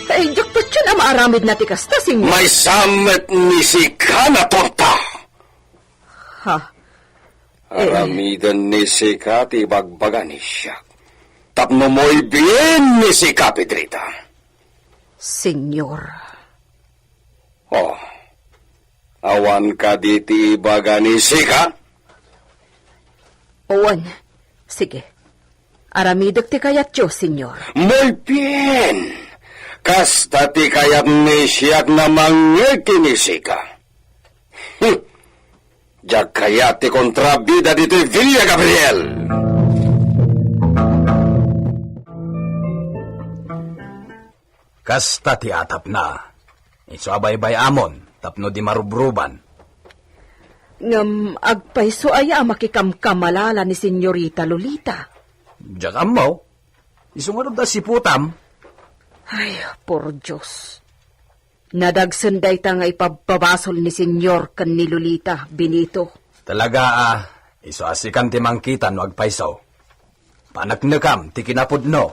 Ay, jakpat yun ang maaramid na ti kasta, senyor. May samet ni si Kanatorta. Ha? Aramidan ni si Kati bagbaga ni siya. Tapno mo'y bien ni si Kapidrita. Senyor. Oh, awan ka diti baga ni Sika? Owan. Sige. Aramidok ti kayat yo, senyor. Muy bien. Kasta ti kayat ni siyak na mangeki ni Sika. Diyak kayat ti kontrabida dito Villa Gabriel. Kasta ti atap na. Iso abay-bay amon, tapno di marubruban. Ngam agpayso aya makikamkamalala ni senyorita Lolita. Diyak amaw. Iso nga da si putam. Ay, por Diyos. Nadagsanday ta nga ipababasol ni senyor kan ni Lolita, Benito. Talaga iso asikan ti mangkitan no agpaysaw. Panaknekam ti kinapudno.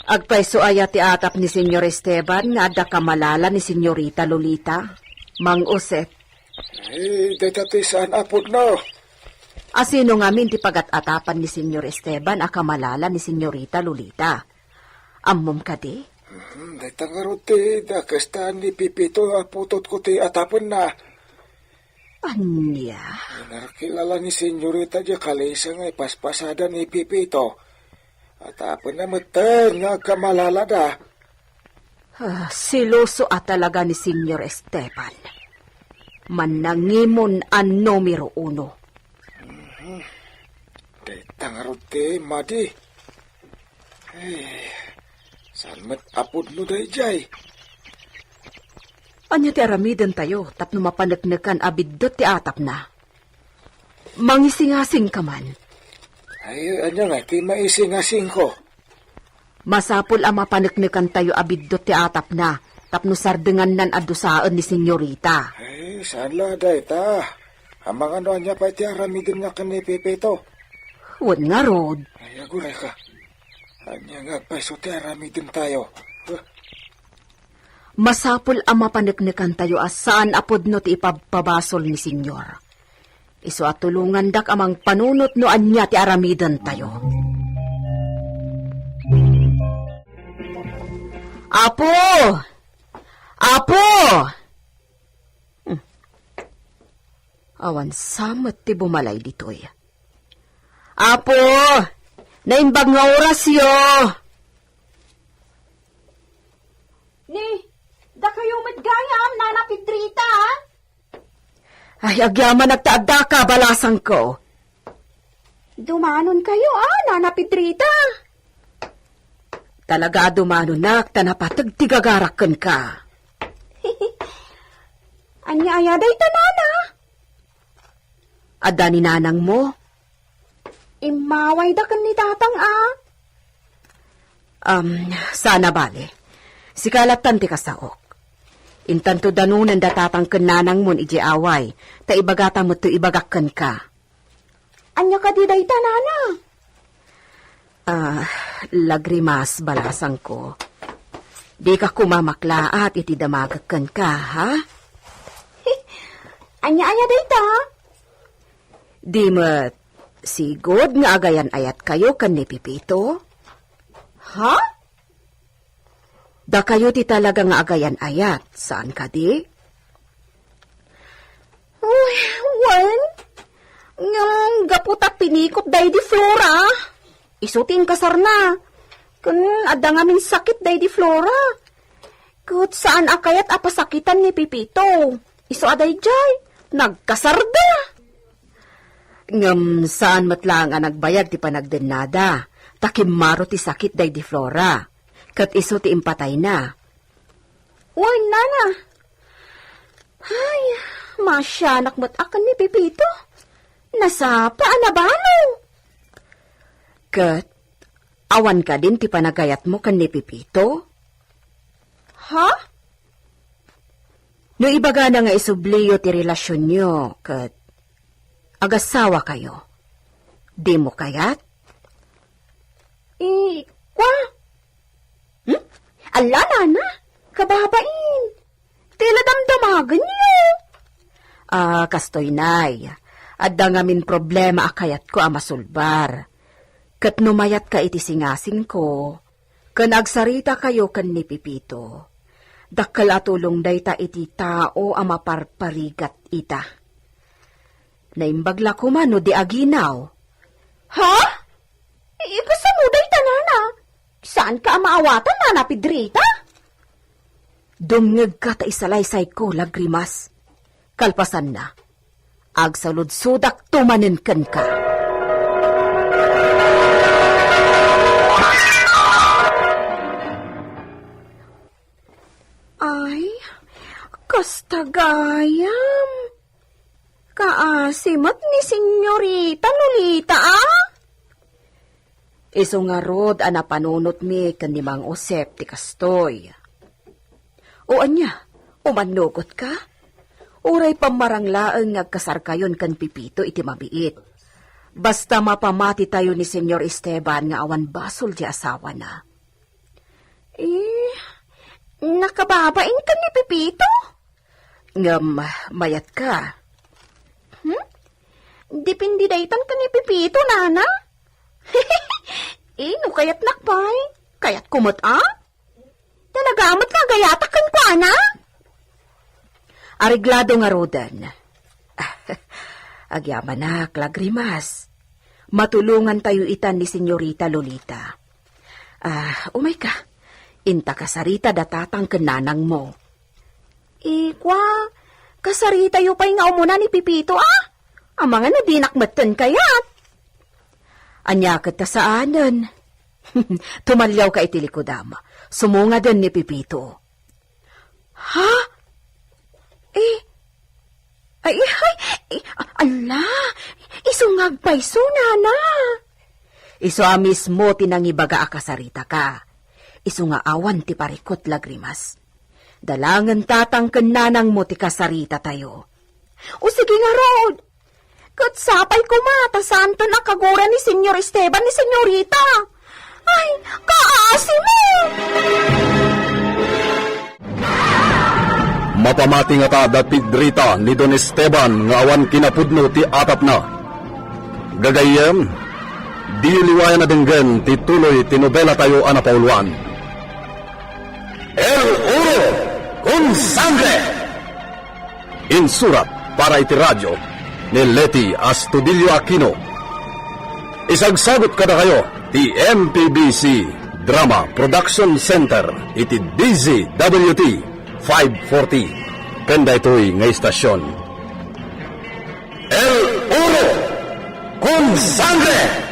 Agpayso aya ti atap ni senyor Esteban nga adda kamalala ni senyorita Lolita. Mang Uset. Eh, dati saan apod no? Asino ngamin ti pagat-atapan ni senyor Esteban a kamalala ni senyorita Lolita. Ammom ka di? Dati nga ti dakastaan ni Pipito aputot ko ti atapon na. Anya? Nakilala ni senyorita di kalisa nga ipaspasada ni Pipito. Atapon na matan nga kamalala da. Siloso at talaga ni senyor Esteban. Manangimon ang numero 1. Tangarote, Madi. Saan mat apod no day jay? Anya ti aramidan tayo, tapno mapanagnakan abiddot ti atap na. Mangisingasing ka man. Ay, anya nga, ti maisingasing ko. Masapol ang mapanagnakan tayo abiddot ti atap na, tapno sardengan nan adusaan ni senyorita. Ay, saan la day ta? Amang ano anya pa ti aramidan nga kan ni Pipito. Wan nga, Rod. Ay, aguray ka. Anya nga, paiso ti aramidan tayo. Masapol ang mapanagnakan tayo asaan apod no ti ipababasol ni senyor. Iso at tulungan dak amang panunot no anya ti aramidan tayo. Apo! Apo! Awan samet ti bumalay ditoy. Apo! Naimbag nga oras yo! Ni, da kayo matgayam, Nana Pedrita, Ay, agyaman nagtaada ka, balasang ko. Dumanon kayo, Nana Pedrita. Talaga dumanon nak, tanapatag tigagarakan ka. Anya ayaday ta, Nana. Ada ni nanang mo? Imaway da kan ni tatang, Sana bale. Sikalatan ti kasaok. Intanto danunan datatang kenanang mon iji away, ta ibagata mo to ibagakan ka. Anya ka di day ta, Nana. lagrimas balasang ko. Di ka kumamakla at iti damagakan ka, ha? Anya-anya dayta? Di mo't sigod nga agayan ayat kayo kan ni Pipito? Ha? Da kayo ti talaga nga agayan ayat. Saan ka di? Wen? Ngam gaputa pinikot day di Flora. Isuting kasar na. Kun ada ngamin sakit day di Flora. Kut saan akayat apasakitan ni Pipito. Isu aday jay. Nagkasarda. Ngam saan matlang ang nagbayag ti panagdenada. Takimaro ti sakit day di Flora. Kat iso ti impatay na. Wen nana. Ay, masyanak mo't akan ni Pipito. Nasapa anabano. Kat, awan ka din ti panagayat mo kan ni Pipito? Ha? No ibaga na nga isubliyo ti relasyon nyo, kat agasawa kayo. Di mo kayat? Kwa? Ala nana, kababain. Tila damdamagan niyo. Kastoy nay. Adda ngamin problema akayat ko masulbar. Kat numayat ka iti singasing ko, kan agsarita kayo kan ni Pipito. Dakkal atulong dayta iti tao maparparigat ita. Naimbagla ko man no di aginaw. Ha? Ikasan mo dayta nana. Saan ka maawatan nana Pedrita? Dumngeg ka ta isalaysay ko lagrimas. Kalpasan na. Agsalud-sudak tumanen kan ka. Ay, kastagayam. Kaasimat ni Senyorita Lolita, Iso nga rod anapanunot mi kan ni Mang Osep ti kastoy. O anya, umanugot ka? Uray pamaranglaeng ngagkasar kayon kan Pipito iti mabiit. Basta mapamati tayo ni Senyor Esteban nga awan basol di asawa na. Nakababain ka ni Pipito? Ngam, mayat ka. Dipindi daytan ka ni Pipito, nana? No kayat nakpay? Kayat kumot, Talagamat ka gayatakan ko, ana? Ariglado nga rodan. Agyaman na, lagrimas. Matulungan tayo itan ni Senyorita Lolita. Umay ka. Inta kasarita datatang kenanang mo. Kwa, kasarita yu pa'y nga umuna ni Pipito, Ang mga nadinakmatan kayat. Anya kita saanan. Tumalyaw ka itilikodama. Sumunga din ni Pipito. Ha? Ala, isungag pa'y sunana. Iso mismo tinangibaga akasarita ka. Iso nga awan ti parikot lagrimas. Dalangan tatang kenanang mo ti kasarita tayo. O sige nga, Rod. Katsapay ko mata santo na kagura ni Senyor Esteban ni Senyorita. Ay, kaasi mo! Mapamati nga ta dapit Pedrita ni Don Esteban nga awan kinapudno ti atap na. Gagayem, di liwayan na denggen ti tuloy ti nobela tayo anapauluan. El Oro con Sangre! Insurat para iti radyo ni Leti Astudillo Aquino. Isagsagot kada kayo ti MPBC Drama Production Center iti DZWT 540. Kanda ito'y ngay istasyon. El Oro con Sangre!